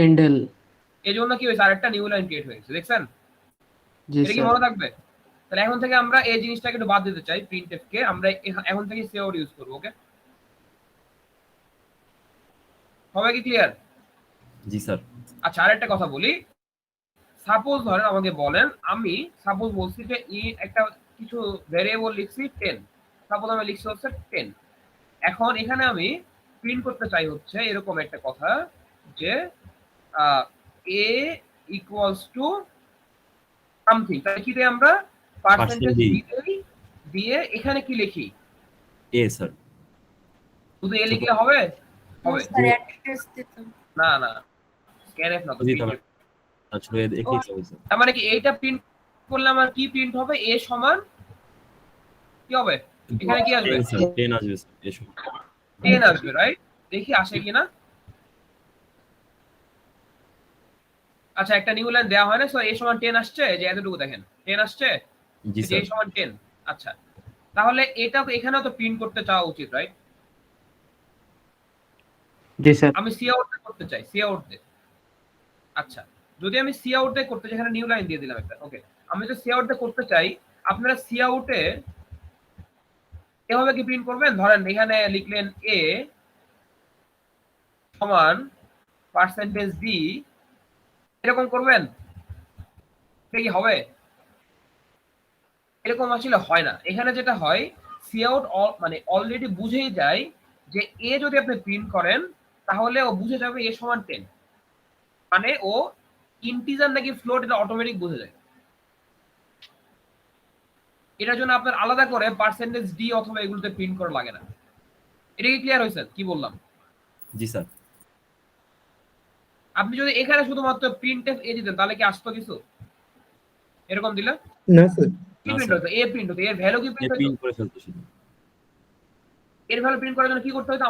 এন্ডেল। এই জন্য কি হয়েছে, আরেকটা নিউ লাইন ক্রিয়েট হয়েছে, দেখছেন? জি এটা কি স্যার। মনে থাকবে? তাহলে এখন থেকে আমরা এই জিনিসটাকে একটু বাদ দিতে চাই, প্রিন্টএফ কে আমরা এখন থেকে সিআউট ইউজ করবো। ওকে, হবে কি ক্লিয়ার? জি স্যার। আচ্ছা, আরেকটা কথা বলি। সাপোজ ধরেন আমাকে বলেন, আমি সাপোজ বলছি যে একটা কিছু ভেরিয়েবল লিখছি 10, সাপোজ আমি লিখছি হচ্ছে 10। এখন এখানে আমি প্রিন্ট করতে চাই হচ্ছে এরকম একটা কথা যে এ ইকুয়ালস টু সামথিং। তাহলে কি দেই আমরা? পার্সেন্টেজ দিয়ে এখানে কি লিখি? এ স্যার। শুধু এ লিখলে হবে? হবে স্যার অ্যাড্রেস দিতাম না, না স্ক্যানএফ না তো প্রিন্টএফ। আসলে একই হয়েছে। তার মানে কি এইটা প্রিন্ট করলে আমার কি প্রিন্ট হবে? এ সমান কি হবে? এখানে কি আসবে? 10 স্যার, 10 আসবে স্যার, এ সমান 10 আসবে, রাইট? দেখি আসে কিনা। আচ্ছা, একটা নিউ লাইন দেওয়া হয় না, সো এ সমান 10 আসছে, যে এতটুকু দেখেন 10 আসছে, জি যে এ স্যার। সমান 10। আচ্ছা, তাহলে এটা এখানেও তো প্রিন্ট করতে চাওয়া উচিত, রাইট? জি স্যার। আমি সি আউট করতে চাই, সি আউট দে। আচ্ছা, যদি আমি সি আউট দে করতে চাই, এখানে নিউ লাইন দিয়ে দিলাম একটা। ওকে, আমি যদি সি আউট দে করতে চাই, আপনারা সি আউটে এভাবে কি প্রিন্ট করবেন? ধরেন এখানে লিখলেন এ সমান পার্সেন্টেজ ডি, এরকম করবেন? এটা কি হবে? এরকম আসলে হয় না। এখানে যেটা হয়, সি আউট মানে অলরেডি বুঝেই যায় যে এ যদি আপনি প্রিন্ট করেন তাহলে ও বুঝে যাবে এ সমান 10, মানে ও ইন্টিজার নাকি ফ্লোট এটা অটোমেটিক বুঝে যায়। এটার জন্য আপনার আলাদা করে পার্সেন্টেজ ডি অথবা এগুলোতে প্রিন্ট করা লাগে না। এটা কি ক্লিয়ার হয়েছে কি বললাম? জি স্যার। আপনি যদি এখানে শুধুমাত্র প্রিন্টএফ এ দিতেন তাহলে কি আসতো কিছু? এরকম দিলে না স্যার। কি প্রিন্ট হতো? এ প্রিন্ট হতো, এর ভ্যালু কি প্রিন্ট হতো? প্রিন্ট করে ফেলতো শুধু। এর ভ্যালু প্রিন্ট করার জন্য কি করতে হতো?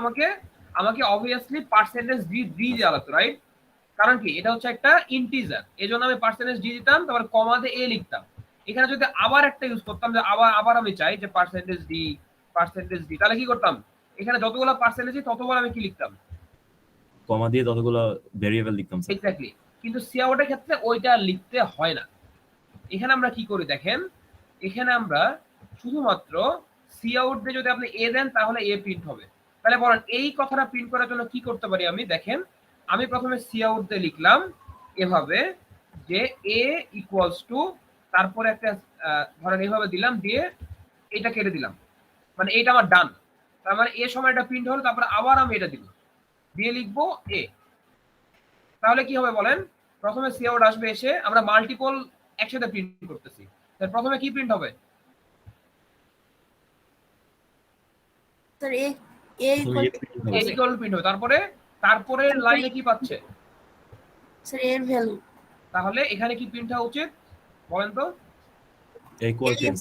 আমাকে অবভিয়াসলি পার্সেন্টেজ ডি দেওয়া লাগতো, রাইট? কারণ কি, এটা হচ্ছে একটা ইন্টিজার, এই জন্য আমি পার্সেন্টেজ ডি দিতাম, তারপর কমা দিয়ে এ লিখতাম। এখানে যদি আবার একটা ইউজ করতাম যে আবার আমি চাই যে পার্সেন্টেজ ডি, তাহলে কি করতাম? এখানে যতগুলো পার্সেন্টেজ ততবার আমি কি লিখতাম? কমা দিয়ে ততগুলো ভেরিয়েবল লিখতাম স্যার। এক্স্যাক্টলি। কিন্তু সি আউটের ক্ষেত্রে ওইটা লিখতে হয় না। এখানে আমরা কি করি দেখেন, এখানে আমরা শুধুমাত্র সি আউট দিয়ে যদি আপনি এ দেন তাহলে এ প্রিন্ট হবে। তাহলে বলেন এই কথাটা প্রিন্ট করার জন্য কি করতে পারি আমি? দেখেন, আমি প্রথমে সি আউট দিয়ে লিখলাম এভাবে যে এ ইকুয়ালস টু, তারপরে একটা ধরেন এইভাবে দিলাম, দিয়ে এটা কেটে দিলাম, মানে এটা আমার ডান। তার মানে এ সময় এটা প্রিন্ট হলো, তারপরে আবার আমি এটা দিব, দিয়ে লিখবো এ। তাহলে কি হবে বলেন? প্রথমে সি আউট আসবে, এসে আমরা মাল্টিপল একসাথে প্রিন্ট করতেছি, তাহলে প্রথমে কি প্রিন্ট হবে? স্যার এ ইকুয়াল প্রিন্ট হবে, তারপরে লাইনে কি পাচ্ছে? স্যার এর ভ্যালু। তাহলে এখানে কি প্রিন্ট হওয়া উচিত বলেন তো? Equal 10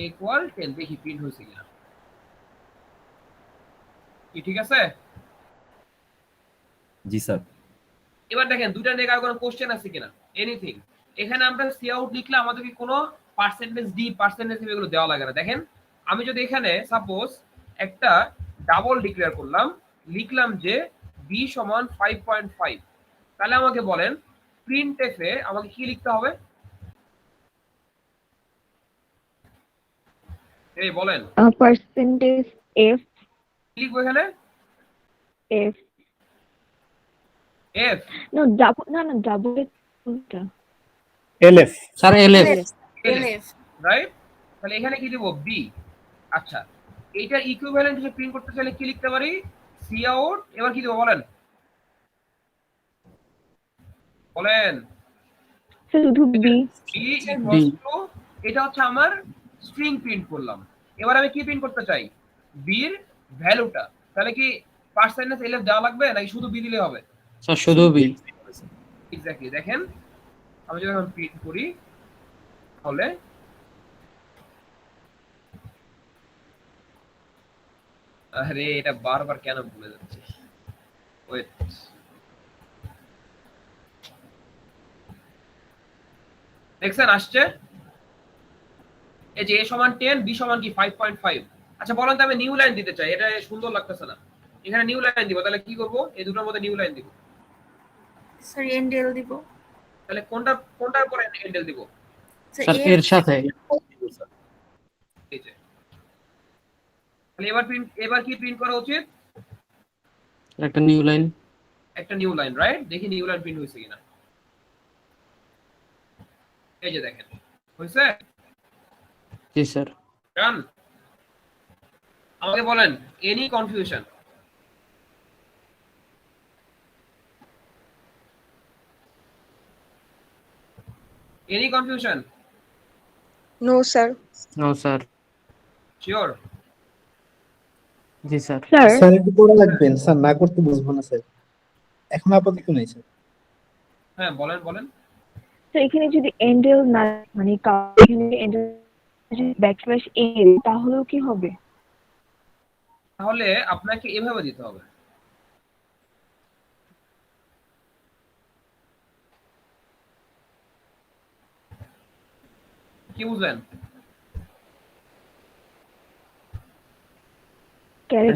equal 10। দেখি প্রিন্ট হয়েছে কিনা। কি ঠিক আছে? জি স্যার। এবার দেখেন দুইটা নিয়ে আর কোনো কোশ্চেন আছে কিনা, এনিথিং? এখানে আমরা সি আউট লিখলে আমাদেরকে কোনো পার্সেন্টেজ ডি পার্সেন্টেজ এগুলো দেওয়া লাগে না। দেখেন, আমি যদি এখানে সাপোজ একটা ডাবল ডিক্লেয়ার করলাম, লিখলাম যে বি সমান 5.5, তাহলে আমাকে বলেন প্রিন্টএফ এ আমাকে কি লিখতে হবে? এই বলেন পার্সেন্টেজ এফ লিখবো এখানে এফ এফ না ডাবল, না ডাবল কোনটা? LF sir LF. LF right. তাহলে এখানে কি দেব? বি। আচ্ছা, এইটার ইকুইভ্যালেন্ট হিসেবে প্রিন্ট করতে চাইলে কি লিখতে পারি? সি আউট, এবার কি দেব বলেন? শুধু বি। এটা হচ্ছে আমার স্ট্রিং প্রিন্ট করলাম। এবার আমি কি প্রিন্ট করতে চাই? বির ভ্যালুটা। তাহলে কি পার্সেন্টেজ এলএফ দেওয়া লাগবে নাকি শুধু বি দিলে হবে? স্যার শুধু বি। এক্স্যাক্টলি। দেখেন আমি যদি এখন প্রিন্ট করি তাহলে আরে এটা বারবার কেন ভুলে যাচ্ছে? ওয়েট, দেখছেন আসছে এই যে a সমান 10, b সমান কি 5.5। আচ্ছা বলেন তো আমি নিউ লাইন দিতে চাই, এটা সুন্দর লাগতেছে না, এখানে নিউ লাইন দিব, তাহলে কি করব? এই দুটোর মধ্যে নিউ লাইন দিব। স্যার এন্ডেল দিব। তাহলে কোনটার পরে এন্ডেল দিব? স্যার এর সাথে এই যে তাহলে এবার কি প্রিন্ট করা উচিত? একটা নিউ লাইন। একটা নিউ লাইন, রাইট? দেখি নিউ লাইন প্রিন্ট হয়েছে কিনা। এই যে দেখেন, হয়েছে? জি স্যার। ডান। আমাকে বলেন any confusion? Any confusion? No, sir. No sir. Sure? জি স্যার। স্যার স্যার একটু করে রাখবেন, স্যার না করতে বুঝবো না স্যার, এখন আপাতত নেই স্যার। হ্যাঁ বলেন বলেন। তো এখানে যদি এন্ডেল না মানে এখানে এন্ডেল ব্যাকস্ল্যাশ এ তাহলেও কি হবে? তাহলে আপনাকে এভাবে দিতে হবে। কি বুঝলেন?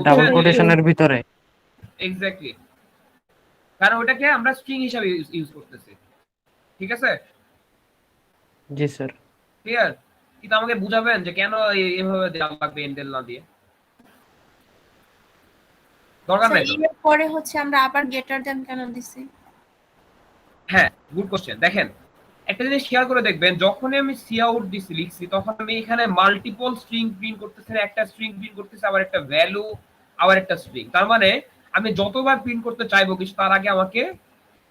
ডাবল বুঝছেন? কোটেশনের ভিতরে। এক্স্যাক্টলি, কারণ ওটাকে আমরা স্ট্রিং হিসাবে ইউজ করতেছি। ঠিক আছে, জি স্যার। ক্লিয়ার? কিন্তু আমাকে বুঝাবেন যে কেন এভাবে দেওয়া লাগবে এন্ডেল না দিয়ে? দরকার স্যার নাই তো। এর পরে হচ্ছে আমরা আবার গ্রেটার দ্যান কেন দিছি? হ্যাঁ, গুড কোশ্চেন। দেখেন, একটা জিনিস খেয়াল করে দেখবেন, যখনই আমি সি আউট লিখছি তখন আমি এখানে মাল্টিপল স্ট্রিং প্রিন্ট করতেছি, একটা স্ট্রিং প্রিন্ট করতেছি, আবার একটা ভ্যালু, আবার একটা স্ট্রিং। তার মানে আমি যতবার প্রিন্ট করতে চাইবো কিছু, তার আগে আমাকে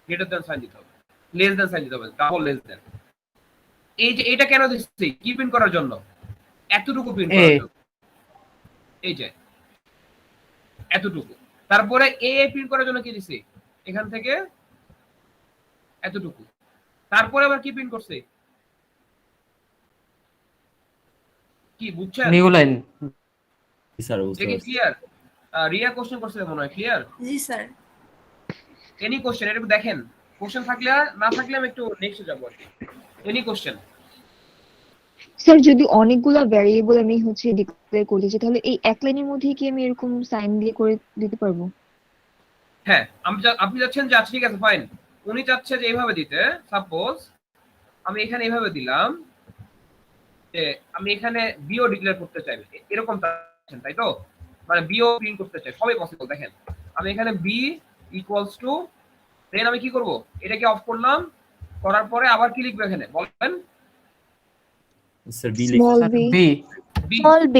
গ্রেটার দ্যান সাইন দিতে হবে, লেস দ্যান সাইন দিতে হবে, ডাবল লেস দ্যান। এই যে এটা কেন দিচ্ছি? কি প্রিন্ট করার জন্য? এতটুকু প্রিন্ট করার জন্য। এই যে এতটুকু। তারপরে এ প্রিন্ট করার জন্য কি দিছি? এখান থেকে এতটুকু। তারপরে আবার কি প্রিন্ট করছে? কি বুঝছেন? New line. জি স্যার, বুঝতে দেখি পারছি। ক্লিয়ার? রিয়া কোশ্চেন করছে মনে হয়, ক্লিয়ার? জি স্যার। Any question? এটা একটু দেখেন, কোশ্চেন থাকলে আর না থাকলে আমি একটু নেক্সটে যাবো আর কি। Any question? স্যার যদি অনেকগুলা ভ্যারিয়েবল আমি হচ্ছে ডিক্লেয়ার করতে চাই তাহলে এই এক লাইনের মধ্যে কি আমি এরকম সাইন দিয়ে করে দিতে পারবো? হ্যাঁ, আপনি যাচ্ছেন যে আচ্ছা ঠিক আছে ফাইন, উনি চাচ্ছে যে এইভাবে দিতে। সাপোজ আমি এখানে এইভাবে দিলাম যে আমি এখানে বিও ডিক্লেয়ার করতে চাই, এরকম চাচ্ছেন তাই তো? মানে বিও প্রিন্ট করতে চাই, সবই পসিবল। দেখেন আমি এখানে বি ইকুয়ালস টু, দেন আমি কি করব? এটাকে অফ করলাম, করার পরে আবার কি লিখবো এখানে বলেন? স্যার বি লিখতে small sir B. B. B, Small b.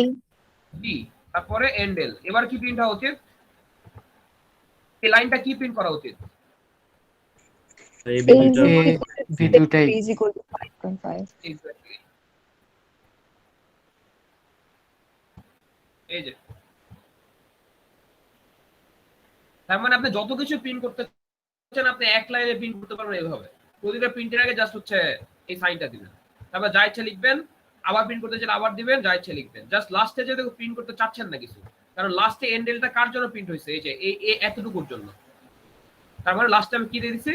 B, তারপরে এন্ডেল। এবার কি প্রিন্ট হওয়া উচিত? এই লাইনটা কি প্রিন্ট করা উচিত? এই বি A is দুইটা এ বি দুইটাই। b is equal to 5.5. Exactly. এই যে তার মানে আপনি যত কিছু প্রিন্ট করতে চান আপনি এক লাইনে প্রিন্ট করতে পারবেন এইভাবে। প্রতিটা প্রিন্টের আগে জাস্ট হচ্ছে এই সাইনটা দিবেন, তারপর যা ইচ্ছে লিখবেন, আবার প্রিন্ট করতে চাইলে আবার দিবেন, যা ইচ্ছে লিখবেন। জাস্ট লাস্টে যদি প্রিন্ট করতে চাচ্ছেন না কিছু, কারণ লাস্টে এন্ডেলটা কার জন্য প্রিন্ট হয়েছে? এই যে এই এতটুকুর জন্য। তার মানে লাস্টে আমি কি দিয়ে দিছি?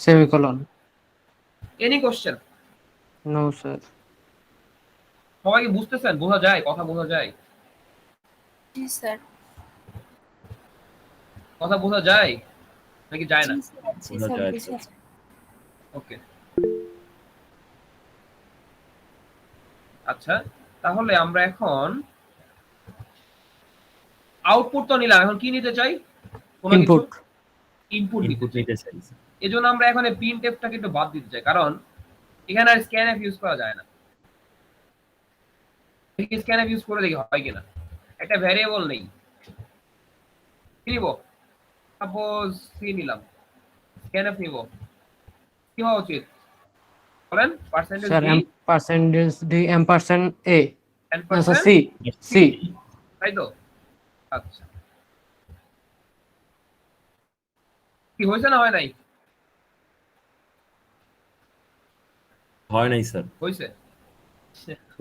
Semicolon. Any question? No sir. সবাই কি বুঝতেছেন? বোঝা যায়? কথা বোঝা যায়? জি স্যার। কথা বোঝা যায় নাকি যায় না? জি স্যার। জি বোঝা স্যার যায়, বুঝা স্যার। যায়। ওকে, আচ্ছা তাহলে আমরা এখন আউটপুট তো নিলাম, এখন কি নিতে চাই? কোনো কিছু ইনপুট। ইনপুট নিতে ইনপুট চাই। নিতে চাই। এজন্য আমরা এখন এই প্রিন্টএফটাকে একটু বাদ দিতে চাই, কারণ এখানে আর স্ক্যানএফ ইউজ করা যায় না। দেখি স্ক্যানএফ ইউজ করে দেখি হয় কিনা। একটা ভ্যারিয়েবল নেই, কি নিব? সাপোজ সি নিলাম, স্ক্যানএফ নিব, কি হওয়া উচিত বলেন? Percentage sir D M percentage D M percent A. N না স্যার পার্সেন্ট সি। সি। তাই তো? আচ্ছা, কি হয়েছে না হয় নাই? হয় নাই স্যার। হয়েছে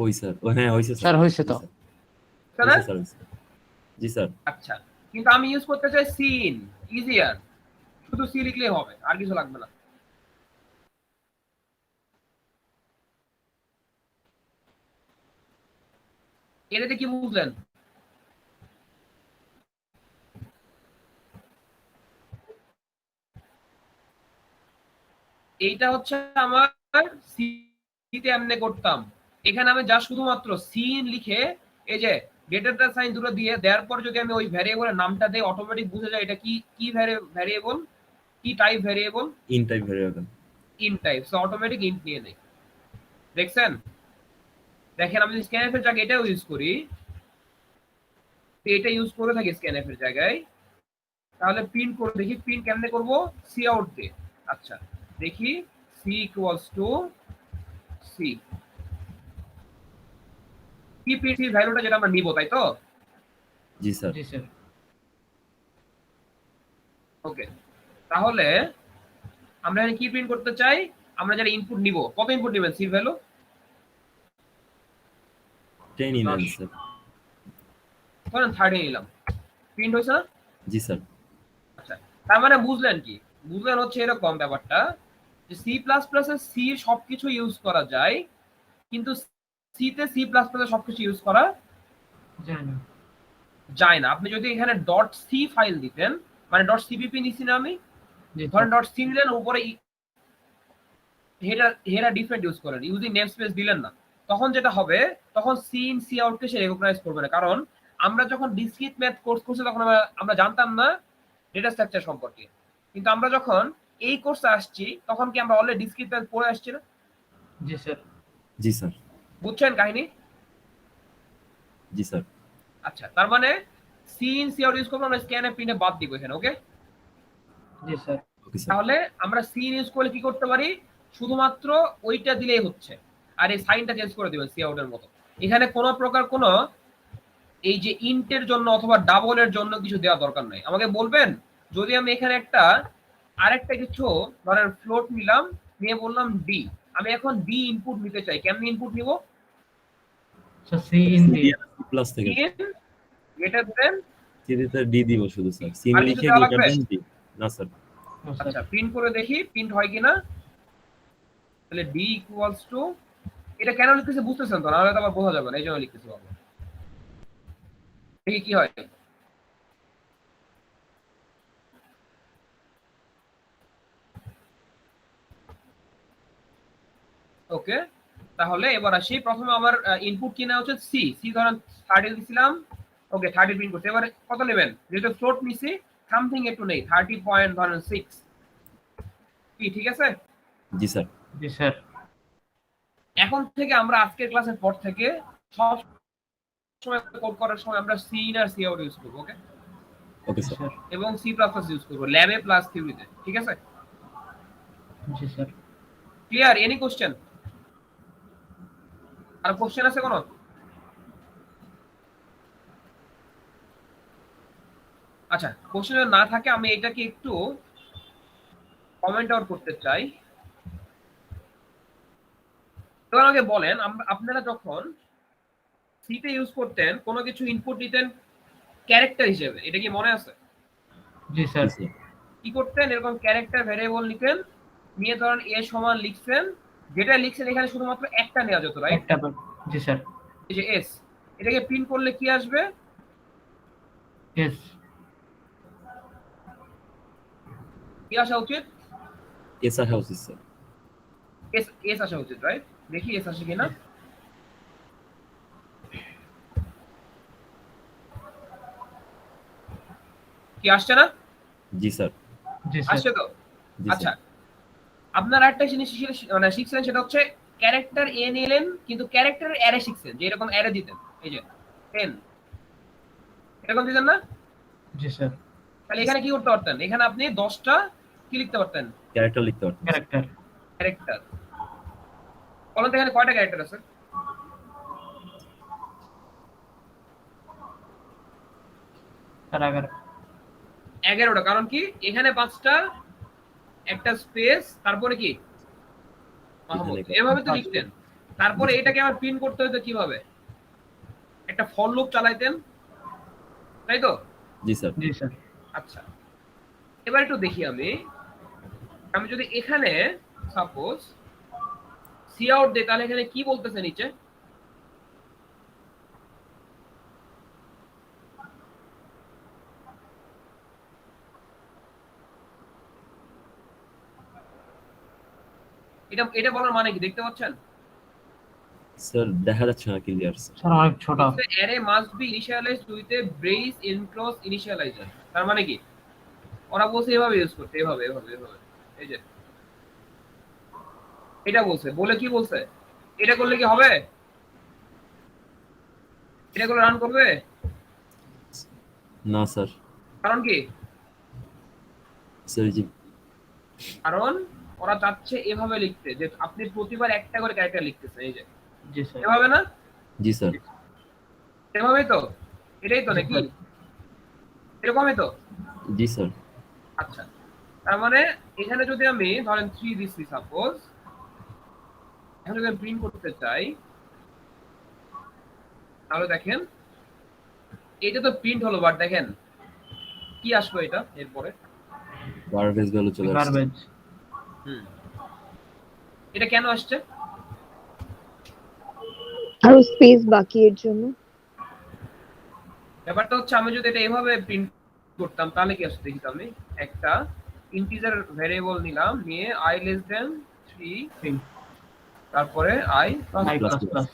ওই স্যার, ও হ্যাঁ হইছে স্যার হয়েছে তো। না? হইছে স্যার, হইছে। জি স্যার। আচ্ছা, কিন্তু আমি ইউজ করতে চাই সিন, ইজিয়ার। শুধু সি লিখলেই হবে, আর কিছু লাগবে না। এটাতে কি বুঝলেন? এইটা হচ্ছে আমার সি তে এমনি করতাম। এখানে আমি যা শুধুমাত্র সিন লিখে এই যে গ্রেটার দ্যান সাইন দুটো দিয়ে দেওয়ার পর যদি আমি ওই ভ্যারিয়েবলের নামটা দেই অটোমেটিক বুঝে যায় এটা কি কি ভ্যারিয়েবল, কি type variable, in type variable. In type. So automatic int নিয়ে নেই। দেখছেন? দেখেন আমি স্ক্যানএফ এর জায়গায় এটাও ইউজ করি, এটা ইউজ করে থাকি স্ক্যানএফ এর জায়গায়, তাহলে প্রিন্ট করে দেখি প্রিন্ট কেমনে করব সি আউট দিয়ে। আচ্ছা দেখি সি ইকুয়ালস টু সি, কি প্রিন্ট ভ্যালুটা যেটা আমরা নিব, তাই তো? জি স্যার। জি স্যার। ওকে, তাহলে আমরা এখানে কি প্রিন্ট করতে চাই? আমরা যারা ইনপুট নিব, কত ইনপুট নেবেন সি ভ্যালু? 10 email sir. ধরেন 30 নিলাম, প্রিন্ট হয়েছে না? জি স্যার। আচ্ছা, তার মানে বুঝলেন কি? বুঝলেন হচ্ছে এরকম ব্যাপারটা যে সি প্লাস প্লাস এ সি সবকিছু ইউজ করা যায়, কিন্তু সি তে সি প্লাস প্লাস এ সবকিছু ইউজ করা জানি না। যায় না। আপনি যদি এখানে ডট সি ফাইল দিতেন, মানে ডট সিপিপি নিছি না আমি, জি ধরেন স্যার। ডট সি নিলেন, উপরে হেডার ডিফারেন্ট ইউজ করেন, ইউজিং নেম স্পেস দিলেন না, তখন যেটা হবে, তখন সি ইন সি আউট কে সে রেকগনাইজ করবে না। কারণ আমরা যখন ডিসক্রিট ম্যাথ কোর্স করছি তখন আমরা জানতাম না ডেটা স্ট্রাকচার সম্পর্কে, কিন্তু আমরা যখন এই কোর্সে আসছি তখন কি আমরা অলরেডি ডিসক্রিট ম্যাথ পড়ে আসছি না? জি স্যার। জি স্যার। বুঝছেন কাহিনী? জি স্যার। আচ্ছা, তার মানে cin cout use করবো, আমরা স্ক্যান এ প্রিন্টে বাদ দিব এখানে। ওকে, জি স্যার। Okay sir. তাহলে আমরা সি ইউজ করলে কি করতে পারি? শুধুমাত্র ওইটা দিলেই হচ্ছে, আর এই সাইনটা চেঞ্জ করে দিবেন সি আউটের মতো। এখানে কোনো প্রকার কোনো এই যে ইন্টের জন্য অথবা ডাবলের জন্য কিছু দেওয়া দরকার নাই। আমাকে বলবেন যদি আমি এখানে একটা আরেকটা কিছু ধরেন ফ্লোট নিলাম, নিয়ে বললাম ডি, আমি এখন ডি ইনপুট নিতে চাই, কেমন ইনপুট নিব? Sir cin D. C plus থেকে ইন গ্রেটার দেন, সি দিতে ডি দিব শুধু স্যার। সি আর কিছু লিখে দেওয়া গ্রেটার লাগবে? দেন ডি। না স্যার। আচ্ছা প্রিন্ট করে দেখি প্রিন্ট হয় কিনা। তাহলে ডি ইকুয়ালস টু, এটা কেন লিখতেছে বুঝতেছেন তো, নাহলে তো আবার বোঝা যাবে না, এই জন্য লিখতেছি বাবা। দেখি কি হয়। ওকে, তাহলে এবার আসি, প্রথমে আমার ইনপুট কি নেওয়া উচিত? সি। সি ধরেন 30 দিছিলাম, ওকে 30 প্রিন্ট করতে। এবারে কত নেবেন? যেহেতু ফ্লোট নিছি, সামথিং একটু নেই, 30.6 কি ঠিক আছে? জি স্যার। জি স্যার। এখন থেকে আমরা আজকের ক্লাসের পর থেকে সব সময় কোড করার সময় আমরা সি ইন আর সি আউট ইউজ করবো। ওকে, ওকে জি স্যার। স্যার। এবং সি প্লাস প্লাস ইউজ করবো ল্যাবে প্লাস থিওরিতে। ঠিক আছে? জি স্যার। ক্লিয়ার? Any question? আর কোশ্চেন আছে কোনো? আচ্ছা, কোশ্চেন না থাকে আমি এটাকে একটু কমেন্ট আউট করতে চাই। এবার আমাকে বলেন, আপনারা যখন সিতে ইউজ করতেন, কোনো কিছু ইনপুট দিতেন ক্যারেক্টার হিসেবে, এটা কি মনে আছে? জি স্যার। জি স্যার। কি করতেন? এরকম ক্যারেক্টার ভ্যারিয়েবল নিতেন, নিয়ে ধরেন এ সমান লিখছেন, যেটা লিখছেন এখানে শুধুমাত্র একটা নেওয়া যেত, রাইট? একটা বার। জি স্যার। এই যে এস, এটাকে প্রিন্ট করলে কি আসবে? এস। কি আসা উচিত? এস আর হাউস স্যার। এস, এস আসা উচিত, রাইট? দেখি এস আসে কিনা। কি আসছে না? জি স্যার। জি স্যার। আসছে তো? জি আচ্ছা, স্যার। আপনারা একটা জিনিস মানে শিখছেন, সেটা হচ্ছে ক্যারেক্টার এ নিলেন কিন্তু ক্যারেক্টারের অ্যারে শিখছেন, যে এরকম অ্যারে দিতেন, এই যে 10 এরকম দিতেন না? জি স্যার। তাহলে এখানে কি করতে পারতেন? এখানে আপনি 10টা কি লিখতে পারতেন? ক্যারেক্টার লিখতে পারতেন। ক্যারেক্টার। ক্যারেক্টার। বলুন তো এখানে কয়টা ক্যারেক্টার আছে? স্যার 11। 11টা। কারণ কি? এখানে 5টা, একটা স্পেস, তারপরে কি মাহমুদ, এখানে এভাবে তো লিখতেন। তারপরে এটাকে আবার প্রিন্ট করতে হতো কিভাবে? একটা ফর লুপ চালাইতেন, তাই তো? জি স্যার। জি স্যার। আচ্ছা, এবার একটু দেখি আমি, আমি যদি এখানে সাপোজ সি আউট দেই, তাহলে এখানে কি বলতেছে নিচে? এটা এটা বলার মানে কি দেখতে পাচ্ছেন? স্যার দেখা যাচ্ছে না ক্লিয়ার স্যার। স্যার অনেক ছোট। Array must be initialised with a brace enclose initialiser. তার মানে কি? ওরা বলছে এভাবে ইউজ করতে, এভাবে এভাবে এভাবে। এই যে এটা বলছে, বলে কি বলছে? এটা করলে কি হবে? এটা করে রান করবে? না স্যার। কারণ কি? স্যার জি কারণ ওরা চাচ্ছে এভাবে লিখতে, যে আপনি প্রতিবার একটা করে ক্যারেক্টার লিখতেছেন। এই যে জি স্যার। এভাবে না? জি স্যার। এভাবেই তো, এটাই তো নাকি? এরকমই তো। জি স্যার। আচ্ছা, তার মানে এখানে যদি আমি ধরেন 3 দিচ্ছি সাপোজ, এখন যদি আমি প্রিন্ট করতে চাই, তাহলে দেখেন এটা তো প্রিন্ট হলো, বাট দেখেন কি আসবে এটা এরপরে। গার্বেজ ভ্যালু চলে আসছে। গার্বেজ। এটা কেন আসছে? আরো স্পেস বাকি এর জন্য। ব্যাপারটা হচ্ছে আমি যদি এটা এভাবে প্রিন্ট করতাম তাহলে কি আসছে দেখি। আমি একটা ইন্টিজার ভ্যারিয়েবল নিলাম, নিয়ে i less than 3, তারপরে i আই প্লাস প্লাস।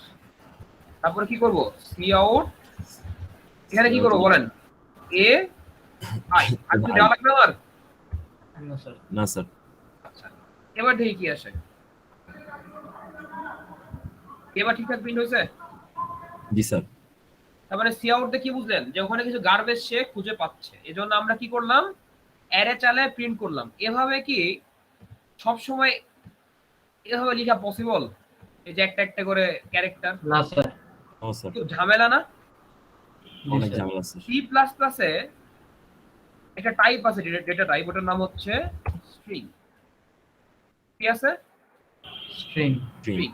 তারপরে কি করব? cout, এখানে কি করব বলেন? a i আর কিছু দেওয়া লাগবে আমার? না স্যার। না স্যার। আচ্ছা, এবার দেখি কি আসে। এবার ঠিকঠাক প্রিন্ট হয়েছে? জি স্যার। তার মানে cout দিয়ে কি বুঝলেন? যে ওখানে কিছু গার্বেজ সে খুঁজে পাচ্ছে, এজন্য আমরা কি করলাম? অ্যারে চালায় প্রিন্ট করলাম। এভাবে কি সব সময় এভাবে লেখা পসিবল? এই যে একটা একটা করে ক্যারেক্টার? না স্যার। ও স্যার। খুব ঝামেলা না? অনেক ঝামেলা স্যার। C++ এ একটা টাইপ আছে, ডেটা টাইপ, ওটার নাম হচ্ছে স্ট্রিং। কি আছে? স্ট্রিং। স্ট্রিং।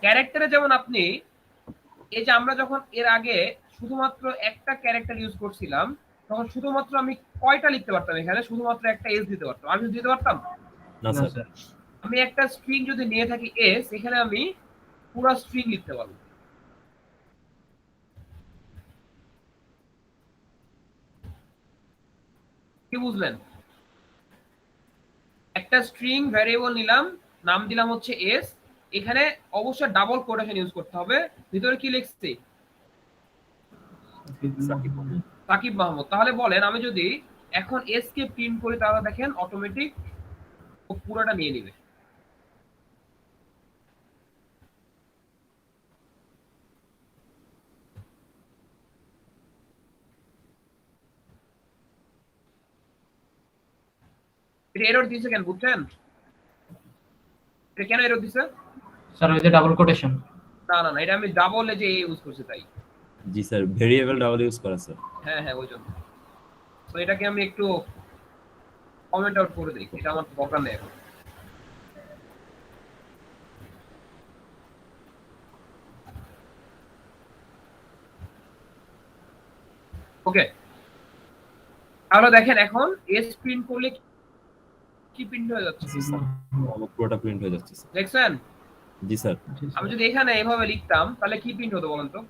ক্যারেক্টারে যেমন আপনি, এই যে আমরা যখন এর আগে শুধুমাত্র একটা ক্যারেক্টার ইউজ করছিলাম, তখন শুধুমাত্র আমি কয়টা লিখতে পারতাম? এখানে শুধুমাত্র একটা এস দিতে পারতাম। আমি দিতে পারতাম? না না স্যার। স্যার। আমি একটা স্ট্রিং যদি নিয়ে থাকি এস, এখানে আমি পুরো স্ট্রিং লিখতে পারবো। কি বুঝলেন? একটা স্ট্রিং ভ্যারিয়েবল নিলাম, নাম দিলাম হচ্ছে এস, এখানে অবশ্যই ডাবল কোটেশন ইউজ করতে হবে। ভিতরে কি লিখছি? সাকিব মাহমুদ। তাহলে বলেন আমি যদি এখন এস কে প্রিন্ট করি, তাহলে দেখেন অটোমেটিক ও পুরোটা নিয়ে নিবে। এটা এরর দিছে কেন বুঝছেন? এটা কেন এরর দিছে? স্যার ওই যে ডাবল কোটেশন। না না না, এটা আমি ডাবল এ যে ইউজ করছি তাই। জি স্যার, ভেরিয়েবল ডাবল ইউজ করা স্যার। হ্যাঁ হ্যাঁ, ওই জন্য। তো এটাকে আমি একটু কমেন্ট আউট করে দিই, এটা আমার দরকার নেই এখন। ওকে, তাহলে দেখেন এখন এস প্রিন্ট করলে কি প্রিন্ট হয়ে যাচ্ছে পুরোটা প্রিন্ট হয়ে যাচ্ছে স্যার। দেখছেন? জি স্যার। আমি যদি এখানে এভাবে লিখতাম তাহলে কি প্রিন্ট হতো বলেন তো?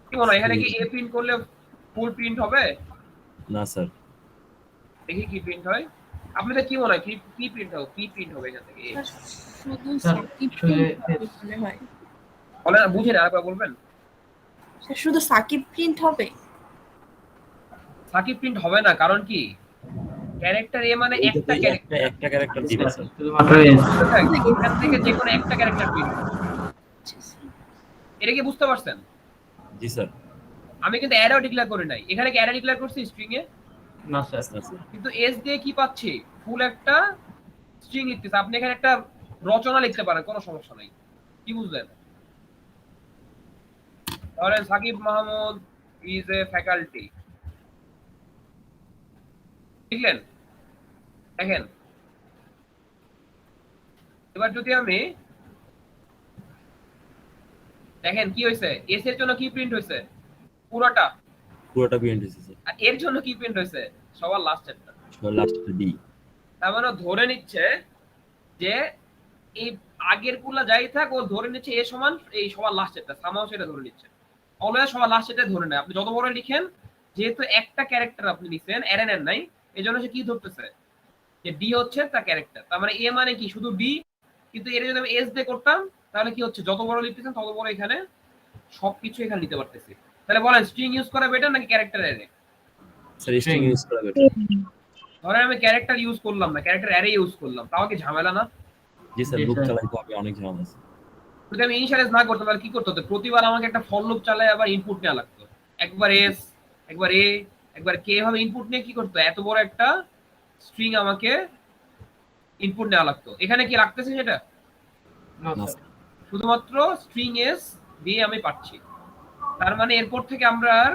কি মনে হয় এখানে কি এ প্রিন্ট করলে ফুল প্রিন্ট হবে? না স্যার। দেখি কি প্রিন্ট হয়। আপনাদের কি মনে হয় কি প্রিন্ট হবে? কি প্রিন্ট হবে এখান থেকে? শুধু স্যার, সাকিব শুধু প্রিন্ট মনে হয়। বলেন, বুঝে না, আরেকবার বলবেন। স্যার শুধু সাকিব প্রিন্ট হবে? সাকিব প্রিন্ট হবে না, কারণ কি? ক্যারেক্টার এ মানে একটা ক্যারেক্টার, একটা ক্যারেক্টার দিবে স্যার। শুধুমাত্র এস। এখান থেকে যে কোনো একটা ক্যারেক্টার প্রিন্ট। এটা কি বুঝতে পারছেন? জি স্যার। আমি কিন্তু অ্যারেও ডিক্লেয়ার করি নাই। এখানে কি অ্যারে ডিক্লেয়ার করছি স্ট্রিং এ? না স্যার। কিন্তু এস দিয়ে কি পাচ্ছি? ফুল একটা স্ট্রিং লিখতেছে। আপনি এখানে একটা রচনা লিখতে পারেন, কোনো সমস্যা নাই। কি বুঝলেন? ধরেন Sakib Mahmud is a faculty, লিখলেন। দেখেন এবার যদি আমি দেখেন কি হয়েছে, এস এর জন্য কি প্রিন্ট হয়েছে? পুরোটা। পুরোটা প্রিন্ট হয়েছে স্যার। আর এর জন্য কি প্রিন্ট হয়েছে? সবার লাস্টেরটা। লাস্টে ডি। তার মানে ধরে নিচ্ছে যে এই আগের গুলা যাই থাক, ও ধরে নিচ্ছে এ সমান এই সবার লাস্টেরটা, সামাও সেটা ধরে নিচ্ছে। অলওয়েজ সবার লাস্টেরটা ধরে নেয়। আপনি যত বড় লিখেন, যেহেতু একটা ক্যারেক্টার আপনি লিখছেন, অ্যারে নেন নাই, এজন্য সে কি ধরতেছে? যে ডি হচ্ছে তার ক্যারেক্টার। তার মানে এ মানে কি শুধু ডি, কিন্তু এর যদি আমি এস দিয়ে করতাম তাহলে কি হচ্ছে যত বড় লিখতেছেন তত বড় এখানে সবকিছু এখানে নিতে পারতেছি। তাহলে বলেন স্ট্রিং ইউজ করা বেটার নাকি character array? Sir string String. Use করা বেটার। ধরেন আমি ক্যারেক্টার ইউজ করলাম না, ক্যারেক্টার অ্যারে ইউজ করলাম, তাও কি ঝামেলা না? জি স্যার, জি, লুপ স্যার। চালাইতে হবে, অনেক ঝামেলা আছে। যদি আমি ইনিশিয়ালাইজ না করতাম তাহলে কি করতে হতো? প্রতিবার আমাকে একটা ফর লুপ চালায় আবার ইনপুট নেওয়া লাগতো, একবার এস, একবার এ, একবার কে ভাবে ইনপুট নিয়ে কি করতো, এত বড় একটা স্ট্রিং আমাকে ইনপুট নেওয়া লাগতো। এখানে কি লাগতেছে সেটা? No, না sir. শুধুমাত্র স্ট্রিং এস দিয়ে আমি পাচ্ছি। তার মানে এরপর থেকে আমরা আর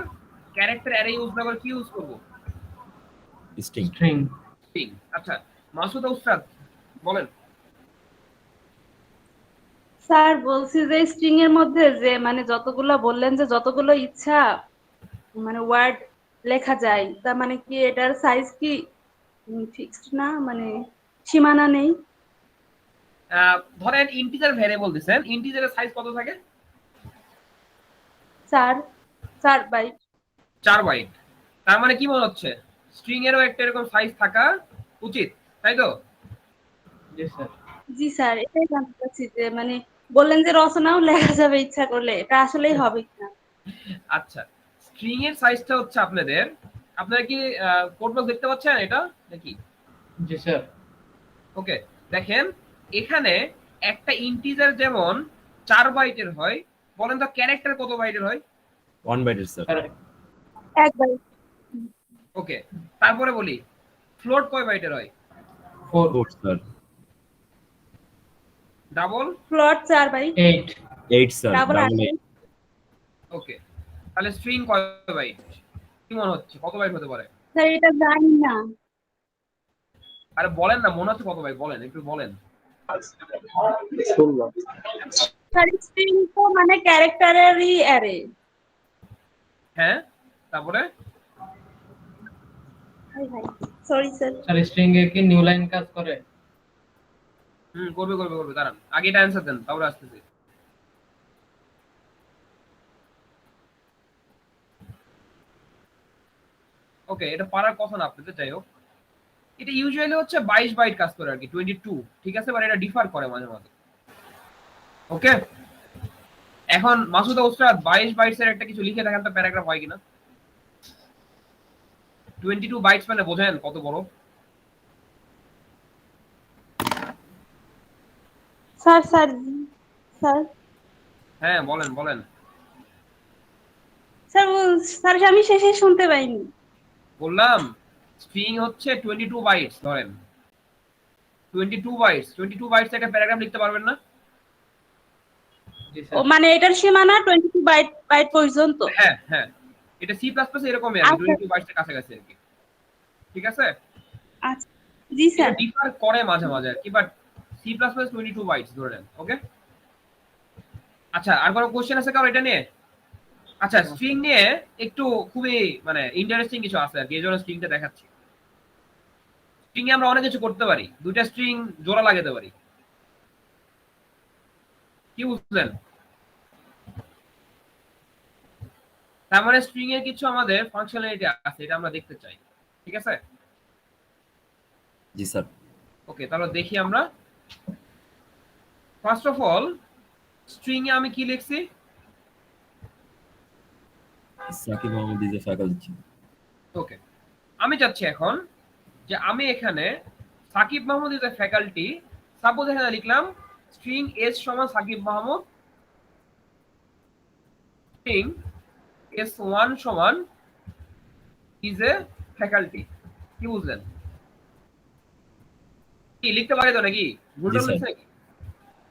ক্যারেক্টার অ্যারে ইউজ না করে কি ইউজ করব? স্ট্রিং। String. স্ট্রিং। আচ্ছা, মাসুদ উস্তাদ বলেন। স্যার বলছি যে স্ট্রিং এর মধ্যে যে মানে যতগুলো বললেন যে যতগুলো ইচ্ছা মানে ওয়ার্ড লেখা যায়, তার মানে কি এটার সাইজ কি ফিক্সড না, মানে সীমানা নেই? ধরেন ইন্টিজার ভ্যারিয়েবল দিবেন, ইন্টিজারের সাইজ কত থাকে? 4 বাইট। 4 বাইট। তার মানে কি মনে হচ্ছে স্ট্রিং এরও একটা এরকম সাইজ থাকা উচিত, তাই তো? Yes, sir. জি স্যার, এটাই জানতে চাচ্ছি যে মানে বললেন যে রচনাও লেখা যাবে ইচ্ছা করলে, এটা আসলেই হবে কিনা? আচ্ছা, স্ট্রিং এর সাইজটা হচ্ছে আপনারা কি কোড বক্স দেখতে পাচ্ছেন এটা নাকি? Yes, sir. ওকে, দেখেন এখানে একটা ইন্টিজার যেমন 4 বাইটের হয়, বলেন তো ক্যারেক্টার কত বাইটের হয়? 1 বাইটের স্যার। Correct. 1 বাইট। ওকে, তারপরে বলি ফ্লোট কয় বাইটের হয়? 4. 4 sir. Double? Float 4 byte. 8. 8 sir, double double 8। 8। Okay, তাহলে স্ট্রিং কয় বাইট কি মনে হচ্ছে, কত বাইট হতে পারে? স্যার এটা জানি না। আরে বলেন না, মনে হচ্ছে কত বাইট, বলেন একটু বলেন। 16। স্যার স্ট্রিং তো মানে ক্যারেক্টারেরই অ্যারে। হ্যাঁ, তারপরে high high, sorry sir. Sir, string এ কি নিউ লাইন কাজ করে? করবে দাঁড়ান, আগে এটা অ্যান্সার দেন তারপরে আসতেছি। ওকে, এটা পারার কথা না আপনাদের, যাই হোক এটা ইউজুয়ালি হচ্ছে 22 বাইট কাজ করে আর কি, 22, ঠিক আছে, বাট এটা ডিফার করে মাঝে মাঝে। ওকে, এখন মাসুদ ওস্তাদ 22 বাইটস এর একটা কিছু লিখে দেখেন তো প্যারাগ্রাফ হয় কিনা। 22 বাইটস মানে বোঝেন কত বড়? স্যার হ্যাঁ বলেন বলেন। স্যার আমি শেষে শুনতে পাইনি। বললাম স্ট্রিং হচ্ছে 22 বাইটস, ধরেন 22 বাইটস একটা প্যারাগ্রাফ লিখতে পারবেন না? Yes, ও sir. মানে এটার সীমানা 22 বাইট পর্যন্ত? হ্যাঁ হ্যাঁ, এটা সি প্লাস প্লাস এরকমই আর কি, আচ্ছা। 22 বাইটসের কাছাকাছি আর কি, ঠিক আছে? আচ্ছা জি স্যার। ডিফার করে মাঝে মাঝে আর কি, but C plus plus 22 bytes ধরে নেন। ওকে, আচ্ছা আর কোনো কোশ্চেন আছে কারো এটা নিয়ে? আচ্ছা, স্ট্রিং নিয়ে একটু খুবই মানে ইন্টারেস্টিং কিছু আছে আর কি, এই জন্য স্ট্রিংটা দেখাচ্ছি। স্ট্রিং এ আমরা অনেক কিছু করতে পারি, দুইটা স্ট্রিং জোড়া লাগাতে পারি, কি বুঝলেন? তার মানে স্ট্রিং এর কিছু আমাদের ফাংশনালিটি আছে, এটা আমরা দেখতে চাই, ঠিক আছে? জি স্যার। ওকে, তাহলে দেখি আমরা। ফার্স্ট অফ অল স্ট্রিং এ আমি কি লিখছি? Sakib Mahmud is a faculty. Okay, আমি চাচ্ছি এখন যে আমি এখানে Sakib Mahmud is a faculty, suppose এখানে লিখলাম স্ট্রিং এস সমান সাকিব মাহমুদ, স্ট্রিং s1 সমান ইজ এ ফ্যাকাল্টি, কি বুঝলেন? কি লিখতে পারি তো নাকি? ভুলটা জি, স্যার। লিখছে নাকি?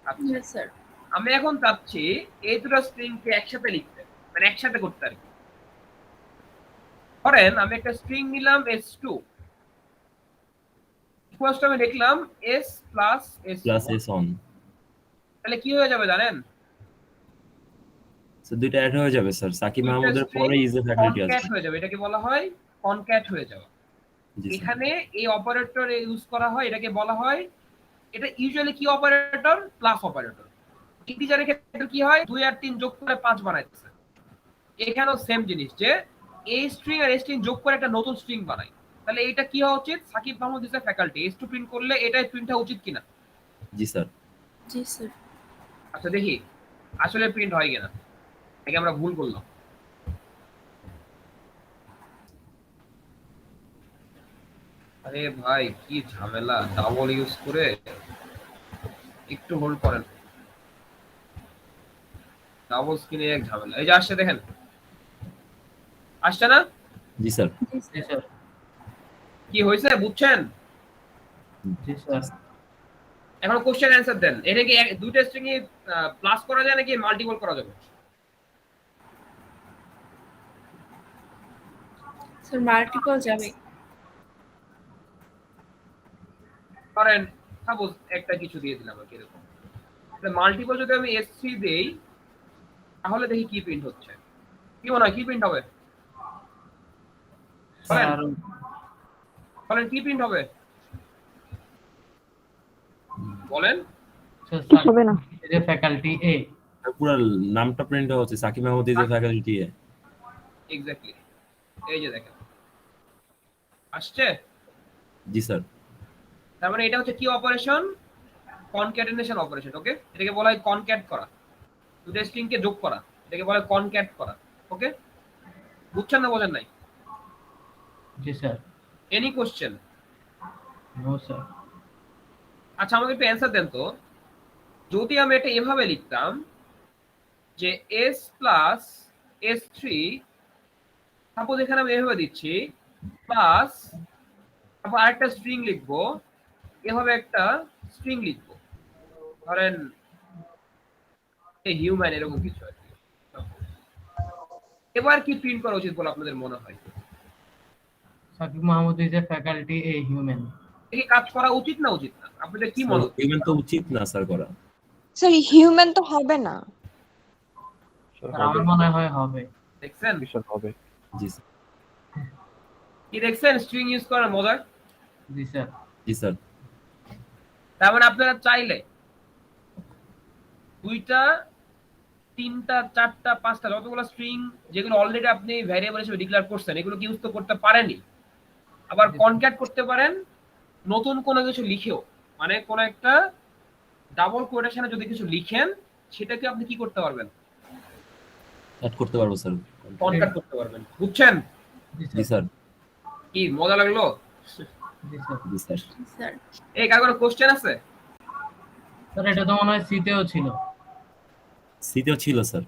আচ্ছা, Yes, sir. আমি এখন চাচ্ছি এই দুটো স্ট্রিংকে একসাথে লিখতে, মানে একসাথে করতে আর কি। ধরেন আমি একটা স্ট্রিং নিলাম s2, ফার্স্ট আমি লিখলাম s plus plus s1, S on. তাহলে কি হয়ে যাবে জানেন? স্যার দুইটা অ্যাড হয়ে যাবে স্যার, সাকিব দুইটা মাহমুদের string পরে ইজ এ ফ্যাকাল্টি আছে। কনক্যাট হয়ে যাবে, এটাকে বলা হয় কনক্যাট হয়ে যাওয়া। জি স্যার। এখানে এই অপারেটর ইউজ করা হয়, এটাকে বলা হয়, এটা ইউজুয়ালি কি অপারেটর? Plus operator. ইন্টিজারের ক্ষেত্রে কি হয়, 2 আর 3 যোগ করে 5 বানাইতেছে। এখানেও সেম জিনিস, যে এই স্ট্রিং আর এই স্ট্রিং যোগ করে একটা নতুন স্ট্রিং বানাই। তাহলে এটা কি হওয়া উচিত? Sakib Mahmud is a faculty. S2 print করলে এটাই প্রিন্ট হওয়া উচিত কিনা? জি স্যার। জি স্যার। আচ্ছা দেখি আসলে প্রিন্ট হয় কিনা, নাকি আমরা ভুল করলাম। আরে ভাই কি ঝামেলা, ডাবল ইউজ করে। একটু হোল্ড করেন, ডাবল স্ক্রিনে এক ঝামেলা। এই যে আসছে দেখেন, আসছে না? জি স্যার। জি স্যার। কি হয়েছে বুঝছেন? জি স্যার। এখন কোশ্চেন অ্যান্সার দেন। এটা কি দুইটা স্ট্রিং এ প্লাস করা যায় নাকি মাল্টিপল করা যাবে? স্যার মাল্টিপল যাবে। করেন, সাপোজ একটা কিছু দিয়ে দিলাম আর কি এরকম। তাহলে মাল্টিপল যদি আমি S3 দেই তাহলে দেখি কি প্রিন্ট হচ্ছে। কি মনে হয় কি প্রিন্ট হবে? বলেন স্যার বলেন কি প্রিন্ট হবে? বলেন। হবে না। যে ফ্যাকাল্টি এ। পুরো নামটা প্রিন্ট হচ্ছে Sakib Mahmud is a faculty এ। এক্স্যাক্টলি, এই যে দেখেন আসছে। জি স্যার। তার মানে এটা হচ্ছে কি অপারেশন? Concatenation operation. ওকে, এটাকে বলা হয় কনক্যাট করা, দুটো স্ট্রিংকে যোগ করা, এটাকে বলা হয় কনক্যাট করা। ওকে, বুঝছেন না বোঝেন নাই? জি sir. Any question? No sir. আচ্ছা আমাকে একটু অ্যান্সার দেন তো, যদি আমি এটা এভাবে লিখতাম যে S প্লাস S3, সাপোজ এখানে আমি এভাবে দিচ্ছি প্লাস, তারপর আরেকটা স্ট্রিং লিখবো, এভাবে একটা স্ট্রিং লিখবো, ধরেন হিউম্যান এরকম কিছু আর কি। এবার কি প্রিন্ট করা উচিত বলে আপনাদের মনে হয়? Sakib Mahmud is a faculty a human. এই কাজ করা উচিত না উচিত না? আপনাদের কি মনে হয়? হিউম্যান তো উচিত না স্যার করা। স্যার হিউম্যান তো হবে না। স্যার আমার মনে হয় হবে। দেখছেন হবে। জি স্যার। কি দেখছেন স্ট্রিং ইউজ করার মজা? জি স্যার। জি স্যার। তার মানে আপনারা চাইলে দুইটা, তিনটা, চারটা, পাঁচটা, যতগুলো স্ট্রিং যেগুলো অলরেডি আপনি ভ্যারিয়েবল হিসেবে ডিক্লেয়ার করছেন এগুলো ইউজ তো করতে পারেনই, আবার কনক্যাট করতে পারেন নতুন কোনো কিছু লিখেও। মানে কোন একটা ডাবল কোটেশনে যদি কিছু লিখেন সেটাকে আপনি কি করতে পারবেন? অ্যাড করতে পারবো স্যার। কনক্যাট করতে পারবেন। বুঝছেন? জি স্যার। কি মজা লাগলো? জি স্যার। জি স্যার। জি স্যার। এই কার কোনো কোশ্চেন আছে? স্যার এটা তো মনে হয় সিতেও ছিল। সিতেও ছিল স্যার।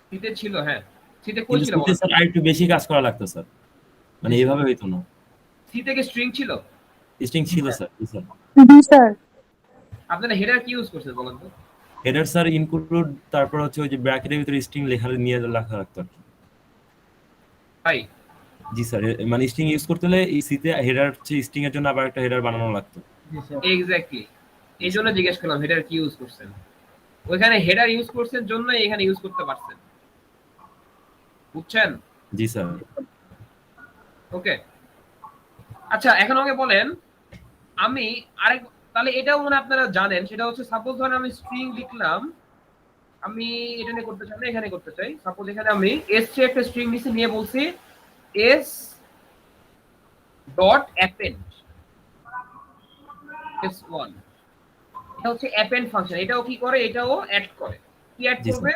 সিতে ছিল, হ্যাঁ সিতে কই কিন্তু ছিল? সিতে স্যার আরেকটু বেশি কাজ করা লাগতো স্যার, মানে এইভাবে হইতো না। সিতে কি স্ট্রিং ছিল? স্ট্রিং ছিল স্যার। জি স্যার। জি স্যার। আপনারা হেডার কি ইউজ করছেন বলেন তো? হেডার স্যার ইনক্লুড, তারপর হচ্ছে ওই যে ব্র্যাকেটের ভিতরে স্ট্রিং লেখা নিয়ে লেখা রাখতো আর কি। ভাই জি স্যার, মানে স্ট্রিং ইউজ করতে হলে এই সিতে হেডার হচ্ছে স্ট্রিং এর জন্য আবার একটা হেডার বানানো লাগতো। জি স্যার। এক্স্যাক্টলি, এই জন্য জিজ্ঞেস করলাম হেডার কি ইউজ করছেন। ওইখানে হেডার ইউজ করছেন জন্য এখানে ইউজ করতে পারছেন। বুঝছেন? জি স্যার। ওকে, আচ্ছা এখন আমাকে বলেন, আমি আরেক, তাহলে এটাও মনে আপনারা জানেন, সেটা হচ্ছে সাপোজ ধরেন আমি স্ট্রিং লিখলাম, আমি এটা নিয়ে করতে চাই না, এখানে করতে চাই। সাপোজ এখানে আমি S3 একটা স্ট্রিং নিছি, নিয়ে বলছি S ডট অ্যাপেন্ড S1। এটা হচ্ছে অ্যাপেন্ড ফাংশন। এটাও কি করে? এটাও অ্যাড করে। কি অ্যাড জি, করবে?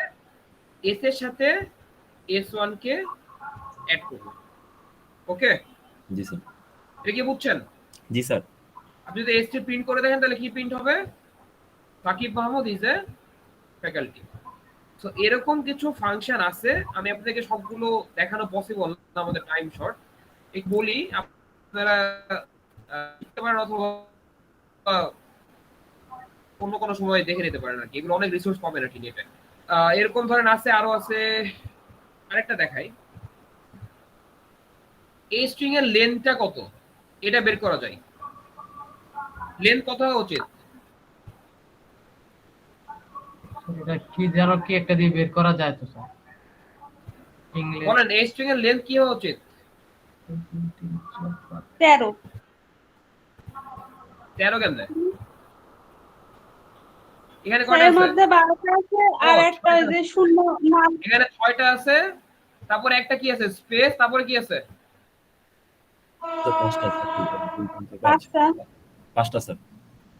S এর সাথে S1 কে অ্যাড করবে। ওকে, জি স্যার। এটা কি বুঝছেন? জি স্যার। আপনি যদি S3 প্রিন্ট করে দেখেন তাহলে কি প্রিন্ট হবে? Sakib Mahmud is a faculty. So এরকম কিছু ফাংশন আছে, আমি আপনাদেরকে সবগুলো দেখানো পসিবল না, আমাদের টাইম শর্ট। এই বলি আপনারা দেখতে পারেন অথবা অন্য কোনো সময় দেখে নিতে পারেন আর কি। এগুলো অনেক রিসোর্স পাবেন আর কি নেটে। এরকম ধরেন আছে, আরো আছে। আরেকটা দেখাই, এই স্ট্রিং এর লেন্থটা কত এটা বের করা যায়। লেন্থ কত হওয়া উচিত? এটা কি যেন কি একটা দিয়ে বের করা যায় তো স্যার। ইংলিশ বলেন এই স্ট্রিং এর লেন্থ কি হওয়া উচিত? 13। 13 কেন? এখানে স্যার কয়টা এর আছে? মধ্যে 12টা আছে আর একটা ওই যে শূন্য নাম। এখানে 6টা আছে, তারপর একটা কি আছে? স্পেস, তারপরে কি আছে? তো পাঁচটা স্যার, দুই, তিন, চার, পাঁচ। পাঁচটা। পাঁচটা স্যার।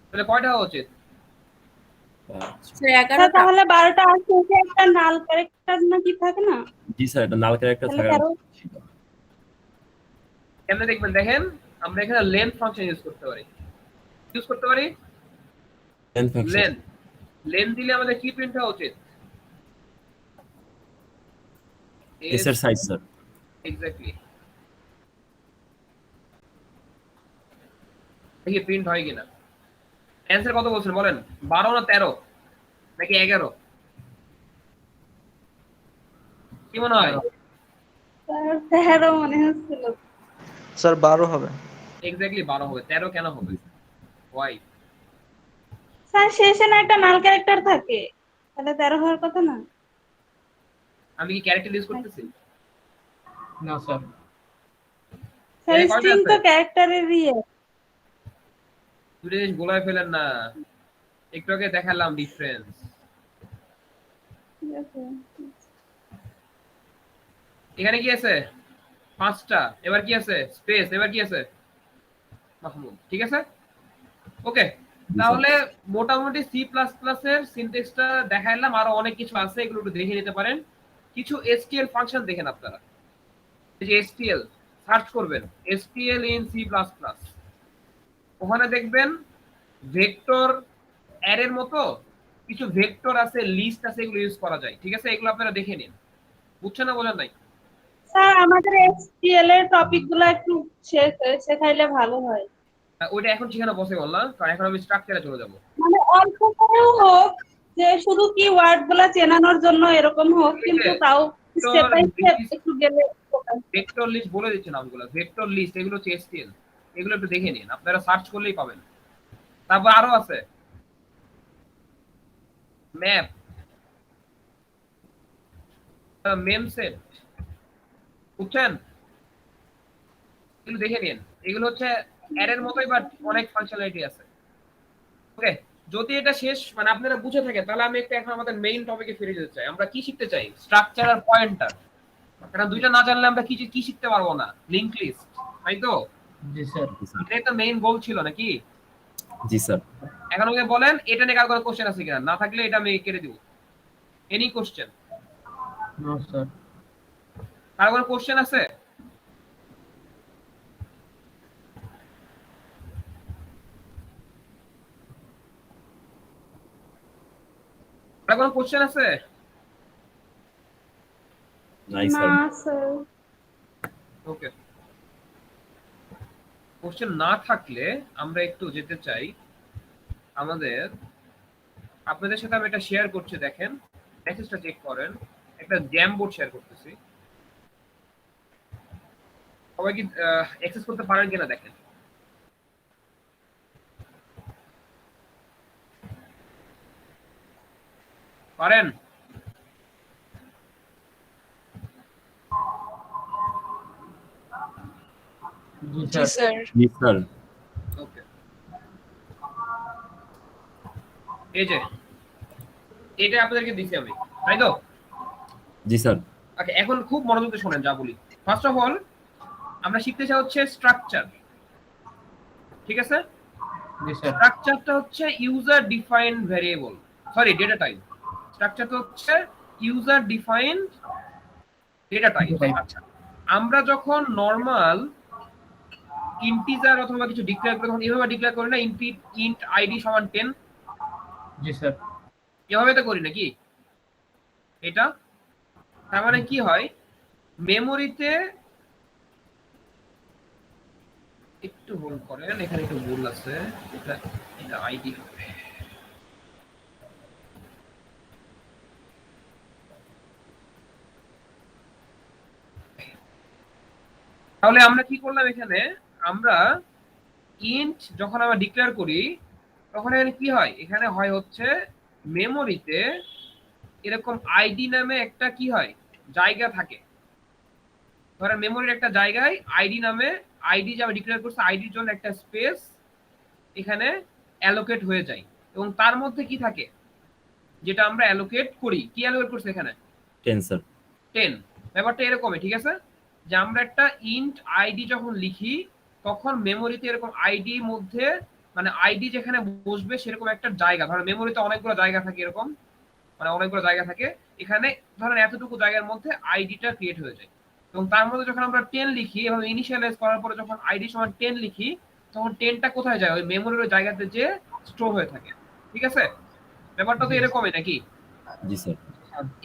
তাহলে কয়টা হওয়া উচিত? পাঁচ। স্যার স্যার 11টা। তাহলে 12টা আর শেষে একটা নাল ক্যারেক্টার নাকি থাকে না? জি স্যার, এটা নাল ক্যারেক্টার তাহলে থাকার 13। ছিল। কেমনে দেখবেন দেখেন, আমরা এখানে লেন্থ ফাংশন ইউজ করতে পারি। Length function. লেন্থ লেন্থ দিলে আমাদের কি প্রিন্ট হওয়া উচিত? এস এর সাইজ স্যার। এক্স্যাক্টলি। দেখি প্রিন্ট হয় কিনা। অ্যান্সার কত বলছেন বলেন? 12 না 13 নাকি 11? কি মনে হয়? স্যার 13 মনে হচ্ছিল। স্যার 12 হবে। এক্স্যাক্টলি 12 হবে। 13 কেন হবে? ওয়াই? স্যার শেষে না একটা নাল ক্যারেক্টার থাকে, তাহলে 13 হওয়ার কথা না? আমি কি ক্যারেক্টার ইউজ করতেছি? না স্যার। স্যার এর কয়টা স্ট্রিং আছে? তো ক্যারেক্টারের ইয়ে। দুটো জিনিস গোলায় ফেলেন না, একটু আগে দেখালাম ডিফারেন্স। ঠিক আছে। এখানে কি আছে? 5টা। এবার কি আছে? স্পেস। এবার কি আছে? মাহমুদ। ঠিক আছে, ওকে। তাহলে মোটামুটি সি প্লাস প্লাস এর সিনট্যাক্সটা দেখাইলাম, আরো অনেক কিছু আছে, এগুলো একটু দেখে নিতে পারেন। কিছু এসটিএল ফাংশন দেখেন আপনারা। এই যে এসটিএল সার্চ করবেন, STL in C plus plus, ওখানে দেখবেন ভেক্টর অ্যারের মতো কিছু ভেক্টর আছে, লিস্ট আছে, এগুলো ইউজ করা যায়। ঠিক আছে, এগুলো আপনারা দেখে নিন। বুঝছেন না বোঝেন নাই? স্যার আমাদের এসটিএল এর টপিক গুলো একটু শেখাইলে ভালো হয়। ওইটা এখন শেখানো পসিবল না, কারণ এখন আমি স্ট্রাকচারে চলে যাব। মানে অল্প করেও হোক, যে শুধু কি ওয়ার্ড গুলা চেনানোর জন্য এরকম হোক, কিন্তু তাও স্টেপ বাই স্টেপ একটু গেলে। ভেক্টর লিস্ট বলে দিচ্ছে নামগুলো, ভেক্টর লিস্ট, এগুলো হচ্ছে এসটিএল। এগুলো একটু দেখে নিন, আপনারা সার্চ করলেই পাবেন। তারপর আরো আছে ম্যাপ, মেম সেট, বুঝছেন? এগুলো দেখে নিন, এগুলো হচ্ছে অ্যারের মতোই, বাট অনেক ফাংশনালিটি আছে। ওকে, যদি এটা শেষ মানে আপনারা বুঝে থাকেন, তাহলে আমি একটু এখন আমাদের মেইন টপিকে ফিরে যেতে চাই। আমরা কি শিখতে চাই? স্ট্রাকচার আর পয়েন্টার। কারণ দুইটা না জানলে আমরা কি শিখতে পারবো না। লিংক লিস্ট, তাই তো? জি স্যার। এটাই তো মেইন গোল ছিল নাকি? জি স্যার। এখন আমাকে বলেন এটা নিয়ে কার কোনো কোশ্চেন আছে কিনা, না থাকলে এটা আমি কেটে দিব। Any question? No sir. কার কোনো কোশ্চেন আছে? কার কোনো কোশ্চেন আছে? নাই না স্যার। স্যার। ওকে, কোশ্চেন না থাকলে আমরা একটু যেতে চাই আমাদের, আপনাদের সাথে আমি এটা শেয়ার করছি, দেখেন মেসেজটা চেক করেন। একটা জ্যাম বোর্ড শেয়ার করতেছি, সবাই কি অ্যাক্সেস করতে পারেন কিনা দেখেন। পারেন? জি জি স্যার। স্যার। জি স্যার। ওকে, এই যে এটা আপনাদেরকে দিছি আমি, তাই তো? জি স্যার। ওকে, এখন খুব মনোযোগ দিয়ে শোনেন যা বলি। ফার্স্ট অফ অল আমরা শিখতে চাই হচ্ছে স্ট্রাকচার। ঠিক আছে, জি স্যার। স্ট্রাকচারটা হচ্ছে user defined variable, sorry data type. স্ট্রাকচারটা হচ্ছে ইউজার ডিফাইন্ড ডেটা টাইপ। আচ্ছা, আমরা যখন নরমাল ইন্টিজার অথবা কিছু ডিক্লেয়ার করি তখন এভাবে ডিক্লেয়ার করি না, ইন্ট আইডি সমান 10, জি স্যার। এভাবে তো করি নাকি? এটা তার মানে কি হয়, মেমোরিতে একটু হোল্ড করেন, এখানে একটু ভুল আছে, এটা এটা আইডি হবে। তাহলে আমরা কি করলাম এখানে, আমরা ইন্ট যখন আমরা ডিক্লেয়ার করি তখন এখানে কি হয়, এখানে হয় হচ্ছে মেমোরিতে এরকম আইডি নামে একটা কি হয় জায়গা থাকে। ধরেন মেমোরির একটা জায়গায় আইডি নামে, আইডি যা ডিক্লেয়ার করছে আইডির জন্য একটা স্পেস এখানে অ্যালোকেট হয়ে যায়, এবং তার মধ্যে কি থাকে যেটা আমরা অ্যালোকেট করি, কি অ্যালোকেট করছে এখানে? 10 স্যার। 10। ব্যাপারটা এরকমই, ঠিক আছে? যে আমরা একটা ইন্ট আইডি যখন লিখি তখন মেমোরিতে এরকম আইডি মধ্যে মানে আইডি যেখানে বসবে সেরকম একটা জায়গা, ধরেন মেমোরিতে অনেকগুলো জায়গা থাকে, এরকম মানে অনেকগুলো জায়গা থাকে, এখানে ধরেন এতটুকু জায়গার মধ্যে আইডিটা ক্রিয়েট হয়ে যায় এবং তার মধ্যে যখন আমরা 10 লিখি এবং ইনিশিয়ালাইজ করার পরে যখন আইডি সমান 10 লিখি তখন 10টা কোথায় যায়, ওই মেমোরির ওই জায়গাতে যে স্টোর হয়ে থাকে। ঠিক আছে, ব্যাপারটা তো এরকমই নাকি? জি স্যার।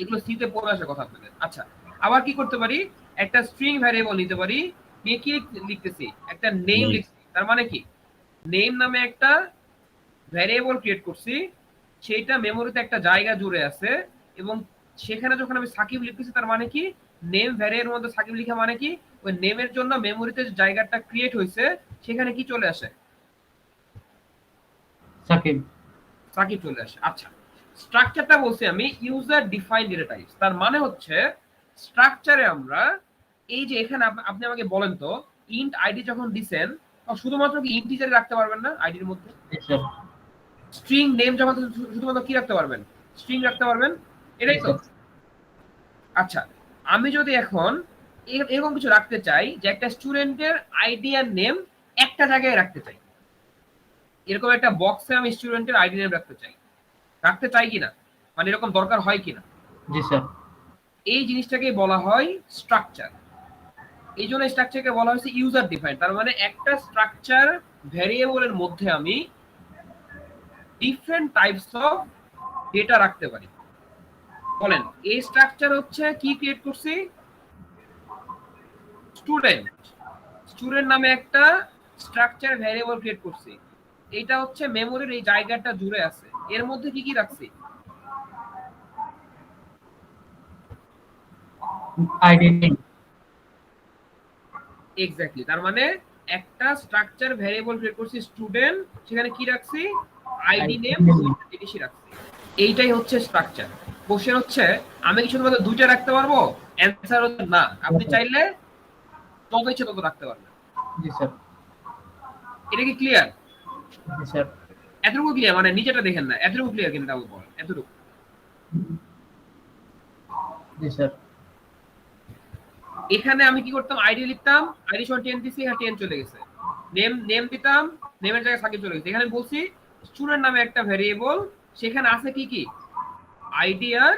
এগুলো সি তে পড়ে আসার কথা আপনাদের। আচ্ছা, আবার কি করতে পারি, একটা স্ট্রিং ভ্যারিয়েবল নিতে পারি, নিয়ে কি লিখতেছি, একটা নেম Name. লিখছি। তার মানে কি, নেম নামে একটা ভ্যারিয়েবল ক্রিয়েট করছি, সেইটা মেমোরিতে একটা জায়গা জুড়ে আছে এবং সেখানে যখন আমি সাকিব লিখতেছি তার মানে কি, নেম ভ্যারিয়েবলের মধ্যে সাকিব লিখা মানে কি, ওই নেমের জন্য মেমোরিতে যে জায়গাটা ক্রিয়েট হয়েছে সেখানে কি চলে আসে, সাকিব। সাকিব চলে আসে। আচ্ছা, স্ট্রাকচারটা বলছি আমি ইউজার ডিফাইন্ড ডেটা টাইপস। তার মানে হচ্ছে স্ট্রাকচারে আমরা এই যে এখানে আপনি আমাকে বলেন তো, ইন্ট আইডি যখন দিবেন শুধুমাত্র কি ইন্টিজার রাখতে পারবেন না আইডির মধ্যে? জি স্যার। স্ট্রিং নেম যখন শুধুমাত্র কি রাখতে পারবেন, স্ট্রিং রাখতে পারবেন, এটাই তো? আচ্ছা, আমি যদি এখন এরকম কিছু রাখতে চাই যে একটা স্টুডেন্টের আইডি আর নেম একটা জায়গায় রাখতে চাই, এরকম একটা বক্সে আমি স্টুডেন্টের আইডি নেম রাখতে চাই কিনা, মানে এরকম দরকার হয় কিনা? জি স্যার। এই জিনিসটাকে বলা হয় স্ট্রাকচার। এই জন্য স্ট্রাকচারকে বলা হয়েছে ইউজার ডিফাইন্ড। তার মানে একটা স্ট্রাকচার ভ্যারিয়েবলের মধ্যে আমি ডিফারেন্ট টাইপস অফ ডেটা রাখতে পারি। বলেন, এই স্ট্রাকচার হচ্ছে কি ক্রিয়েট করছি, স্টুডেন্ট নামে একটা স্ট্রাকচার ভ্যারিয়েবল ক্রিয়েট করছি, এটা হচ্ছে মেমোরির এই জায়গাটা জুড়ে আছে, এর মধ্যে কি কি রাখছি, আইডি নেম। এক্স্যাক্টলি। তার মানে একটা স্ট্রাকচার ভ্যারিয়েবল ক্রিয়েট করছি স্টুডেন্ট, সেখানে কি রাখছি, আইডি নেম, দুইটা জিনিসই রাখছি। এইটাই হচ্ছে স্ট্রাকচার। কোশ্চেন হচ্ছে আমি কি শুধুমাত্র দুইটা রাখতে পারবো? অ্যানসার হচ্ছে না, আপনি চাইলে যত ইচ্ছে তত রাখতে পারবেন। জি স্যার। এটা কি ক্লিয়ার? জি স্যার। এতটুকু ক্লিয়ার, মানে নিচেটা দেখেন না, এতটুকু ক্লিয়ার কিন্তু তাও বলেন, এতটুকু। জি স্যার। এখানে আমি কি করতাম, আইডি লিখতাম, আইডি সমান 10 দিছি, এখানে 10 চলে গেছে, নেম দিতাম, নেমের জায়গায় সাকিব চলে গেছে। এখানে বলছি স্টুডেন্ট নামে একটা ভ্যারিয়েবল, সেখানে আছে কি কি, আইডি আর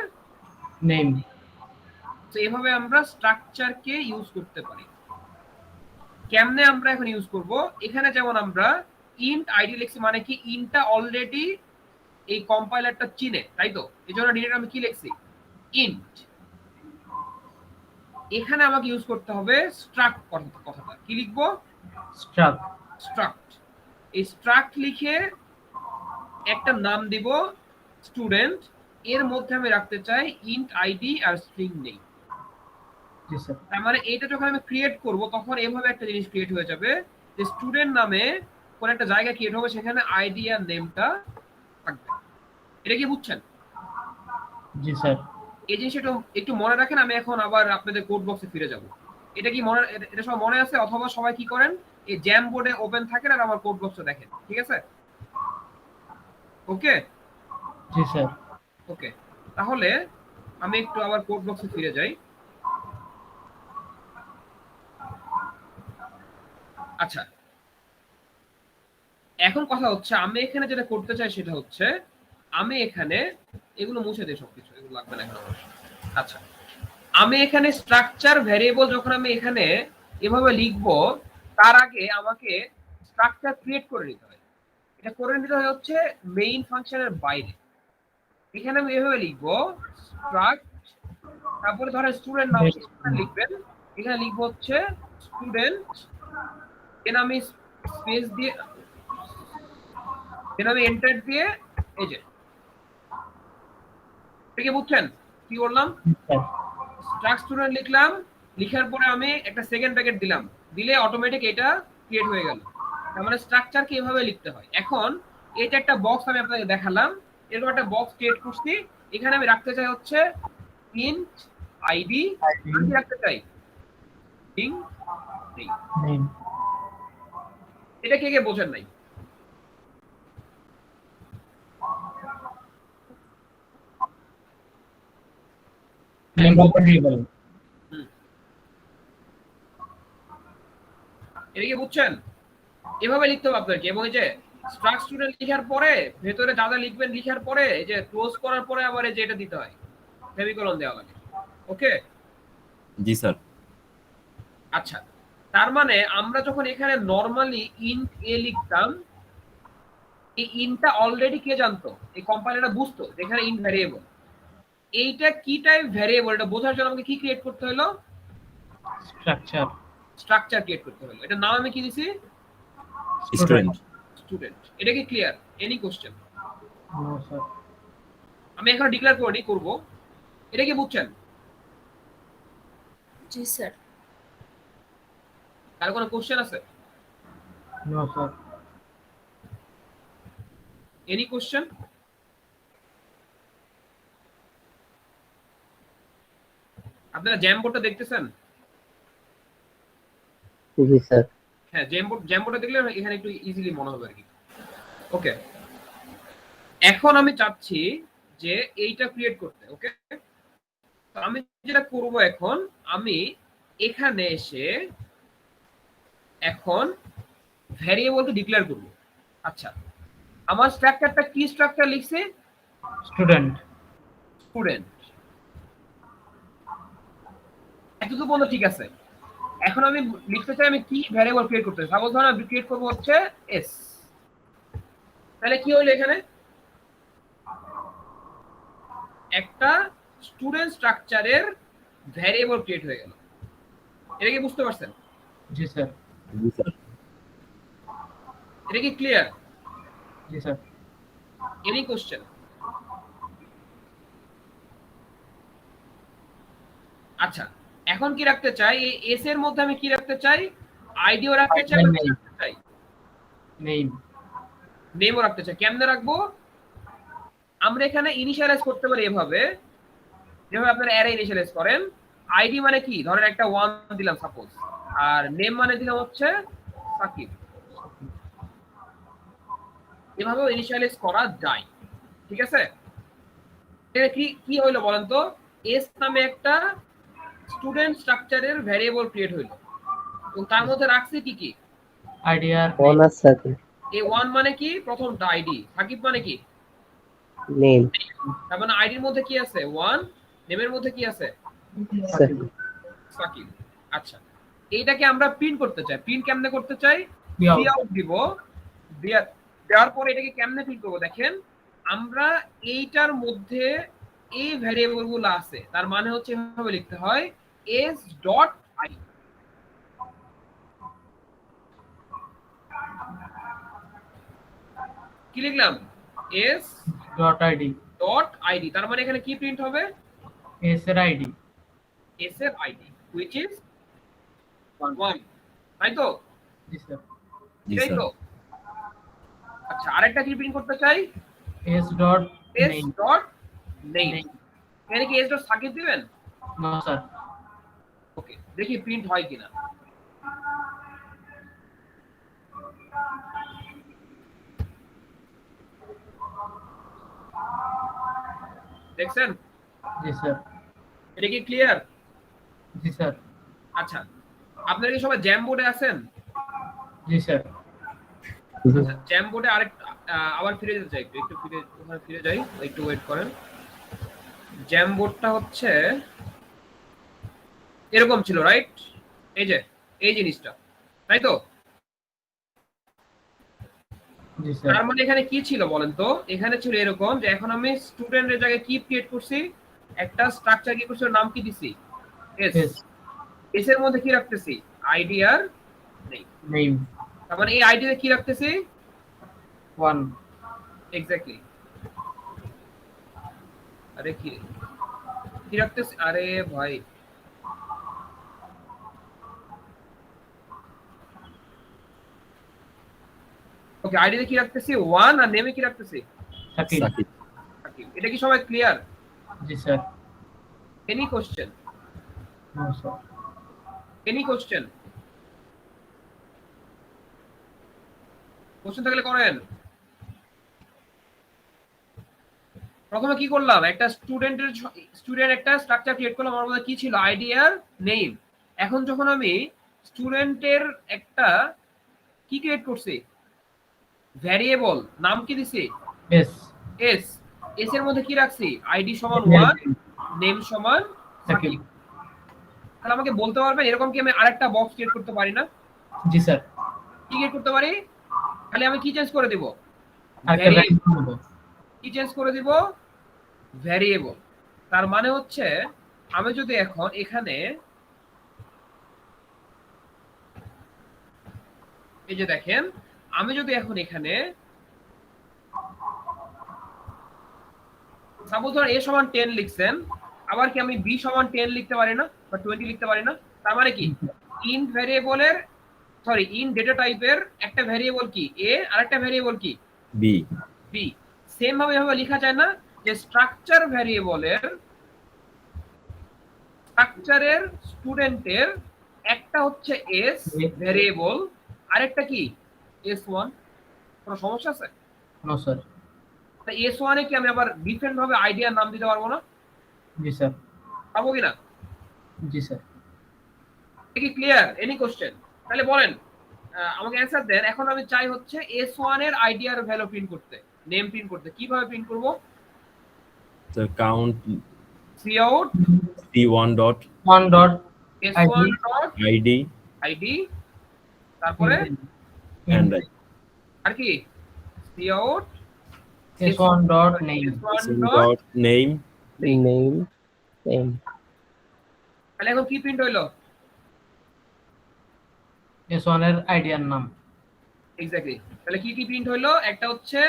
নেম। তো এভাবে আমরা স্ট্রাকচারকে ইউজ করতে পারি। কেমনে আমরা এখন ইউজ করব, এখানে যেমন আমরা ইন্ট আইডি লিখছি, মানে কি ইন্টটা অলরেডি এই কম্পাইলারটা চিনে, তাই তো? এজন্য ডিরেক্ট আমি কি লিখছি, ইন্ট। এখানে আমাকে ইউজ করতে হবে স্ট্রাক্ট কথাটা, কি লিখবো, স্ট্রাক্ট। এই স্ট্রাক্ট লিখে একটা নাম দিব স্টুডেন্ট, এর মধ্যে আমি রাখতে চাই ইন্ট আইডি আর স্ট্রিং নেই। জি স্যার। তার মানে এটা যখন আমি ক্রিয়েট করব তখন এভাবে একটা জিনিস ক্রিয়েট হয়ে যাবে যে স্টুডেন্ট নামে কোন একটা জায়গা ক্রিয়েট হবে, সেখানে আইডি আর নেমটা থাকবে। এটা কি বুঝছেন? জি স্যার। এই জিনিসটা একটু মনে রাখেন, আমি এখন আবার আপনাদের কোড বক্সে ফিরে যাব। এটা কি মনে, এটা সব মনে আছে? অথবা সবাই কি করেন, এই জ্যাম বোর্ডে ওপেন থাকেন আর আমার কোড বক্সে দেখেন, ঠিক আছে? ওকে। জি স্যার। ওকে, তাহলে আমি একটু আবার কোড বক্সে ফিরে যাই। আচ্ছা, এখন কথা হচ্ছে আমি এখানে যেটা করতে চাই সেটা হচ্ছে আমি এখানে এগুলো মুছে দিই, সবকিছু এগুলো লাগবে না এখন। আচ্ছা, আমি এখানে স্ট্রাকচার ভ্যারিয়েবল যখন আমি এখানে এভাবে লিখবো, তার আগে আমাকে স্ট্রাকচার ক্রিয়েট করে নিতে হয়। এটা করে নিতে হয় হচ্ছে মেইন ফাংশনের বাইরে। এখানে আমি এভাবে লিখবো স্ট্রাক্ট, তারপরে ধরেন স্টুডেন্ট নাম লিখবেন, এখানে লিখবো হচ্ছে স্টুডেন্ট, দেন আমি স্পেস দিয়ে, দেন আমি এন্টার দিয়ে, এই যে ঠিক বুঝছেন কি করলাম, স্ট্রাক্ট স্টুডেন্ট লিখলাম, লিখার পরে আমি একটা সেকেন্ড ব্র্যাকেট দিলাম, দিলে অটোমেটিক এটা ক্রিয়েট হয়ে গেল। তার মানে স্ট্রাকচারকে এভাবে লিখতে হয়। এখন এটা একটা বক্স আমি আপনাকে দেখালাম, এরকম একটা বক্স ক্রিয়েট করছি, এখানে আমি রাখতে চাই হচ্ছে ইন্ট আইডি, আমি রাখতে চাই স্ট্রিং নেম। এটা কে কে বোঝেন নাই? বুঝছেন? এভাবে লিখতে হবে আপনাকে। এবং এই যে স্ট্রাক্ট স্টুডেন্ট লেখার পরে ভেতরে যা যা লিখবেন লিখার পরে এই যে ক্লোজ করার পরে আবার এই যে এটা দিতে হয়, সেমিকোলন দেওয়া লাগে। ওকে, জি স্যার। আচ্ছা, তার মানে আমরা যখন এখানে নরমালি ইন্ট এ লিখতাম, এই ইনটা অলরেডি কে জানতো? এই কম্পাইলারটা বুঝতো এখানে ইন্ট ভ্যারিয়েবল। এইটা কি টাইপ ভ্যারিয়েবল এটা বোঝার জন্য আমাকে কি ক্রিয়েট করতে হলো? স্ট্রাকচার ক্রিয়েট করতে হলো। এটা নাম আমি কি দিছি? স্টুডেন্ট। স্টুডেন্ট। এটা কি clear? Any question? No sir. আমি এখন ডিক্লেয়ার করি করব। এটা কি বুঝছেন? জি স্যার। কার কোনো কোশ্চেন আছে? No sir. Any question? আপনারা জ্যামবোর্ডটা দেখতেছেন? জি স্যার। হ্যাঁ, জ্যামবোর্ডটা দেখলে এখানে একটু ইজিলি মনে হবে আর কি। ওকে, এখন আমি চাচ্ছি যে এইটা ক্রিয়েট করতে। ওকে, তো আমি যেটা করব এখন, আমি এখানে এসে এখন ভ্যারিয়েবলকে ডিক্লেয়ার করব। আচ্ছা, আমার স্ট্রাকচারটা কি স্ট্রাকচার লিখছে? স্টুডেন্ট। স্টুডেন্ট। এতটুকু পর্যন্ত ঠিক আছে। এখন আমি লিখতে চাই আমি কি ভ্যারিয়েবল ক্রিয়েট করতে চাই। সাপোজ ধরুন আমি ক্রিয়েট করব হচ্ছে এস। তাহলে কি হলো এখানে? একটা স্টুডেন্ট স্ট্রাকচারের ভ্যারিয়েবল ক্রিয়েট হয়ে গেল। এটা কি বুঝতে পারছেন? জি স্যার। জি স্যার। এটা কি ক্লিয়ার? জি স্যার। Any question? আচ্ছা, এখন কি রাখতে চাই? এই এস এর মধ্যে আমি কি রাখতে চাই? আইডিও রাখতে চাই, নেম। নেমও রাখতে চাই। কেমনে রাখবো? আমরা এখানে ইনিশিয়ালাইজ করতে পারি এভাবে, যেভাবে আপনারা অ্যারে ইনিশিয়ালাইজ করেন। আইডি মানে কি? ধরেন একটা 1 দিলাম সাপোজ, আর নেম মানে দিলাম হচ্ছে সাকিব। এভাবে ইনিশিয়ালাইজ করা যায়। ঠিক আছে? এটা কি কি হইলো বলেন তো? এস নামে একটা স্টুডেন্ট স্ট্রাকচারের ভ্যারিয়েবল ক্রিয়েট হইলো, এবং তার মধ্যে রাখছি কি কি? আইডি আর এই 1 মানে কি? প্রথমটা আইডি। সাকিব মানে কি? নেম। তার মানে আইডির মধ্যে কি আছে? 1। নেমের মধ্যে কি আছে? সাকিব। আচ্ছা, এইটাকে আমরা প্রিন্ট করতে চাই। প্রিন্ট কেমনে করতে চাই? কাউট দিব। দেওয়ার পরে এটাকে কেমনে প্রিন্ট করব দেখেন। আমরা এইটার মধ্যে এই ভ্যারিয়েবল গুলো আছে, তার মানে হচ্ছে এভাবে লিখতে হয় s ডট i। কি লিখলাম? s dot ID. Dot id। তার মানে এখানে কি প্রিন্ট হবে? এস এর আইডি। s এর id which is 1, তাই তো? জি স্যার। জি তাই স্যার। তো? আচ্ছা, আরেকটা কি প্রিন্ট করতে চাই? S dot s dot name. এখানে কি s ডট সাকিব দিবেন? No sir. ওকে, দেখি প্রিন্ট হয় কিনা। দেখছেন? জি স্যার। এটা কি ক্লিয়ার? জি স্যার। আচ্ছা, আপনারা কি সবাই জ্যাম বোর্ডে আছেন? জি স্যার। আচ্ছা, জ্যাম বোর্ডে আবার ফিরে যেতে চাই, একটু ওখানে ফিরে যাই, একটু ওয়েট করেন। জ্যাম বোর্ডটা হচ্ছে এরকম ছিল, রাইট? এই যে এই জিনিসটা, তাই তো? জি স্যার। তার মানে এখানে কি ছিল বলেন তো? এখানে ছিল এরকম যে এখন আমি স্টুডেন্টের জায়গায় কি ক্রিয়েট করছি? একটা স্ট্রাকচার কি করছি, নাম কি দিছি? এস। এস এর মধ্যে কি রাখতেছি? আইডি আর নেম। তার মানে এই আইডি তে কি রাখতেছি? 1। এক্স্যাক্টলি। আরে কি রাখতেছি? আরে ভাই, ওকে, আইডি তে কি রাখতেছি? 1, আর নেমে কি রাখতেছি? সাকিব। সাকিব। এটা কি সবাই ক্লিয়ার? জি sir. Any question? No sir. Any question? Question থাকলে করেন। প্রথমে কি করলাম? একটা স্টুডেন্ট একটা স্ট্রাকচার ক্রিয়েট করলাম, আমার মধ্যে কি ছিল? আইডি আর নেম। এখন যখন আমি স্টুডেন্টের একটা কি ক্রিয়েট করছি? ভ্যারিয়েবল, নাম কি দিছি? S S. এস এর মধ্যে কি রাখছি? আইডি সমান 1, নেম সমান সাকিব। সাকিব। তাহলে আমাকে বলতে পারবেন এরকম কি আমি আরেকটা বক্স ক্রিয়েট করতে পারি না? জি স্যার। কি ক্রিয়েট করতে পারি? খালি আমি কি চেঞ্জ করে দিব? আরেকটা ভ্যারিয়েবল দেব। কি চেঞ্জ করে দিব? ভ্যারিয়েবল। তার মানে হচ্ছে আমি যদি এখন এখানে এই যে দেখেন, আমি যদি এখন এখানে সাপোজ ধর a সমান 10 লিখছেন, আবার কি আমি b সমান 10 লিখতে পারি না বা 20 লিখতে পারি না? তার মানে কি ইন্ট ভ্যারিয়েবলের ইন ডেটা টাইপের একটা ভ্যারিয়েবল কি a আর একটা ভ্যারিয়েবল কি b। b। সেম ভাবে এভাবে লেখা যায় না যে স্ট্রাকচার ভ্যারিয়েবলের স্ট্রাকচারের স্টুডেন্টের একটা হচ্ছে s ভ্যারিয়েবল, আরেকটা কি s1। কোনো সমস্যা আছে? No sir. তাই s1 এ কি আমি আবার ডিফারেন্ট ভাবে আইডিয়ার নাম দিতে পারবো না? জি স্যার। পাবো কিনা? জি স্যার। কি ক্লিয়ার? Any question? তাহলে বলেন, আমাকে অ্যানসার দেন। এখন আমি চাই হচ্ছে s1 এর আইডিয়ার ভ্যালু প্রিন্ট করতে, নেম প্রিন্ট করতে। কিভাবে প্রিন্ট করব? তো count cout c1 dot one dot s1 dot id ID, তারপরে and আর কি cout s1 dot name. s1 dot name তাহলে এখন কি প্রিন্ট হইলো? s1 এর আইডিয়ার নাম। এক্স্যাক্টলি। তাহলে কি কি প্রিন্ট হইলো? একটা হচ্ছে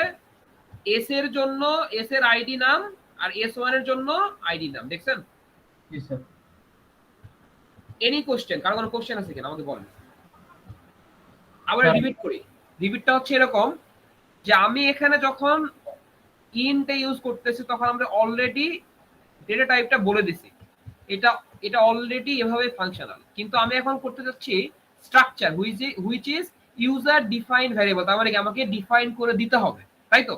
s এর জন্য s এর আইডি নাম, আর s1 এর জন্য আইডি নাম। দেখছেন? জি স্যার। Any question? কারো কোনো কোশ্চেন আছে কিনা আমাকে বলেন। আবার রিপিট করি। রিপিটটা হচ্ছে এরকম যে আমি এখানে যখন ইন্ট ইউজ করতেছি তখন আমরা অলরেডি ডেটা টাইপটা বলে দিছি, এটা অলরেডি এভাবে ফাংশনাল। কিন্তু আমি এখন করতে যাচ্ছি structure which is user define variable. তার মানে কি আমাকে ডিফাইন করে দিতে হবে, তাই তো?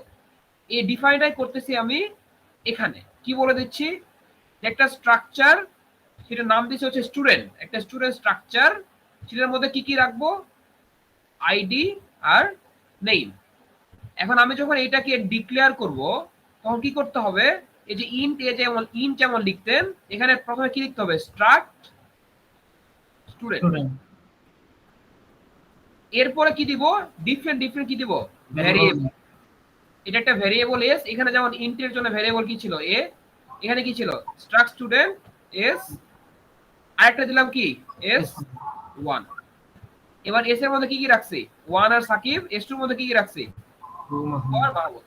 এই ডিফাইনটাই করতেছি আমি এখানে। কি বলে দিচ্ছি? একটা স্ট্রাকচার, সেটার নাম দিচ্ছি হচ্ছে স্টুডেন্ট। একটা স্টুডেন্ট স্ট্রাকচার, সেটার মধ্যে কি কি রাখবো? আইডি আর নেম। এখন আমি যখন এটাকে ডিক্লেয়ার করব তখন কি করতে হবে? এই যে ইন্ট যেমন লিখতেন, এখানে প্রথমে কি লিখতে হবে? Struct student. এরপরে কি দিব? ডিফারেন্ট কি দিব? ভ্যারিয়েবল। এটা একটা ভ্যারিয়েবল এস। এখানে যেমন ইন্টের জন্য ভ্যারিয়েবল কি ছিল? এ। এখানে কি ছিল? Struct student S. আরেকটা দিলাম কি? s1। এবার এস এর মধ্যে কি কি রাখছি? 1 আর সাকিব। s2 এর মধ্যে কি কি রাখছি?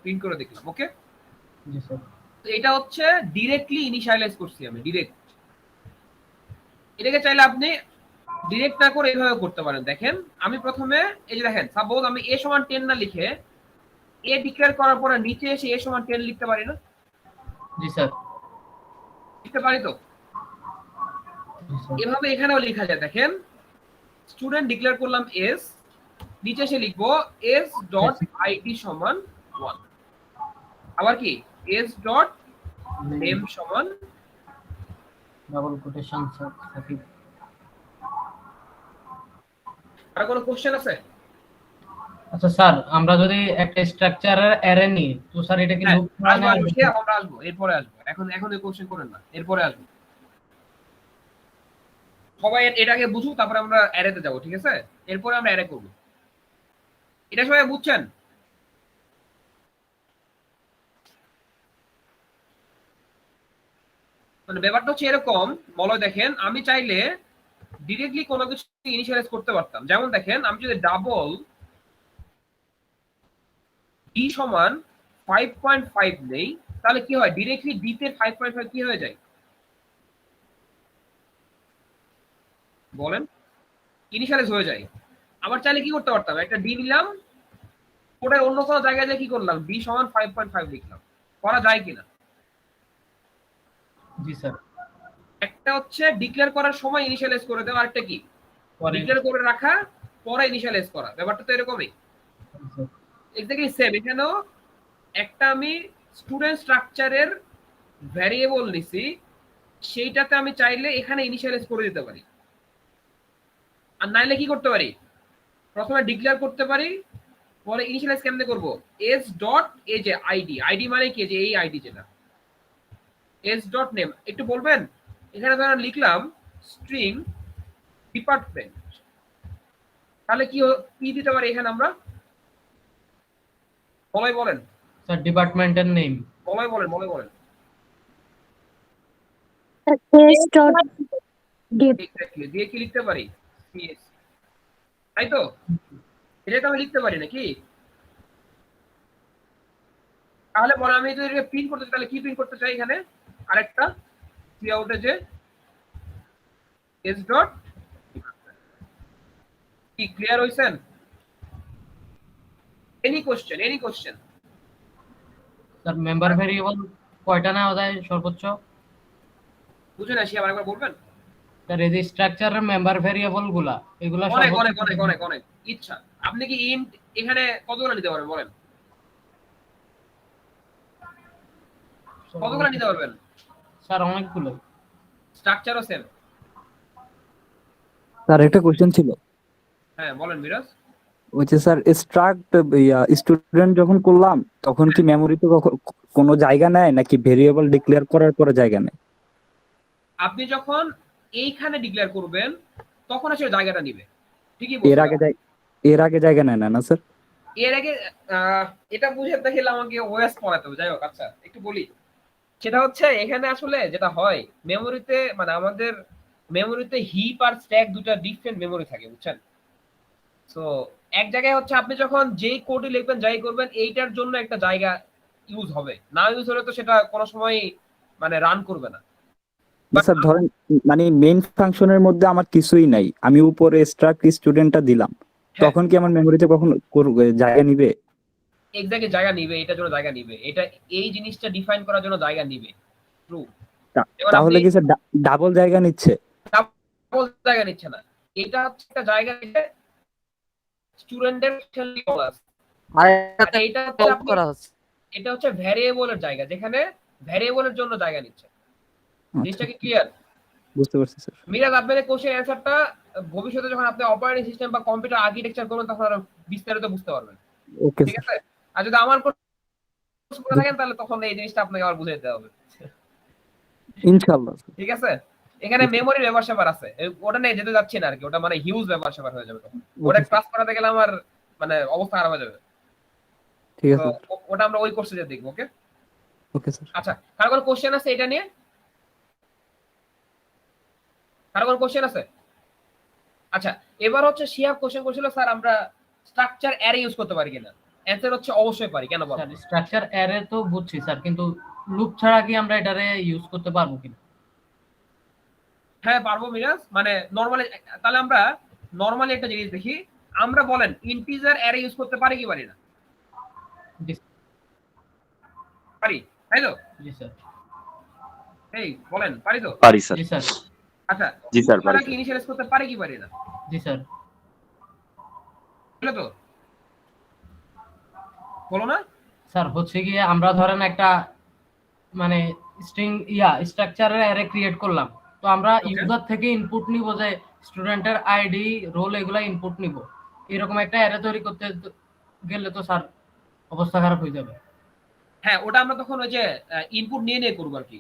প্রিন্ট করে দেখলাম। ওকে, জি স্যার। তো এটা হচ্ছে ডিরেক্টলি ইনিশিয়ালাইজ করছি আমি, ডিরেক্ট। এটাকে চাইলে আপনি ডিরেক্ট না করে এইভাবে করতে পারেন। দেখেন, আমি প্রথমে এই যে দেখেন, সাপোজ আমি a সমান 10 না লিখে a ডিক্লেয়ার করার পরে নিচে এসে a সমান 10 লিখতে পারি না? জি স্যার। লিখতে পারি তো? এভাবে এখানেও লেখা যায়। দেখেন, স্টুডেন্ট ডিক্লেয়ার করলাম s, নিচে এসে লিখবো s ডট আইডি সমান 1, আবার কি s ডট নেম সমান। Double quotation Sakib. আর কোনো কোশ্চেন আছে? আচ্ছা স্যার, আমরা যদি একটা স্ট্রাকচারের অ্যারে নিই তো স্যার এটা কি লুপ মানে আমরা আসবো, এরপরে আসবো। এখন এই কোশ্চেন করেন না, এরপরে আসবো। সবাই এটাকে বুঝুক, তারপরে আমরা অ্যারেতে যাব, ঠিক আছে? এরপরে আমরা অ্যারে করব। এটা সবাই বুঝছেন? মানে ব্যাপারটা হচ্ছে এরকম, বলো দেখেন, আমি চাইলে ডিরেক্টলি কোনো কিছু ইনিশিয়ালাইজ করতে পারতাম। যেমন দেখেন, আমি যদি ডাবল d সমান 5.5 নেই, তাহলে কি হয়? ডিরেক্টলি d তে 5.5 কি হয়ে যায় বলেন? ইনিশিয়ালাইজ হয়ে যায়। আবার চাইলে কি করতে পারতাম? একটা d নিলাম, ওটার অন্য কোনো জায়গায় দিয়ে কি করলাম? d সমান 5.5 লিখলাম। করা যায় কিনা? জি স্যার। একটা হচ্ছে ডিক্লেয়ার করার সময় ইনিশিয়ালাইজ করে দেওয়া, আরেকটা কি ডিক্লেয়ার করে রাখা পরে ইনিশিয়ালাইজ করা। ব্যাপারটা তো এরকমই, এক্স্যাক্টলি সেম। এখানেও একটা আমি স্টুডেন্ট স্ট্রাকচারের ভ্যারিয়েবল নিছি, সেইটাতে আমি চাইলে এখানে ইনিশিয়ালাইজ করে দিতে পারি। আর নাইলে কি করতে পারি? প্রথমে ডিক্লেয়ার করতে পারি, পরে ইনিশিয়ালাইজ কেমনে করব, এস ডট এই যে আইডি, আইডি মানে কি যে এই আইডি যেটা এস ডট নেম, একটু বলবেন এখানে ধরেন লিখলাম স্ট্রিং ডিপার্টমেন্ট, তাহলে কি দিতে পারি এখানে আমরা, বলেন স্যার ডিপার্টমেন্টের নেম। বলেন এক্স্যাক্টলি দিয়ে কি লিখতে পারি, সিএস, তাই তো, এটা তো আমি লিখতে পারি নাকি? তাহলে বলে আমি যদি প্রিন্ট করতে চাই তাহলে কি প্রিন্ট করতে চাই এখানে, আরেকটা সি আউটে যে এস ডট, কি ক্লিয়ার হইছেন? Any question? Sir member variable কয়টা নেওয়া যায় সর্বোচ্চ? বুঝেন আসি আবার একবার বলবেন। স্যার এই যে স্ট্রাকচারের মেম্বার ভেরিয়েবল গুলা এগুলা অনেক ইচ্ছা, আপনি কি ইন্ট এখানে কতগুলো নিতে পারবেন বলেন, কতগুলো নিতে পারবেন? স্যার অনেকগুলো। স্ট্রাকচারও সেম। স্যার একটা কোশ্চেন ছিল, হ্যাঁ বলেন মিরাজ। ওই যে স্যার স্ট্রাক্ট স্টুডেন্ট যখন করলাম তখন কি মেমোরিতে কোনো জায়গা নেয় নাকি ভেরিয়েবল ডিক্লেয়ার করার পরে জায়গা নেয়? আপনি যখন এইখানে ডিক্লেয়ার করবেন তখন আসলে জায়গাটা নিবে, ঠিকই এর আগে জায়গা নেয় না স্যার? এর আগে এটা বুঝে দেখলে আমাকে ওএস পড়াতে হবে, যাই হোক আচ্ছা একটু বলি, সেটা হচ্ছে এখানে আসলে যেটা হয় মেমোরিতে, মানে আমাদের মেমোরিতে হিপ আর স্ট্যাক দুটো ডিফারেন্ট মেমোরি থাকে, বুঝছেন? সো এক জায়গায় হচ্ছে আপনি যখন যেই কোডে লিখবেন যাই করবেন এইটার জন্য একটা জায়গা ইউজ হবে, না ইউজ হলে তো সেটা কোনো সময় মানে রান করবে না। স্যার ধরেন মানে মেইন ফাংশনের মধ্যে আমার কিছুই নাই, আমি উপরে স্ট্রাক্ট স্টুডেন্টটা দিলাম, তখন কি আমার মেমোরিতে কখন জায়গা নিবে? এক্স্যাক্টলি জায়গা নিবে, এটার জন্য জায়গা নিবে, এটা এই জিনিসটা ডিফাইন করার জন্য জায়গা নিবে। ট্রু। তাহলে কি স্যার ডাবল জায়গা নিচ্ছে? ডাবল জায়গা নিচ্ছে না, এটা হচ্ছে একটা জায়গা নিবে স্টুডেন্টের আর এটা হচ্ছে ভ্যারিয়েবলের জায়গা, যেখানে ভ্যারিয়েবলের জন্য জায়গা নিচ্ছে। জিনিসটা কি ক্লিয়ার? বুঝতে পারছি স্যার। মিরাজ আপনাদের কোশ্চেন অ্যানসারটা ভবিষ্যতে যখন আপনি অপারেটিং সিস্টেম বা কম্পিউটার আর্কিটেকচার করবেন তখন আরো বিস্তারিত বুঝতে পারবেন, ওকে ঠিক আছে? আর যদি আমার কোর্স করে থাকেন তাহলে তখন এই জিনিসটা আপনাকে আবার বুঝিয়ে দিতে হবে, ইনশাআল্লাহ, ঠিক আছে? এখানে মেমোরি ব্যবহার সেবার আছে, ওটা নিয়ে যেতে যাচ্ছি না আর কি, ওটা মানে হিউজ ব্যবহার সেবার হয়ে যাবে তখন, ওটা ক্লাস করাতে গেলে আমার মানে অবস্থা খারাপ হয়ে যাবে, ঠিক আছে ওটা আমরা ওই কোর্সে যে দেখবো। ওকে ওকে স্যার। আচ্ছা, কারো কোনো কোশ্চেন আছে এটা নিয়ে? কারো কোনো কোশ্চেন আছে? আচ্ছা, এবার হচ্ছে শিহাব কোশ্চেন করছিল স্যার আমরা স্ট্রাকচার অ্যারে ইউজ করতে পারি কিনা। অ্যানসার হচ্ছে অবশ্যই পারি, কেন বলেন? স্যার স্ট্রাকচার অ্যারে তো বুঝছি স্যার, কিন্তু লুপ ছাড়া কি আমরা এটারে ইউজ করতে পারবো কিনা? হ্যাঁ পারবো মিরাজ, মানে নরমালি, তাহলে আমরা নরমালি একটা জিনিস দেখি, আমরা বলেন ইন্টিজার অ্যারে ইউজ করতে পারি কি পারি না? পারি, তাই তো? জি স্যার। এই বলেন পারি তো? পারি স্যার। জি স্যার। আচ্ছা জি স্যার পারি। কি ইনিশিয়ালাইজ করতে পারি কি পারি না? জি স্যার। বলো তো, বলো না স্যার হচ্ছে গিয়ে আমরা ধরেন একটা মানে স্ট্রিং স্ট্রাকচারের অ্যারে ক্রিয়েট করলাম, তো আমরা ইউজার থেকে ইনপুট নিব যে স্টুডেন্টের আইডি রোল এগুলা ইনপুট নিব, এরকম একটা অ্যারে তৈরি করতে গেলে তো স্যার অবস্থা খারাপ হয়ে যাবে। হ্যাঁ ওটা আমরা তখন ওই যে ইনপুট নিয়ে করবো আর কি,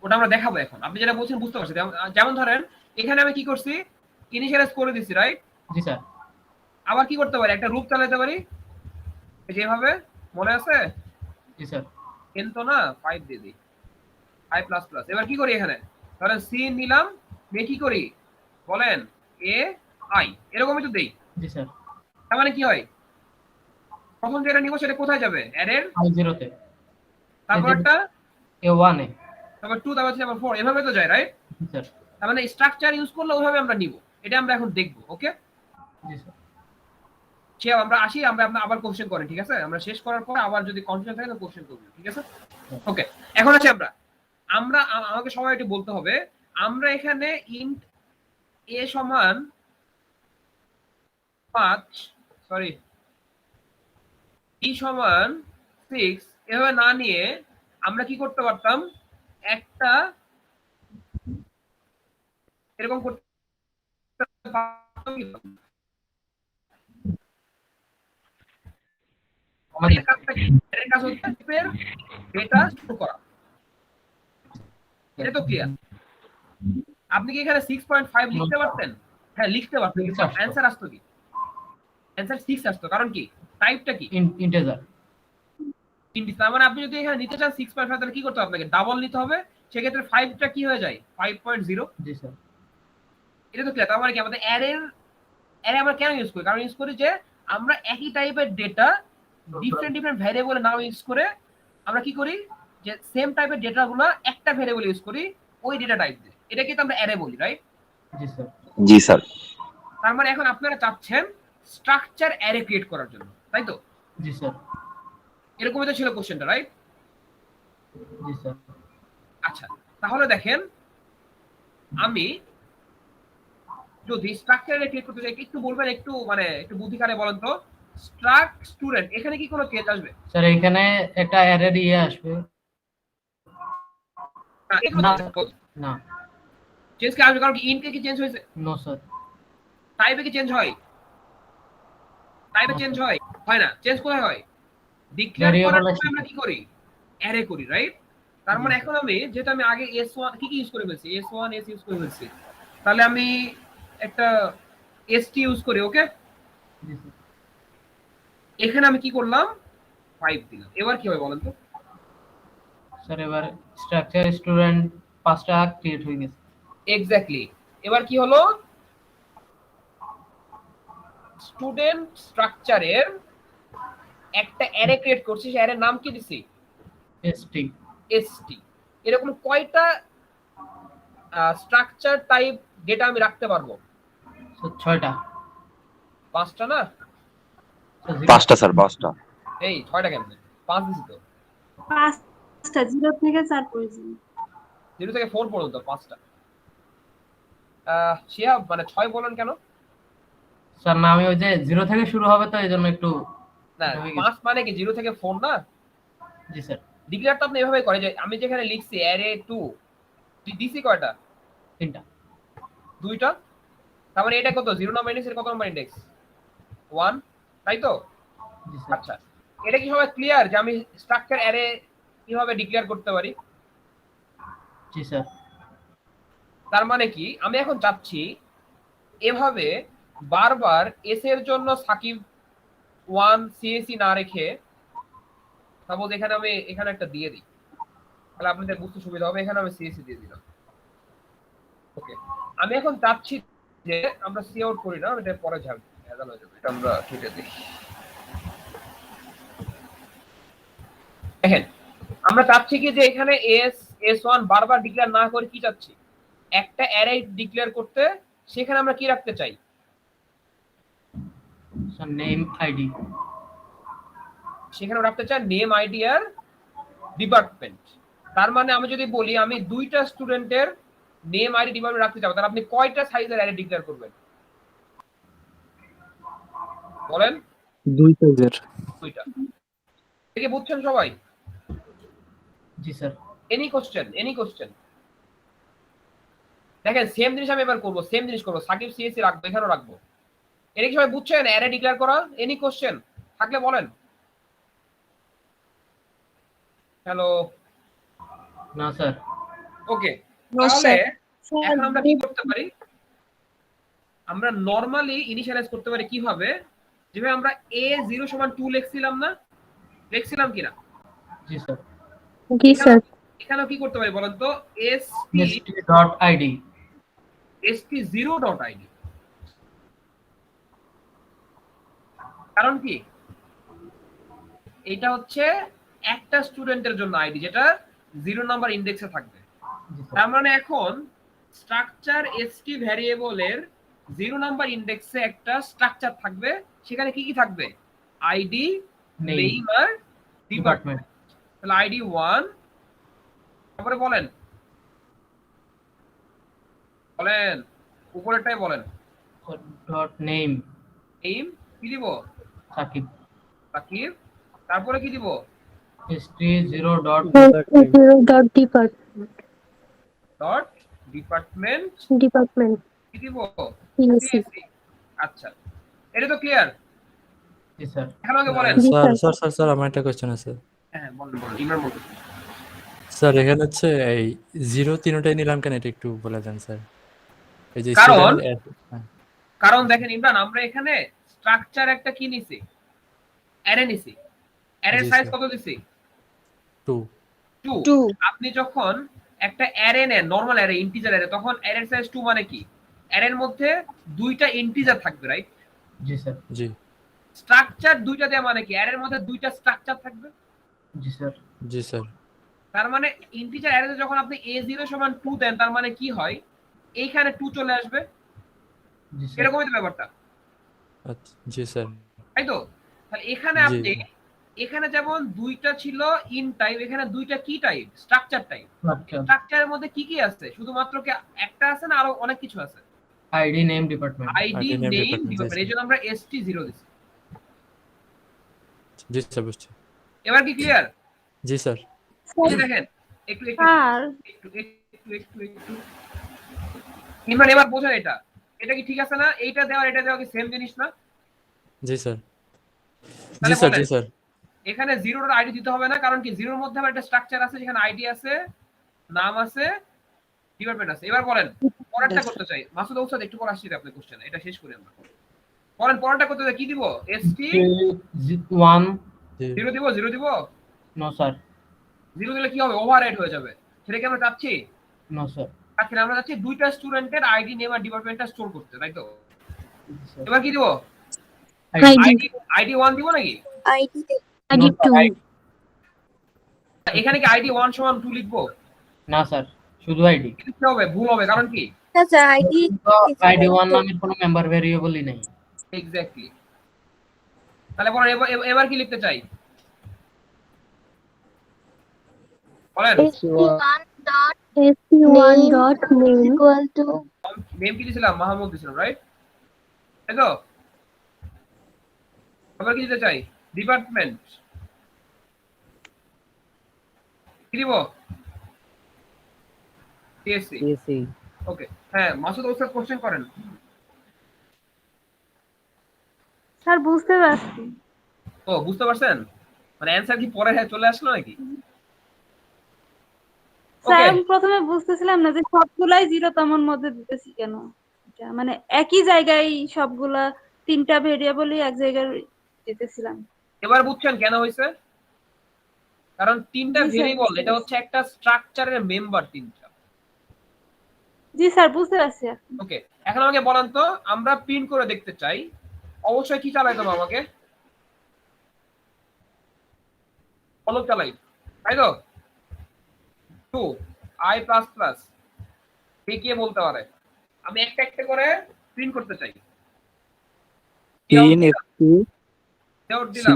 ওটা আমরা দেখাবো। এখন আপনি যেটা বলছেন বুঝতে পারছি, যেমন ধরেন এখানে আমি কি করছি, ইনিশিয়ালাইজ করে দিচ্ছি, রাইট? জি স্যার। আবার কি করতে পারি, একটা রূপ চালাতে পারি যেভাবে, মনে আছে? জি স্যার। কিন্তু না 5 দিয়ে দিই, 5++। এবার কি করি, এখানে ধরেন সি নিলাম, নিয়ে কি করি বলেন, এ আই এরকমই তো দেই। জি স্যার। তার মানে কি হয়, প্রথম যেটা নিব সেটা কোথায় যাবে, অ্যারের i0 তে, তারপরটা a1 এ, তারপর 2, তারপর 3, তারপর 4, এভাবে তো যায়, রাইট? জি স্যার। তার মানে স্ট্রাকচার ইউজ করলে ওইভাবে আমরা নিব, এটা আমরা এখন দেখবো। ওকে জি স্যার। সে আমরা আসি, আমরা আবার কোশ্চেন করেন, ঠিক আছে? আমরা শেষ করার পর আবার যদি কনফিউশন থাকে তো কোশ্চেন করব, ঠিক আছে? ওকে এখন আছে আমরা আমাকে সবাই একটু বলতে হবে, আমরা এখানে ইন্ট এ সমান 5, সরি ই সমান 6 এভাবে না নিয়ে আমরা কি করতে পারতাম, একটা এরকম করতে পারতাম। আমাদের এর কাজটা কি? এর কাজ হচ্ছে টাইপের ডেটা স্টোর করা। এটা তো ক্লিয়ার। আপনি কি এখানে 6.5 লিখতে পারতেন? হ্যাঁ লিখতে পারতেন, কিন্তু অ্যানসার আসতো কি? অ্যানসার 6 আসতো, কারণ কি? টাইপটা কি? ইন্টিজার। ইন্টিজার। তার মানে আপনি যদি এখানে নিতে চান 6.5, তাহলে কি করতে হবে আপনাকে? ডাবল নিতে হবে। সেক্ষেত্রে 5টা কি হয়ে যায়? 5.0। জি স্যার। এটা তো ক্লিয়ার। তার মানে কি আমাদের অ্যারে আমরা কেন ইউজ করি? কারণ ইউজ করি যে আমরা একই টাইপের ডেটা ডিফারেন্ট ভ্যারিয়েবল নাম ইউজ করে আমরা কি করি, যে সেম টাইপের ডেটাগুলো একটা ভ্যারিয়েবল ইউজ করি ওই ডেটা টাইপ দিয়ে। এটাকে তো আমরা অ্যারে বলি, রাইট? জি স্যার। জি স্যার। তার মানে এখন আপনারা চাচ্ছেন স্ট্রাকচার অ্যারে ক্রিয়েট করার জন্য, তাই তো? জি স্যার। এরকমই তো ছিল কোশ্চেনটা, রাইট? জি স্যার। আচ্ছা, তাহলে দেখেন আমি যদি স্ট্রাকচার অ্যারে ক্রিয়েট করতে চাই, একটু বলবেন, একটু মানে একটু বুদ্ধি খাটে বলেন তো, স্ট্রাক্ট স্টুডেন্ট, এখানে কি কোনো চেঞ্জ আসবে? স্যার এখানে একটা অ্যারে আসবে না। না চেঞ্জ কি আসবে? কারণ কি ইনকে কি চেঞ্জ হয়েছে? No sir. টাইপে কি চেঞ্জ হয়? টাইপে চেঞ্জ হয়? হয় না। চেঞ্জ কোথায় হয়? ডিক্লেয়ার করার সময় আমরা কি করি? অ্যারে করি, রাইট? তার মানে এখন আমি যেটা আমি আগে s1 কি ইউজ করে ফেলছি, s1 s ইউজ করে ফেলছি, তাহলে আমি একটা st ইউজ করি। ওকে, এখানে আমি কি করলাম? 5 দিলাম। এবার কি হবে বলেন তো? স্যার এবার স্ট্রাকচার স্টুডেন্ট 5টা ক্রিয়েট হয়ে গেছে। এক্স্যাক্টলি। এবার কি হলো? স্টুডেন্ট স্ট্রাকচারের একটা অ্যারে ক্রিয়েট করছি, সেই অ্যারের নাম কি দিছি? st। এরকম কয়টা স্ট্রাকচার টাইপ ডেটা আমি রাখতে পারবো? স্যার 6টা। 5টা না? 5টা স্যার, 5টা। এই 6টা কেমনে? 5 দিছি তো। 5টা 0 থেকে 4 পর্যন্ত। 0 থেকে 4 পর্যন্ত 5টা। শিহাব মানে 6 বলেন কেন? স্যার না আমি ওই যে 0 থেকে শুরু হবে তো এইজন্য একটু না, 5 মানে কি 0 থেকে 4 না? জি স্যার। ডিক্লেয়ার তো আপনি এভাবে করে যে আমি যেখানে লিখছি অ্যারে 2 দিছি কয়টা? 3টা। 2টা। তার মানে এটা কত? 0 নাম্বার ইন্ডেক্স, এর কত নাম্বার ইন্ডেক্স? 1, তাই তো? জি স্যার। আচ্ছা, এটা কি সবাই ক্লিয়ার যে আমি স্ট্রাকচার অ্যারে কিভাবে ডিক্লেয়ার করতে পারি? জি স্যার। তার মানে কি আমি এখন চাচ্ছি এভাবে বারবার এস এর জন্য সাকিব 1 সিএসি না রেখে, সাপোজ এখানে আমি এখানে একটা দিয়ে দিই, তাহলে আপনাদের বুঝতে সুবিধা হবে। এখানে আমি সিএসি দিয়ে দিলাম। ওকে, আমি এখন চাচ্ছি যে আমরা সি আউট করি না, এটা পরে যাবে, ভেজাল হয়ে যাবে, এটা আমরা কেটে দিই। দেখেন আমরা চাচ্ছি কি যে এখানে s1 বারবার ডিক্লেয়ার না করে কি চাচ্ছি? একটা অ্যারে ডিক্লেয়ার করতে, সেখানে আমরা কি রাখতে চাই? Sir name ID. সেখানে রাখতে চাই নেম আইডি আর ডিপার্টমেন্ট। তার মানে আমি যদি বলি আমি 2টা স্টুডেন্টের নেম আইডি ডিপার্টমেন্ট রাখতে চাই, তাহলে আপনি কয়টা সাইজের অ্যারে ডিক্লেয়ার করবেন বলেন? 2 পেজের। 2টা। কি বুঝছেন সবাই? জি স্যার। Any question? দেখেন সেম জিনিস আমি এবার করব, সেম জিনিস করব, সাকিব সিএসি রাখবো, এখানেও রাখবো। এটা কি সবাই বুঝছেন? অ্যারে ডিক্লেয়ার করা। এনি কোশ্চেন থাকলে বলেন। হ্যালো? না স্যার। ওকে, No, তাহলে sir. এখন আমরা কি করতে পারি? আমরা নরমালি ইনিশিয়ালাইজ করতে পারি কিভাবে? যেভাবে আমরা a0 = 2 লিখছিলাম কিনা? জি স্যার। জি স্যার। এখানেও কি করতে পারি বলেন তো? st.id। st0.id। কারণ কি? এটা হচ্ছে একটা স্টুডেন্টের জন্য আইডি, যেটা 0 নাম্বার ইন্ডেক্সে থাকবে। তার মানে এখন স্ট্রাকচার st ভ্যারিয়েবলের 0 নাম্বার ইন্ডেক্সে একটা স্ট্রাকচার থাকবে, সেখানে কি কি থাকবে? আইডি, নেম আর ডিপার্টমেন্ট। তাহলে আইডি 1, তারপরে বলেন উপরেরটাই বলেন। ডট নেম কি দিব? সাকিব। তারপরে কি দিব? st0 ডট ডিপার্টমেন্ট কি দিব? CSC। আচ্ছা, এটা তো ক্লিয়ার? জি স্যার। এখন আমাকে বলেন। স্যার আমার একটা কোশ্চেন আছে। হ্যাঁ বলেন ইমরান বলুন। স্যার এখানে হচ্ছে এই 0 তিনটাই নিলাম কেন এটা একটু বলে দেন স্যার। এই যে কারণ স্টুডেন্ট কারণ দেখেন ইমরান, আমরা এখানে স্ট্রাকচার একটা কি নিছি, অ্যারে নিছি। অ্যারের জি, সাইজ স্যার। কত দিছি? 2 2। আপনি যখন একটা অ্যারে নেন, নরমাল অ্যারে, ইন্টিজার অ্যারে, তখন অ্যারের সাইজ 2 মানে কি? অ্যারের মধ্যে দুইটা ইন্টিজার থাকবে, রাইট? জি স্যার। জি স্ট্রাকচার দুইটা দেয়া মানে কি? অ্যারের মধ্যে দুইটা স্ট্রাকচার থাকবে। জি স্যার। জি স্যার। তার মানে ইন্টিজার অ্যারেতে যখন আপনি a0 সমান 2 দেন, তার মানে কি হয়? এইখানে 2 চলে আসবে। জি স্যার। এরকমই তো ব্যাপারটা, আচ্ছা জি স্যার। তাই তো? তাহলে এখানে জি। আপনি, এখানে যেমন দুইটা ছিল ইন টাইপ, এখানে দুইটা কি টাইপ? Structure type. স্ট্রাকচার, স্ট্রাকচারের মধ্যে কি কি আছে? শুধুমাত্র কি একটা আছে না আরো অনেক কিছু আছে? ID, name, department. ID, ID, name, name, department, department. yes, এই জন্য আমরা ST0 দিছি। জি স্যার বুঝছি। এবার কি ক্লিয়ার? জি স্যার। এই যে দেখেন, একটু একটু স্যার একটু একটু একটু একটু ইমরান, এবার বোঝেন এটা, এটা কি ঠিক আছে না? এইটা দেওয়া এটা দেওয়া কি সেম জিনিস না? জি স্যার। জি তাহলে স্যার। বলেন, জি স্যার। এখানে 0 এর আইডি দিতে হবে না, কারণ কি 0 এর মধ্যে আবার একটা স্ট্রাকচার আছে, যেখানে আইডি আছে, নাম আছে, ডিপার্টমেন্ট আছে। এবার বলেন পরেরটা করতে চাই। মাসুদ ওস্তাদ একটু পর আসছি আপনি কোশ্চেন, এটা শেষ করি আমরা। বলেন পরেরটা করতে চাই, কি দিব? ওয়ান। 0 দিব? 0 দিব? No sir. 0 দিলে কি হবে? ওভাররাইড হয়ে যাবে। সেটা কি আমরা চাচ্ছি? No sir. আচ্ছা, আমরা চাচ্ছি দুইটা স্টুডেন্টের আইডি, নেম আর ডিপার্টমেন্টটা স্টোর করতে, তাই তো? এবার কি দিব? আইডি 1 দিব নাকি? ID ID 2। এখানে কি আইডি 1 সমান 2 লিখবো? না স্যার, শুধু আইডি। কি হবে? ভুল হবে, কারণ কি? আচ্ছা আইডি আইডি 1 নামের কোনো মেম্বার ভেরিয়েবলই নেই। এক্স্যাক্টলি। তাহলে বলেন এবার কি লিখতে চাই? বলেন। নেম কি দিছিলাম? মাহমুদ দিছিলাম, রাইট? তাই তো? আবার কি দিতে চাই? ডিপার্টমেন্ট কি দিব? TSC। ওকে, হ্যাঁ মাসুদ ওস্তাদ কোশ্চেন করেন। স্যার বুঝতে পারছি। ও বুঝতে পারছেন? মানে অ্যানসার কি পরে চলে আসলো নাকি? স্যার ওকে, আমি প্রথমে বুঝতেছিলাম না যে সবগুলাই 0 তেমন মধ্যে দিতেছি কেন। এটা মানে একই জায়গায় সবগুলা তিনটা ভেরিয়েবলই এক জায়গায় দিতেছিলাম। এবার বুঝছেন কেন হয়েছে? কারণ তিনটা জি স্যার, ভেরিয়েবল, বুঝতে এটা হচ্ছে একটা স্ট্রাকচারের মেম্বার তিনটা। জি স্যার বুঝতে পারছি এখন। ওকে, এখন আমাকে বলেন তো, আমরা প্রিন্ট করে দেখতে চাই, অবশ্যই কি চালাইতে হবে আমাকে? ফলো চালাই, তাই তো? 2 i++ কে বলতে পারে? আমি একটা একটা করে প্রিন্ট করতে চাই। in st Cout দিলাম,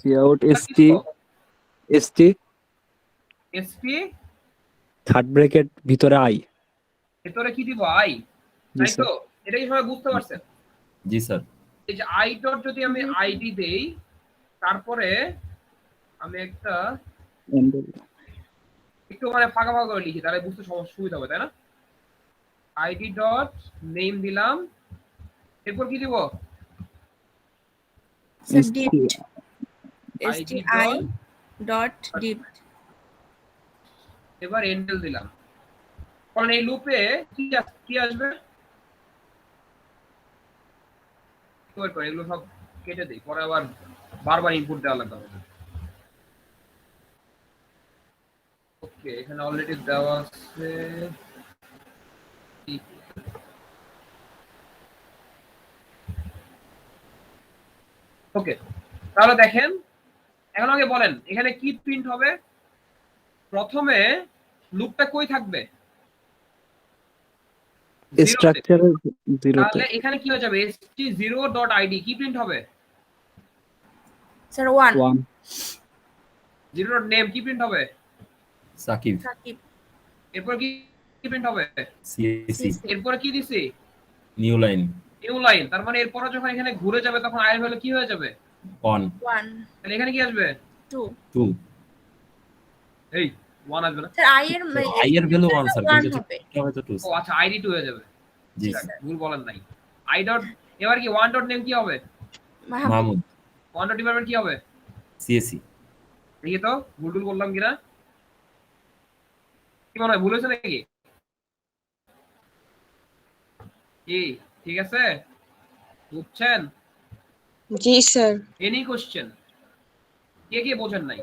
cout st st SP third bracket ভিতরে i। ভিতরে কি দিব? আই, জি তাই স্যার। তো? এটা কি সবাই বুঝতে পারছেন? জি স্যার। এই যে আই ডট যদি আমি আইডি দেই, তারপরে আমি একটা একটু মানে ফাঁকা ফাঁকা করে লিখি, তাহলে বুঝতে সুবিধা হবে, তাই না? আইডি ডট নেম দিলাম, এরপর কি দিব? ডিপ্ট আইডি STI ডট ডিপ্ট। এবার এন্টার দিলাম। কারণ এই লুপে কি আসবে? এগুলো সব কেটে দিই, পরে আবার বারবার ইনপুট দেওয়া লাগবে আমাদের। ওকে, এখানে অলরেডি দেওয়া আছে। ওকে, তাহলে দেখেন, এখন আমাকে বলেন এখানে কি প্রিন্ট হবে? প্রথমে লুপটা কই থাকবে? স্ট্রাকচারের 0 তে। তাহলে এখানে কি হয়ে যাবে? st0.id কি প্রিন্ট হবে? স্যার 1 1 0.name কি প্রিন্ট হবে? সাকিব। সাকিব। এরপর কি প্রিন্ট হবে? সিএসি। এরপর কি দিছি? New line. New line. তার মানে এরপর যখন এখানে ঘুরে যাবে তখন i এর ভ্যালু কি হয়ে যাবে? 1 1 তাহলে এখানে কি আসবে? 2 2। এই 1 আসবে না? স্যার আই এর আই এর ভ্যালু 1 স্যার, 1 কিন্তু হবে। এটা হয়তো 2 ও আচ্ছা, id 2 হয়ে যাবে। জি ভুল বলেন নাই। i ডট, এবার কি 1 ডট নেম কি হবে? মাহমুদ। মাহমুদ। কন্ট্রোল ডিপার্টমেন্ট কি হবে? সিএসসি। দেখি তো ভুল বললাম কিনা, কি মনে হয় ভুল হয়েছে নাকি? কি ঠিক আছে বুঝছেন? জি স্যার। Any question? কে কে বোঝেন নাই?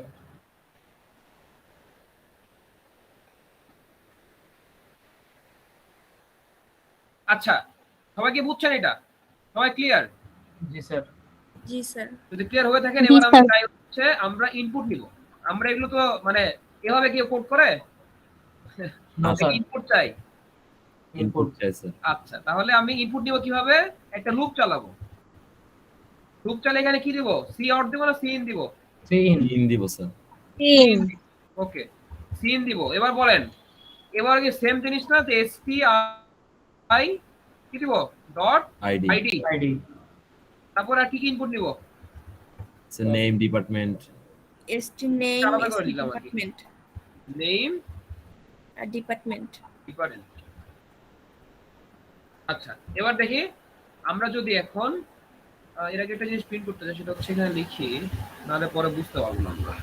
আচ্ছা সবাই কি বুঝছেন এটা? সবাই ক্লিয়ার? জি স্যার। জি স্যার। যদি ক্লিয়ার হয়ে থাকেন জি, এবার আমি স্যার। চাই হচ্ছে আমরা ইনপুট নিব। আমরা এগুলো তো মানে এভাবে কি কোড করে না স্যার। ইনপুট চাই। ইনপুট চাই স্যার। আচ্ছা তাহলে আমি ইনপুট নিব কিভাবে? একটা লুপ চালাবো। লুপ চালে এখানে কি দিব? সি আউট দিব না সি ইন দিব? ইন দিব স্যার। তিন। ওকে সি ইন দিব। এবার বলেন এবার কি সেম জিনিস না যে এসপি আই কি দিব ডট আইডি। আইডি তারপর আর কি কি ইনপুট নিব? Sir name, department. ST name, আলাদা করে এসটি লিখলাম আর কি। ডিপার্টমেন্ট নেম আর ডিপার্টমেন্ট। ডিপার্টমেন্ট। আচ্ছা এবার দেখি আমরা যদি এখন এর আগে একটা জিনিস প্রিন্ট করতে চাই সেটা হচ্ছে এখানে লিখি, নাহলে পরে বুঝতে পারবো না আমরা।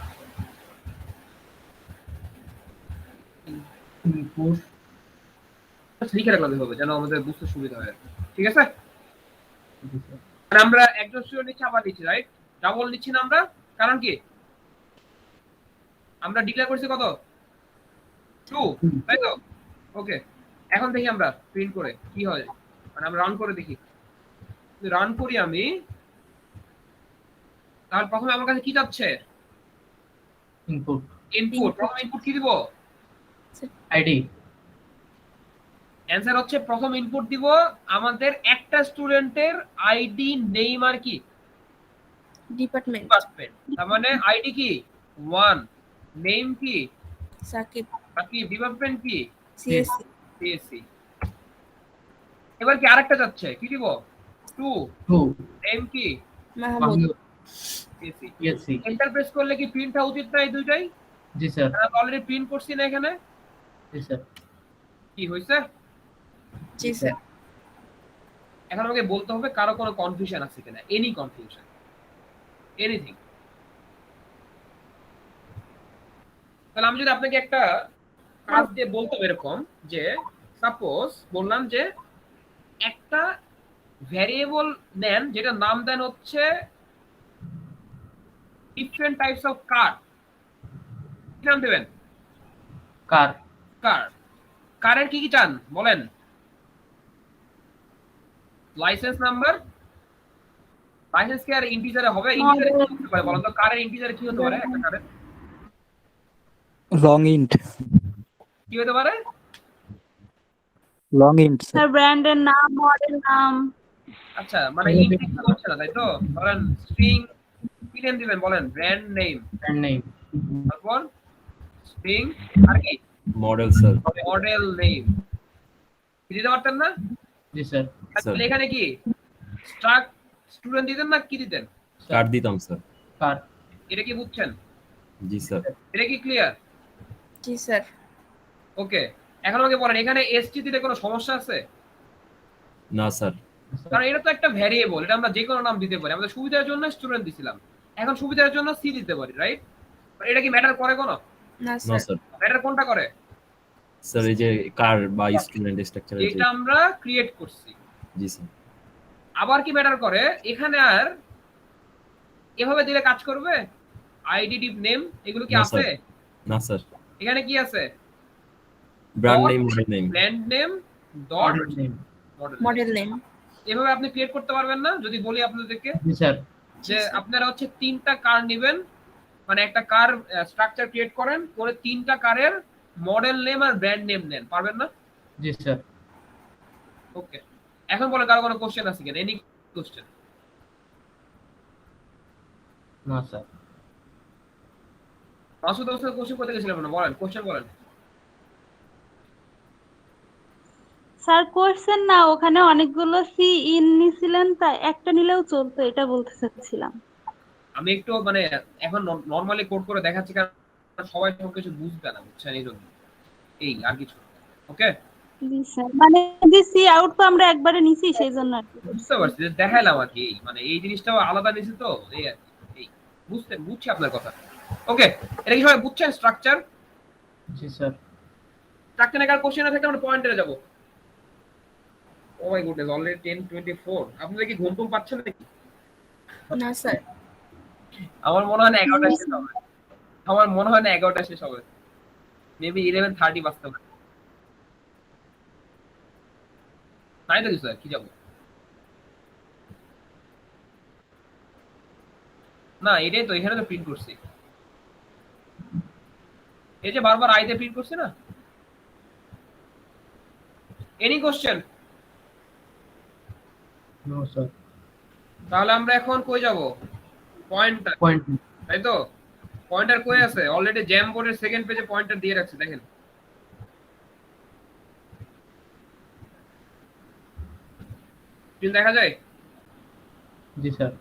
ইনপুট লিখে রাখলাম এভাবে যেন আমাদের বুঝতে সুবিধা হয়, ঠিক আছে? আর আমরা একজন স্টুডেন্ট নিচ্ছি আবার নিচ্ছি, রাইট? ডাবল নিচ্ছি না আমরা, কারণ কি আমরা ডিক্লেয়ার করছি কত? 2, তাই তো? ওকে এখন দেখি আমরা প্রিন্ট করে কি হয়, মানে আমরা রান করে দেখি। রান করি আমি, তাহলে প্রথমে আমার কাছে কি যাচ্ছে? ইনপুট। ইনপুট। প্রথম ইনপুট কি দিব? আইডি। অ্যানসার হচ্ছে প্রথম ইনপুট দিব আমাদের একটা স্টুডেন্টের আইডি, নেম আর কি ডিপার্টমেন্ট। ডিপার্টমেন্ট। তার মানে আইডি কি 1, নেম কি সাকিব। বাকি ডিপার্টমেন্ট কি সিএসসি। সিএসসি। এবার কি আরেকটা যাচ্ছে কি দিব? 2, নেম কি Mahmud. CSC. CSC. Enter press করলে কি প্রিন্ট হওয়া উচিত না এই দুইটাই? জি স্যার। আমরা অলরেডি প্রিন্ট করছি না এখানে? জি স্যার। কি হইছে? জি স্যার। এখন আমাকে বলতে হবে কারো কোনো কনফিউশন আছে কিনা, এনি কনফিউশন, এনিথিং। তাহলে আমি যদি আপনাকে একটা কাজ দিয়ে বলতাম এরকম যে সাপোজ বললাম যে একটা ভ্যারিয়েবল নেন যেটা নাম দেন হচ্ছে ডিফারেন্ট টাইপস অফ কার। কি নাম দেবেন? কার। কার। কারের কি কি চান বলেন? Licence number. লাইসেন্স কি আর ইন্টিজারে হবে? ইন্টিজারে কি হতে পারে বলেন তো? কারের ইন্টিজারে কি হতে পারে? একটা কারের লং ইন্ট। কি হতে পারে? Long int sir. স্যার ব্র্যান্ডের নাম, মডেল নাম। আচ্ছা মানে ইন্ট হচ্ছে না তাই তো? বলেন স্ট্রিং কি নেম দিবেন বলেন? Brand name. Brand name. তারপর স্ট্রিং আর কি? Model sir. Model name. কি দিতে পারতেন না? জি স্যার। তাহলে এখানে কি স্ট্রাক স্টুডেন্ট দিতেন না কি দিতেন? কার দিতাম স্যার। কার। এটা কি বুঝছেন? জি স্যার। এটা কি ক্লিয়ার? জি স্যার। ওকে এখন আমাকে বলেন এখানে এসটি দিতে কোনো সমস্যা আছে? না স্যার। কারণ এটা তো একটা ভ্যারিয়েবল, এটা আমরা যে কোনো নাম দিতে পারি। আমাদের সুবিধার জন্য স্টুডেন্ট দিছিলাম, এখন সুবিধার জন্য সি দিতে পারি, রাইট? এটা কি ম্যাটার করে কোনো? না না স্যার। স্যার। ম্যাটার কোনটা করে? স্যার এই যে কার বা স্টুডেন্ট স্ট্রাকচার এটা আমরা ক্রিয়েট করছি। জি স্যার। আবার কি ম্যাটার করে এখানে? আর এভাবে দিলে কাজ করবে? আইডি ডিপ নেম এগুলো কি না আছে? স্যার। না স্যার। এখানে কি আছে? Brand name, model name. Brand name dot model name. এভাবে আপনি ক্রিয়েট করতে পারবেন না? যদি বলি আপনাদেরকে জি স্যার। যে আপনারা হচ্ছে 3টা কার নেবেন, মানে একটা কার স্ট্রাকচার ক্রিয়েট করেন, করে 3টা কারের মডেল নেম আর ব্র্যান্ড নেম নেন, পারবেন না? জি স্যার। ওকে এখন বলেন কারো কোনো কোশ্চেন আছে কিনা? Any question? না স্যার। মাসুদ হোসেন কোশ্চেন করতে গেছিলেন না, বলেন কোশ্চেন বলেন। স্যার কোশ্চেন না, ওখানে অনেকগুলো সি ইন নিছিলেন, তা একটা নিলেও চলতো, এটা বলতে চাচ্ছিলাম। আমি একটু মানে এখন নরমালি কোড করে দেখাচ্ছি কারণ সবাই সবকিছু বুঝবে না, বুঝছেন? এই জন্য এই আর কিছু। ওকে জি স্যার, মানে যে সি আউট তো আমরা একবারে নিছি সেই জন্য আর কি। বুঝতে পারছি, দেখাইলাম আর কি। মানে এই জিনিসটাও আলাদা নিছি তো এই আর কি। বুঝছি আপনার কথা। ওকে, এটা কি সবাই বুঝছেন স্ট্রাকচার? জি স্যার। স্ট্রাকচার এর কোশ্চেন না থাকলে আমরা পয়েন্টে যাব। ও মাই গুডনেস, অলরেডি 10:24। আপনারা কি ঘুম টুম পাচ্ছেন নাকি? না স্যার। আমার মনে হয় না 11টা শেষ হবে। আমার মনে হয় না 11টা শেষ হবে। মেবি 11:30 বাজতে পারে। তাই তো স্যার, কি যাব? না, এটাই তো, এখানে তো প্রিন্ট করছি। এই যে বারবার আইতে প্রিন্ট করছে না। Any question? No sir. তাহলে আমরা এখন কই যাব? Pointer, point. তাই তো? পয়েন্টার কই আছে? অলরেডি জ্যাম বোর্ডের সেকেন্ড পেজে পয়েন্টার দিয়ে রাখছি, দেখেন। প্রিন্ট দেখা যায়? জি স্যার।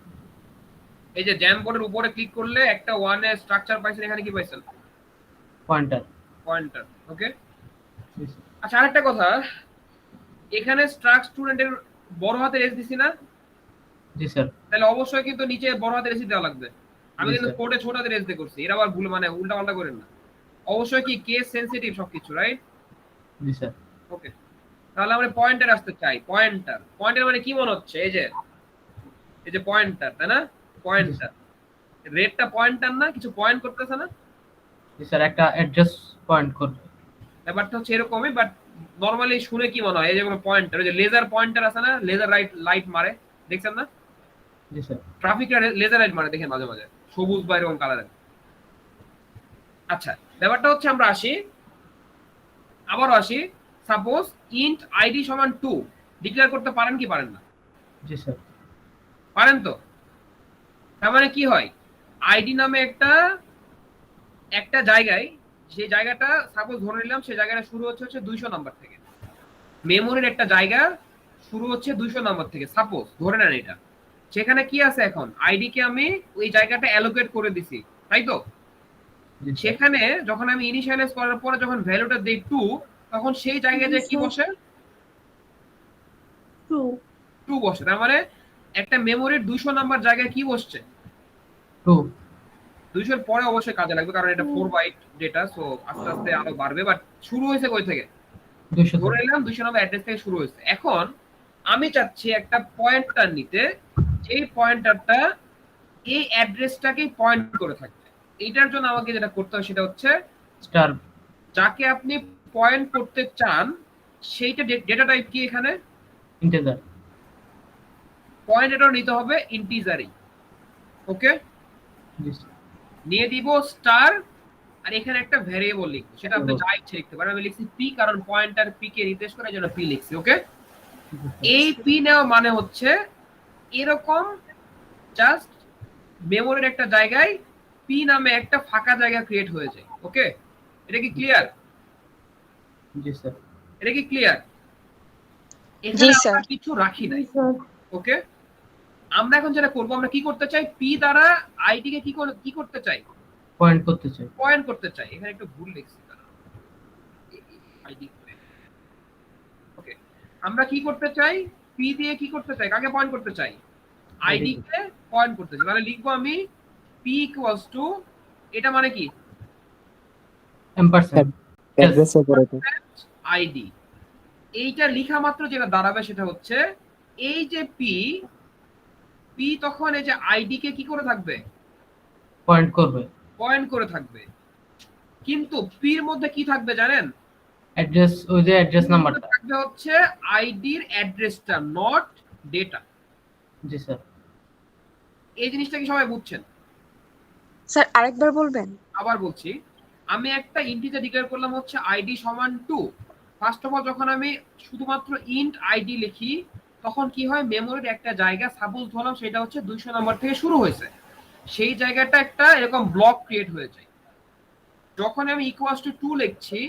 এই যে জ্যাম বোর্ডের উপরে ক্লিক করলে একটা ওয়ান এর স্ট্রাকচার পাইছেন, এখানে কি পাইছেন? পয়েন্টার। পয়েন্টার। ওকে, জি স্যার। আচ্ছা আরেকটা কথা, এখানে স্ট্রাক স্টুডেন্টের বড় হাতের এস দিছি না? জি স্যার। তাহলে অবশ্যই কিন্তু নিচে বড় হাতের এস দেওয়া লাগবে। আমি জি কিন্তু স্যার। কোডে ছোট হাতের এস দিয়ে করছি, এরা আবার ভুল মানে উল্টা পাল্টা করেন না। অবশ্যই কি কেস সেনসিটিভ সবকিছু, রাইট? জি স্যার। ওকে, তাহলে আমরা পয়েন্টার আসতে চাই। পয়েন্টার, পয়েন্টার মানে কি মনে হচ্ছে? এই যে পয়েন্টার, তাই না? পয়েন্টার, রেডটা পয়েন্টার না? কিছু পয়েন্ট করতেছে না? জি স্যার, একটা অ্যাড্রেস পয়েন্ট করবে। ব্যাপারটা হচ্ছে এরকমই, বাট নরমালি শুনে কি মনে হয়? এই যে কোনো পয়েন্টার, ওই যে লেজার পয়েন্টার আছে না, লেজার লাইট মারে, দেখছেন না? জি স্যার। ট্রাফিক লেজার লাইট মারে, দেখেন মাঝে মাঝে সবুজ বা এরকম কালারের। আচ্ছা, ব্যাপারটা হচ্ছে আমরা আবারও আসি। সাপোজ ইন্ট আইডি সমান 2 ডিক্লেয়ার করতে পারেন কি পারেন না? জি স্যার। পারেন তো? তার মানে কি হয়, আইডি নামে একটা জায়গায়, সেই জায়গাটা সাপোজ ধরে নিলাম, সেই জায়গাটা শুরু হচ্ছে 200 নাম্বার থেকে। মেমোরির একটা জায়গা শুরু হচ্ছে 200 নাম্বার থেকে, সাপোজ ধরে নেন এটা। সেখানে কি আছে, এখন আইডি কে আমি ওই জায়গাটা অ্যালোকেট করে দিছি, তাই তো? সেখানে যখন আমি ইনিশিয়ালাইজ করার পরে যখন ভ্যালুটা দেই 2, তখন সেই জায়গায় যে কি বসে? 2 বসে। তার মানে একটা মেমোরির 200 নাম্বার জায়গায় কি বসছে? 2। 200 এর পরে অবশ্যই কাজে লাগবে, কারণ এটা 4 বাইট ডেটা, সো আস্তে আস্তে আরো বাড়বে। বাট শুরু হয়েছে কই থেকে? 200 ধরে নিলাম 200 নাম্বার অ্যাড্রেস থেকে শুরু হয়েছে। এখন আমি চাচ্ছি একটা পয়েন্টার নিতে, এই পয়েন্টারটা এই অ্যাড্রেসটাকে পয়েন্ট করে থাকবে। এইটার জন্য আমাকে যেটা করতে হবে সেটা হচ্ছে স্টার। যাকে আপনি পয়েন্ট করতে চান সেইটা ডেটা টাইপ কি? এখানে ইন্টিজার। পয়েন্ট এটাও নিতে হবে ইন্টিজারই। ওকে, জি স্যার। নিয়ে দিব স্টার, আর এখানে একটা ভ্যারিয়েবল লিখবো, সেটা আপনি যা ইচ্ছে লিখতে পারেন। আমি লিখছি পি, কারণ পয়েন্টার পি কে রিপ্লেস করার জন্য পি লিখছি। ওকে, এই পি নেওয়া মানে হচ্ছে এরকম, জাস্ট মেমোরির একটা জায়গায় পি নামে একটা ফাঁকা জায়গা ক্রিয়েট হয়ে যায়। ওকে, এটা কি ক্লিয়ার? জি স্যার। এটা কি ক্লিয়ার? জি এখানে স্যার। আমরা কিছু রাখি নাই। ওকে, আমরা এখন যেটা করব, আমরা কি করতে চাই? পি দ্বারা আইডি কে কি করতে চাই? পয়েন্ট করতে চাই। পয়েন্ট করতে চাই। এখানে একটু ভুল লিখছি, আইডি। ওকে, আমরা কি করতে চাই? পি দিয়ে কি করতে চাই? কাকে পয়েন্ট করতে চাই? আইডি কে পয়েন্ট করতে চাই। তাহলে লিখবো আমি পি ইকুয়ালস টু, এটা মানে কি? এম্পারসেন্ট। Address operator. আইডি। এইটা লেখা মাত্র যেটা দাঁড়াবে সেটা হচ্ছে এই যে পি তখন এই যে আইডি কে কি করে থাকবে? পয়েন্ট করবে। পয়েন্ট করে থাকবে। কিন্তু পির মধ্যে কি থাকবে জানেন? অ্যাড্রেস, ওই যে অ্যাড্রেস নাম্বারটা থাকবে হচ্ছে আইডির অ্যাড্রেসটা, নট ডেটা। G sir. এই জিনিসটা কি সবাই বুঝছেন? স্যার আরেকবার বলবেন? আবার বলছি, আমি একটা ইন্টিজার ডিক্লেয়ার করলাম হচ্ছে আইডি সমান 2। ফার্স্ট অফ অল যখন আমি শুধুমাত্র ইন্ট আইডি লিখি, তখন কি হয়? মেমোরির একটা জায়গা সাপোজ ধরলাম সেটা হচ্ছে 200 নাম্বার থেকে শুরু হয়েছে, সেই জায়গাটা একটা এরকম ব্লক ক্রিয়েট হয়ে যায়। যখন আমি ইকুয়ালস টু 2 লিখছি,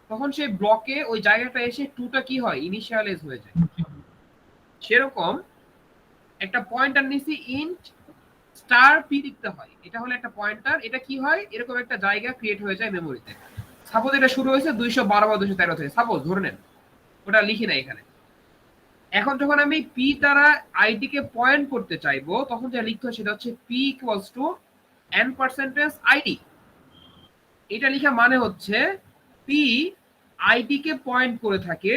তখন সেই ব্লকে ওই জায়গাটা এসে 2টা কি হয়? ইনিশিয়ালাইজ হয়ে যায়। সেরকম একটা পয়েন্টার নিছি ইন্ট স্টার পি লিখতে হয়, এটা হলো একটা পয়েন্টার। এটা কি হয়? এরকম একটা জায়গা ক্রিয়েট হয়ে যায় মেমোরিতে। সাপোজ এটা শুরু হয়েছে 212 বা 213 থেকে, সাপোজ ধরে নেন, ওটা লিখি না এখানে। এখন যখন আমি পি দ্বারা আইডি কে পয়েন্ট করতে চাইবো, তখন যা লিখতে হয় সেটা হচ্ছে P equals to n percentage ID. এটা লেখা মানে হচ্ছে পি আইডি কে পয়েন্ট করে থাকে,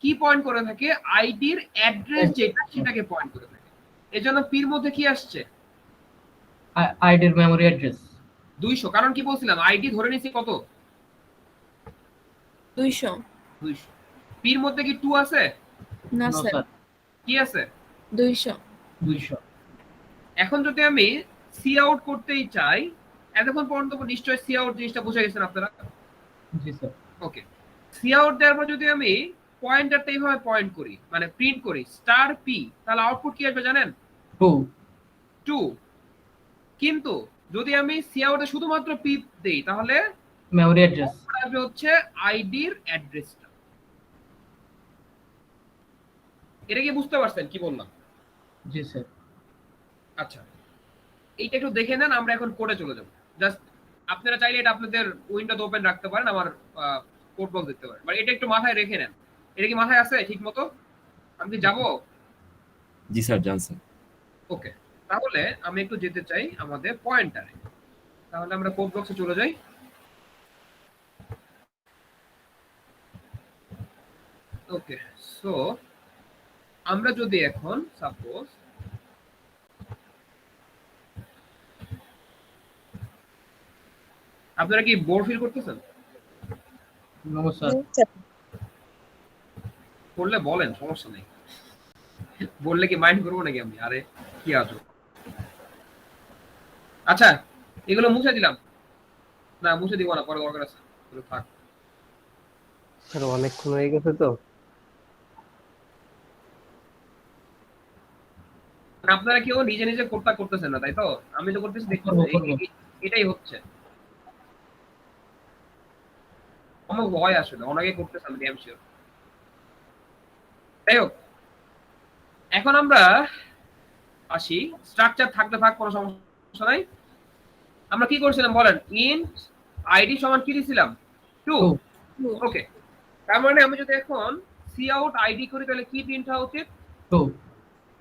কি পয়েন্ট করে থাকে, আইডির অ্যাড্রেস যেটা সেটাকে পয়েন্ট করে থাকে। এজন্য পির মধ্যে কি আসছে, আইডির মেমরি অ্যাড্রেস 200। কারণ কি বলছিলাম, আইডি ধরে নিছি কত, 200 200। পির মধ্যে কি 2 আছে, না নো স্যার স্যার কি আছে, 200 200 এখন যদি আমি সি আউট করতেই চাই, এতক্ষণ পর্যন্ত নিশ্চয়ই সি আউট জিনিসটা বুঝে গেছেন আপনারা। জি স্যার ওকে, সি আউট দেওয়ার পর যদি আমি পয়েন্টারটা এইভাবে পয়েন্ট করি, মানে প্রিন্ট করি স্টার পি, তাহলে আউটপুট কি আসবে জানেন, 2 2। কিন্তু যদি আমি সি আউটে শুধুমাত্র পি দেই, তাহলে মেমরি অ্যাড্রেস আসবে হচ্ছে আইডির অ্যাড্রেসটা। এটা কি বুঝতে পারছেন কি বললাম? জি স্যার আচ্ছা, এইটা একটু দেখে নেন, আমরা এখন কোডে চলে যাব। জাস্ট আপনারা চাইলে এটা আপনাদের উইন্ডোতে ওপেন রাখতে পারেন, আমার কোড বক্স দেখতে পারেন, বাট এটা একটু মাথায় রেখে নেন। এটা কি মাথায় আছে ঠিক মতো? আমি কি যাবো? জি স্যার, জানছেন। ওকে, তাহলে আমি একটু যেতে চাই আমাদের পয়েন্টারে। তাহলে আমরা কোড বক্সে চলে যাই। ওকে, সো আমরা যদি এখন সাপোজ আপনারা কি বোর ফিল করতেছেন? নো স্যার করলে বলেন, সমস্যা নেই। বললে কি মাইন্ড করবো নাকি আমি? আরে কি আছো। আচ্ছা, এগুলো মুছে দিলাম। না মুছে দিব না, পরে দরকার আছে, এগুলো থাক। স্যার অনেকক্ষণ হয়ে গেছে তো। আপনারা কেউ নিজে নিজে কোডটা করতেছেন না, তাই তো? আমি তো করতেছি, দেখতে এটাই হচ্ছে আমার ভয় আসলে, অনেকে করতেছে, আমি এম শিওর। যাই হোক, এখন আমরা আসি, স্ট্রাকচার থাকতে থাক, কোনো সমস্যা নাই। আমরা কি করছিলাম বলেন, ইন্ট আইডি সমান কি দিছিলাম, 2। ওকে, তার মানে আমি যদি এখন সি আউট আইডি করি, তাহলে কি প্রিন্ট হওয়া উচিত,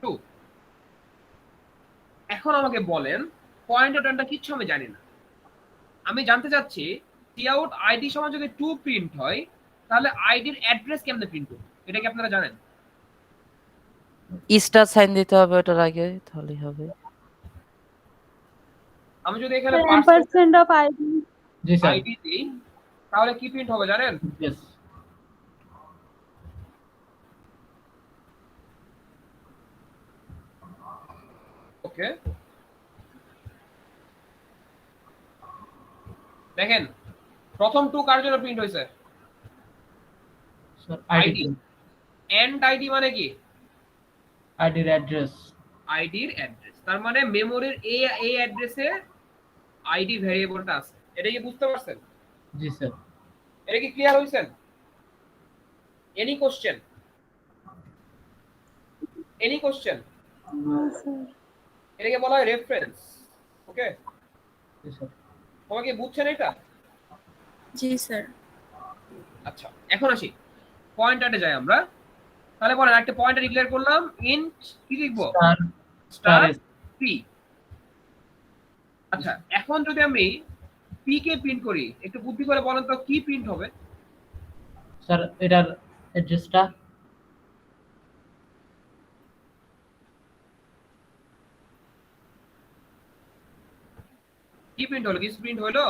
2। এখন আমাকে বলেন, পয়েন্টারটা কিচ্ছু আমি জানি না, আমি জানতে চাচ্ছি সি আউট আইডি সমান যদি 2 প্রিন্ট হয়, তাহলে আইডির অ্যাড্রেস কেমনে প্রিন্ট হবে, এটা কি আপনারা জানেন? স্টার সাইন দিতে হবে ওটার আগে, তাহলেই হবে। আমি যদি এখানে % of ID G sir ID দিই, তাহলে কি প্রিন্ট হবে জানেন? ইয়েস ওকে, দেখেন প্রথম 2 কার জন্য প্রিন্ট হয়েছে, স্যার আইডি। এন্ড আইডি মানে কি, আইডির অ্যাড্রেস আইডির অ্যাড্রেস। তার মানে মেমোরির এই অ্যাড্রেসে আইডি ভ্যারিয়েবলটা আছে। এটা কি বুঝতে পারছেন? জি স্যার এটা কি ক্লিয়ার হইছেন? Any question? Any question? এটাকে বলা হয় রেফারেন্স। ওকে, জি স্যার সবাই কি বুঝছেন এটা? জি স্যার আচ্ছা, এখন আসি পয়েন্টারে যাই আমরা। তাহলে বলেন, একটা পয়েন্টার ডিক্লেয়ার করলাম, ইন্ট কি লিখবো, স্টার পি। আচ্ছা, এখন যদি আমি পি কে প্রিন্ট করি, একটু বুদ্ধি করে বলেন তো কি প্রিন্ট হবে? স্যার এটার অ্যাড্রেসটা কি প্রিন্ট হলো, কিছু প্রিন্ট হলো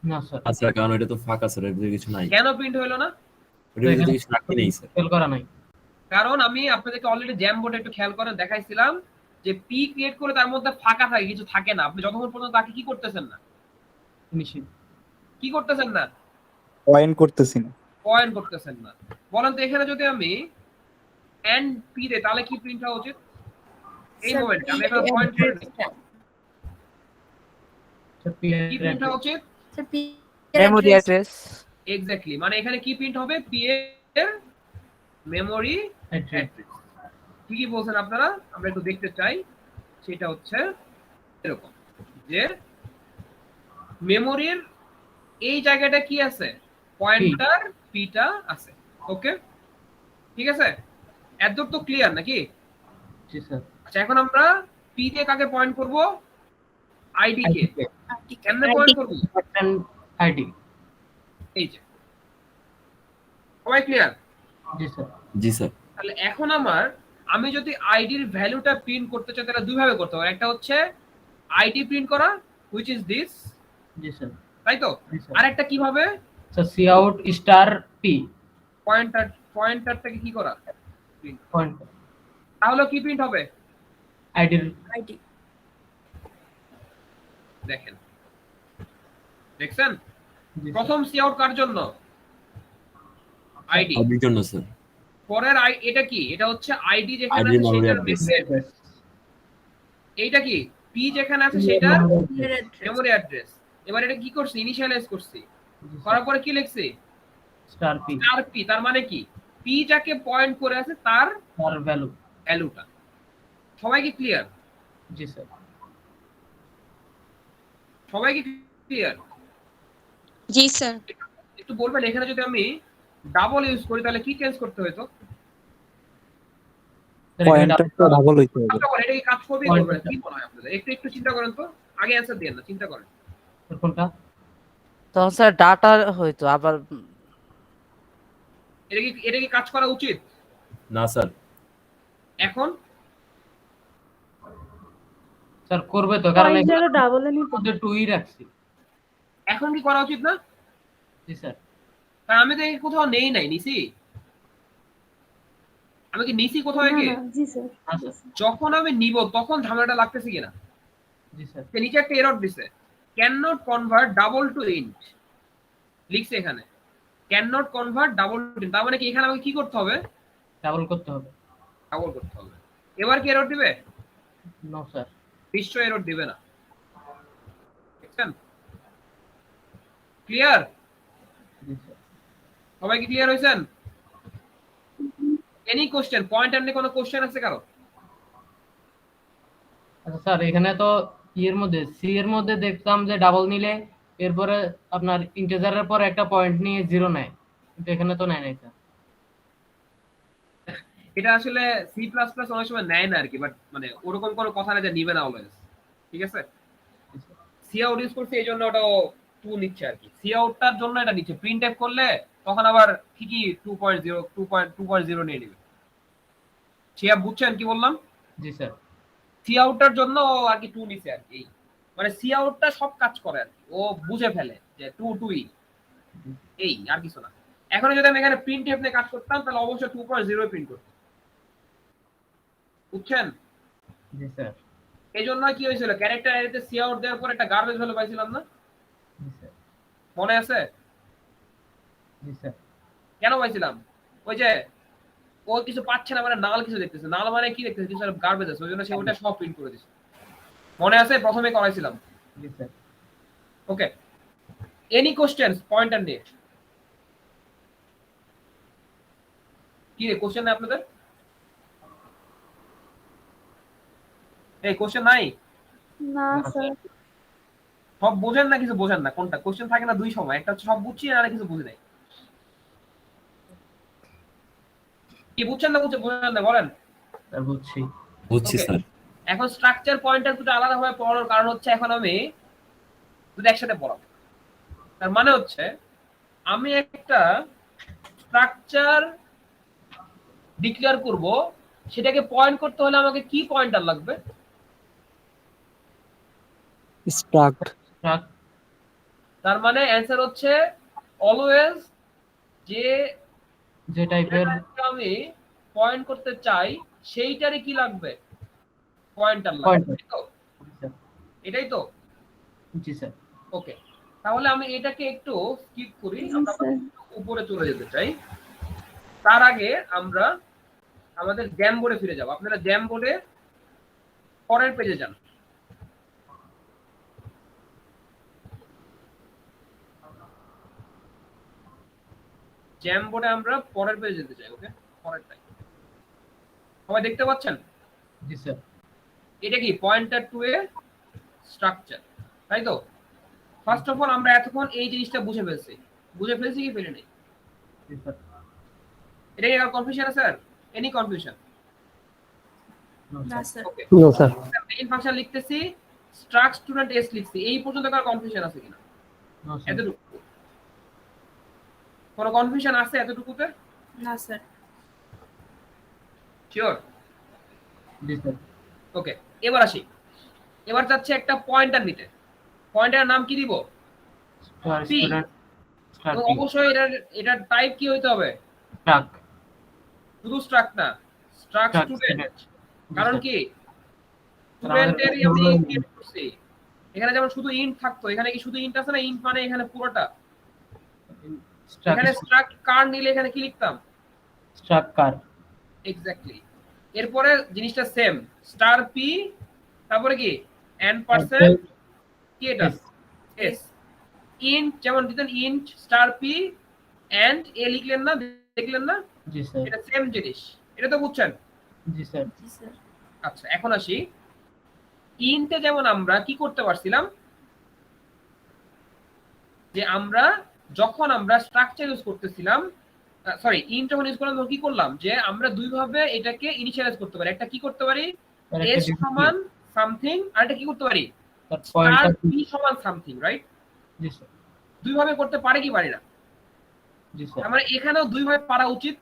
না স্যার আচ্ছা, কারণ এটা তো ফাঁকা স্যার, এর ভিতরে কিছু নাই। কেন প্রিন্ট হলো না? এর ভিতরে কিছু রাখি নেই স্যার। ফেল করা নাই, কারণ আমি আপনাদেরকে অলরেডি জ্যাম বোর্ডে একটু খেয়াল করে দেখাইছিলাম যে পি ক্রিয়েট করে তার মধ্যে ফাঁকা থাকে, কিছু থাকে না। আপনি যতক্ষণ পর্যন্ত তাকে কি করতেছেন না, ফিনিশিং কি করতেছেন না, পয়েন্ট করতেছি না। পয়েন্ট করতেছেন না। বলেন তো এখানে যদি আমি এন্ড পি দেই, তাহলে কি প্রিন্ট হওয়া উচিত? এই মোমেন্টে আমি এখানে পয়েন্ট করে দিই, কি প্রিন্ট হওয়া উচিত? Memory address. এক্স্যাক্টলি, মানে এখানে কি প্রিন্ট হবে, পি এর মেমরি অ্যাড্রেস। ঠিকই বলছেন আপনারা, আমরা একটু দেখতে চাই। সেটা হচ্ছে এরকম যে মেমোরির এই জায়গাটা কি আছে, পয়েন্টার পিটা আছে। ওকে, ঠিক আছে, এতদূর তো ক্লিয়ার নাকি? জি স্যার আচ্ছা, এখন আমরা পি দিয়ে কাকে পয়েন্ট করব, আইডি কে কেমনে পয়েন্ট করব আইডি। এই যে সবাই ক্লিয়ার? জি স্যার। জি স্যার। তাহলে এখন আমি যদি আইডির ভ্যালুটা প্রিন্ট করতে চাই তাহলে দুই ভাবে করতে পারি। একটা হচ্ছে আইডি প্রিন্ট করা which is this, জি স্যার। তাই তো? আরেকটা কিভাবে? Sir cout star P পয়েন্টারটাকে কি করা? প্রিন্ট। পয়েন্টার। তাহলে কি প্রিন্ট হবে? আইডির আইডি। দেখেন, দেখছেন প্রথম সি আউট কার জন্য? আইডি আইডির জন্য স্যার। পরের এটা কি? এটা হচ্ছে আইডি যেখানে আইডি আছে মেমরি সেটার অ্যাড্রেস। মেমরি। এইটা কি? পি যেখানে আছে সেটার মেমরি অ্যাড্রেস। এবার এটা কি করছি? ইনিশিয়ালাইজ করছি। করার পরে কি লিখছি? Star P. স্টার পি তার মানে কি? পি যাকে পয়েন্ট করে আছে তার ভ্যালুটা। সবাই কি ক্লিয়ার? জি স্যার। সবাই কি ক্লিয়ার? জি স্যার। একটু বলবেন এখানে যদি আমি ডাবল ইউজ করি তাহলে কি চেঞ্জ করতে হতো? পয়েন্টারটা ডাবল হইতে হবে। এটা কি কাজ করবে? করবে কি মনে হয় আপনাদের? একটু চিন্তা করেন তো, আগে অ্যানসার দেন না, চিন্তা করেন। কোনটা? তখন স্যার ডাটা হইতো আবার এটা কি কাজ করা উচিত? না স্যার। এখন স্যার করবে তো, কারণ পয়েন্টারও ডাবল এর মধ্যে 2 ই রাখছি। এখন কি করা উচিত না? জি স্যার। কারণ আমি তো কোথাও নেই নাই নিছি। আমি কি নিছি কোথাও একে? জি স্যার। যখন আমি নিব তখন ঝামেলাটা লাগতেছে কিনা? জি স্যার। সে নিচে একটা এরর দিছে, can not convert double to int লিখছে এখানে, can not convert double to int. তার মানে কি এখানে আমাকে কি করতে হবে? ডাবল করতে হবে। ডাবল করতে হবে। এবার কি এরর দিবে? No sir. নিশ্চয়ই এরর দিবে না। দেখছেন? ক্লিয়ার? জি স্যার। সবাই কি ক্লিয়ার হইছেন? Any question? পয়েন্টার নিয়ে কোনো কোশ্চেন আছে কারো? আচ্ছা স্যার, এখানে তো এর মধ্যে সি এর মধ্যে দেখতাম যে ডাবল নিলে এরপরে আপনার ইন্টিজারের পর একটা পয়েন্ট নিয়ে 0 নেয়, কিন্তু এখানে তো নেয় নাই স্যার। এটা আসলে সি প্লাস প্লাস অনেক সময় নেয় না আর কি, বাট মানে ওরকম কোনো কথা না যে নিবে না অলওয়েজ। ঠিক আছে? সি আউট ইউজ করছে এই জন্য ওটা 2 নিচ্ছে আর কি। সি আউটটার জন্য এটা নিচ্ছে। প্রিন্ট টাইপ করলে তখন আবার ঠিকই 2.0 নিয়ে নেবে। শিয়া বুঝছেন কি বললাম? জি স্যার। সি আউটটার জন্য ও আর কি 2 নিচ্ছে আর কি। মানে সি আউটটা সব কাজ করে আর কি, ও বুঝে ফেলে যে 2 এই আর কিছু না। এখন যদি আমি এখানে প্রিন্ট টাইপ নিয়ে কাজ করতাম তাহলে অবশ্যই 2.0 প্রিন্ট করতাম। বুঝছেন? জি স্যার। এই জন্য কি হয়েছিল, ক্যারেক্টার অ্যারেতে সি আউট দেওয়ার পর একটা গার্বেজ ভ্যালু পাইছিলাম না? জি স্যার। মনে আছে? জি স্যার। কেন পাইছিলাম? ওই যে ও কিছু পাচ্ছে না মানে নাল কিছু দেখতেছে, নাল মানে কি দেখতেছে? কিছু গার্বেজ আছে, ওই জন্য সে ওটা সব প্রিন্ট করে দিছে। মনে আছে? প্রথমে করাইছিলাম। জি স্যার। ওকে, এনি কোশ্চেনস পয়েন্টার নিয়ে? কি রে কোশ্চেন নাই আপনাদের? এই কোশ্চেন নাই? না স্যার। সব বোঝেন না কিছু বোঝেন না? কোনটা কোশ্চেন থাকে না দুই সময়, একটা হচ্ছে সব বুঝছি আর কিছু বুঝি নাই। কি বুঝছেন না বুঝেন না বলেন? স্যার বুঝছি। বুঝছি স্যার। এখন স্ট্রাকচার পয়েন্টার দুটো আলাদাভাবে পড়ানোর কারণ হচ্ছে এখন আমি দুটো একসাথে পড়াবো। তার মানে হচ্ছে আমি একটা স্ট্রাকচার ডিক্লেয়ার করব, সেটাকে পয়েন্ট করতে হলে আমাকে কি পয়েন্টার লাগবে? স্ট্রাক্ট। তার মানে অ্যানসার হচ্ছে অলওয়েজ যে টাইপের আমি পয়েন্ট করতে চাই সেইটারই কি লাগবে? পয়েন্টার লাগবে। এটাই তো? জি স্যার। ওকে, তাহলে আমি এটাকে একটু স্কিপ করি, আমরা উপরে চলে যেতে চাই। তার আগে আমরা আমাদের জ্যাম বোর্ডে ফিরে যাব। আপনারা জ্যাম বোর্ডে পরের পেজে যান। জ্যাম বোর্ডে আমরা পরের পেজে যেতে চাই। ওকে, পরেরটাই সবাই দেখতে পাচ্ছেন? জি স্যার। এটা কি পয়েন্টার টু এ স্ট্রাকচার, তাই তো? ফার্স্ট অফ অল আমরা এতক্ষণ এই জিনিসটা বুঝে ফেলছি কি ফেলে নেই? জি স্যার। এটা কি কনফিউশন আছে স্যার? Any confusion? না স্যার। ওকে, নো স্যার। মেইন ফাংশন লিখতেছি, স্ট্রাক্ট স্টুডেন্ট এস লিখছি, এই পর্যন্ত কার কনফিউশন আছে কিনা? No, sir. এতটুকু কোনো কনফিউশন আছে এতটুকুতে? না স্যার। শিওর? জি স্যার। ওকে, এবার আসি। এবার যাচ্ছে একটা পয়েন্টার নিতে। পয়েন্টারের নাম কি দিব? Star P। student star এবং P অবশ্যই এটার টাইপ কি হইতে হবে? struct শুধু স্ট্রাক্ট না, স্ট্রাক্ট struct স্টুডেন্ট। student কারণ জি কি আমাদের স্টুডেন্টেরই আমি create করছি। এখানে যেমন শুধু ইন্ট থাকতো, এখানে কি শুধু ইন্ট আছে না? ইন্ট মানে এখানে পুরোটা। struct এখানে স্ট্রাক্ট কার নিলে এখানে কি লিখতাম? struct car exactly. এরপরে জিনিসটা সেম, স্টার পি, তারপরে কি n% কি এটা? এস। ইন্ট যেমন দিতেন ইন্ট স্টার পি এন্ড এ লিখলেন না, দেখলেন না? জি স্যার। এটা সেম জিনিস, এটা তো বুঝছেন? জি স্যার। জি স্যার। আচ্ছা, এখন আসি ইন্টে যেমন আমরা কি করতে পারছিলাম যে আমরা যখন আমরা স্ট্রাকচার ইউজ করতেছিলাম, সরি ইন্ট যখন ইউজ করলাম তখন কি করলাম যে আমরা দুই ভাবে এটাকে ইনিশিয়ালাইজ করতে পারি। একটা কি করতে পারি, s সমান সামথিং, আর এটা কি করতে পারি, স্টার p সমান সামথিং, রাইট? জি স্যার। দুই ভাবে করতে পারে কি পারি না? জি স্যার। আমরা এখানেও দুই ভাবে পারা উচিত,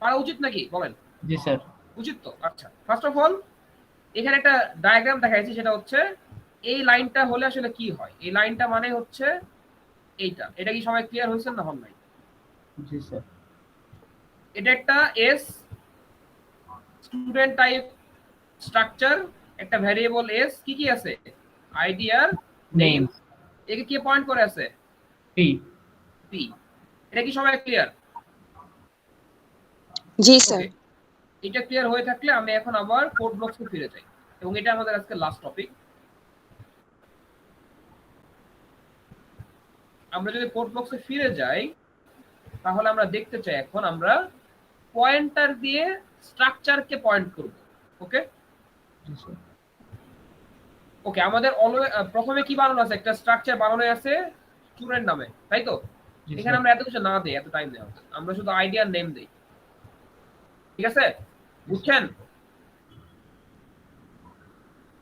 পারা উচিত নাকি বলেন? জি স্যার। উচিত তো। আচ্ছা, ফার্স্ট অফ অল এখানে একটা ডায়াগ্রাম দেখাইছি, সেটা হচ্ছে এই লাইনটা হলে আসলে কি হয়। এই লাইনটা মানে হচ্ছে এইটা। এটা কি সবাই ক্লিয়ার হয়েছে না হন নাই? জি স্যার। এটা একটা এস স্টুডেন্ট টাইপ স্ট্রাকচার, একটা ভ্যারিয়েবল এস, কি কি আছে, আইডি আর নেম। একে কি পয়েন্ট করে আছে? P P. এটা কি সবাই ক্লিয়ার? জি স্যার। এটা ক্লিয়ার হয়ে থাকলে আমি এখন আবার কোড ব্লকসে ফিরে যাই, এবং এটা আমাদের আজকে লাস্ট টপিক। আমরা যদি কোড ব্লকসে ফিরে যাই তাহলে আমরা দেখতে চাই এখন আমরা পয়েন্টার দিয়ে স্ট্রাকচারকে পয়েন্ট করব। ওকে ওকে, আমাদের প্রথমে কি বানানো আছে, একটা স্ট্রাকচার বানানো আছে স্টুডেন্ট নামে, তাই তো? এখানে আমরা এত কিছু না দেই, এত টাইম দেই, আমরা শুধু আইডি আর নেম দেই। ঠিক আছে, বুঝছেন?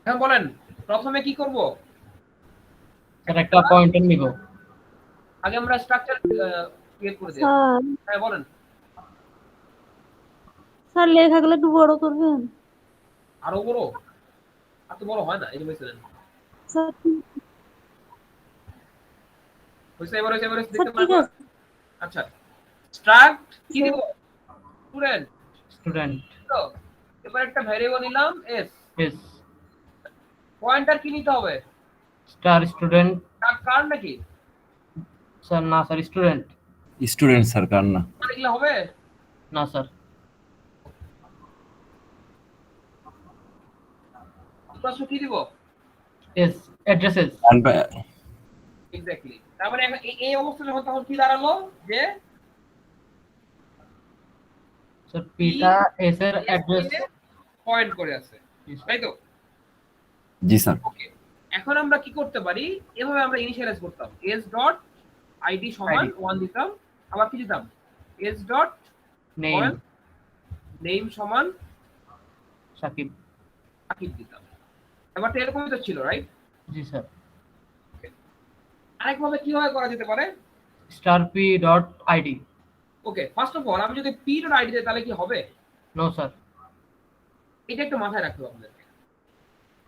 এখন বলেন প্রথমে কি করব? স্যার একটা পয়েন্টার নিব। আগে আমরা স্ট্রাকচার ক্রিয়েট করে দেই। হ্যাঁ বলেন স্যার, লেখাগুলো একটু বড় করবেন। আরো বড়? এত বড় হয় না, এই যে বলছিলেন। স্যার হইছে, এবার হইছে, এবার স্যার দেখতে ঠিক পারবো। আছে। আচ্ছা, স্ট্রাক্ট কি দিব? স্টুডেন্ট। স্টুডেন্ট। তো এবার একটা ভ্যারিয়েবল নিলাম এস। এস। পয়েন্টার কি নিতে হবে? Star student. কার নাকি? স্যার না স্যার, স্টুডেন্ট। স্টুডেন্ট স্যার, কার না। লিখলে হবে না স্যার। প্রশ্ন কি দিব? S addresses. এক্স্যাক্টলি। তার মানে এই অবস্থা যখন তখন কি দাঁড়ালো যে স্যার পিটা এস এর অ্যাড্রেস পয়েন্ট করে আছে, তাই তো? জি স্যার। ওকে, এখন আমরা কি করতে পারি, এভাবে আমরা ইনিশিয়ালাইজ করতাম, s ডট আইডি সমান 1 দিতাম, আবার কি দিতাম, s ডট নেম নেম সমান সাকিব সাকিব দিতাম। ব্যাপারটা এরকমই তো ছিল, রাইট? জি স্যার। আরেকভাবে কিভাবে করা যেতে পারে, star P dot ID. Okay, first of all আমি যদি p ডট আইডি দিই তাহলে কি হবে? No sir. এটা একটু মাথায় রাখতে হবে আপনাদের।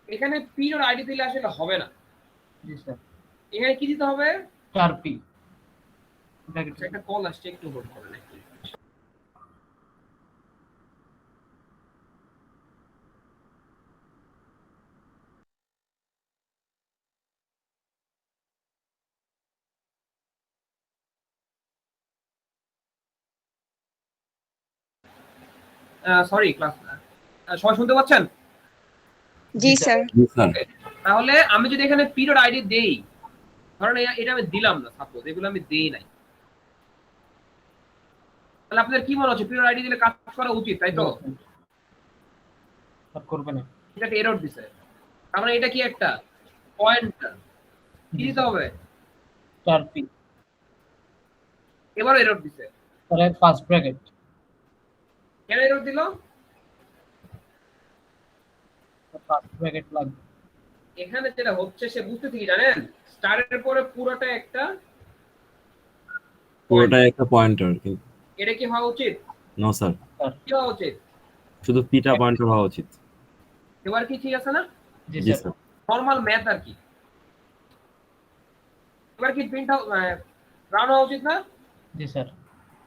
এখানে p ডট আইডি দিলে আসলে হবে না। জি স্যার। এখানে কি দিতে হবে? Star P. একটা কল আসছে, একটু হোল্ড করেন একটু। সরি ক্লাস, সবাই শুনতে পাচ্ছেন? জি স্যার। তাহলে আমি যদি এখানে p ডট আইডি দেই, ধরেন এটা আমি দিলাম না, সাপোজ এগুলো আমি দেই নাই, তাহলে আপনাদের কি মনে হচ্ছে p ডট আইডি দিলে কাজ করা উচিত, তাই তো? করবে না, এটা একটা এরর দিছে। তার মানে এটা কি একটা পয়েন্টার, কি দিতে হবে? Star P. এবার এরর দিছে, তাহলে ফার্স্ট ব্র্যাকেট। কেন এরর দিল? ফার্স্ট ব্র্যাকেট লাগবে। এখানে যেটা হচ্ছে সে বুঝতেছে কি জানেন, স্টারের পরে পুরোটা একটা পুরোটাই একটা পয়েন্টার। এটা কি হওয়া উচিত? নো স্যার, কি হওয়া উচিত? শুধু পিটা পয়েন্টার হওয়া উচিত। এবার কি ঠিক আছে না? জি জি স্যার। স্যার। নরমাল ম্যাথ আর কি। এবার কি প্রিন্ট রান হওয়া উচিত না? জি স্যার।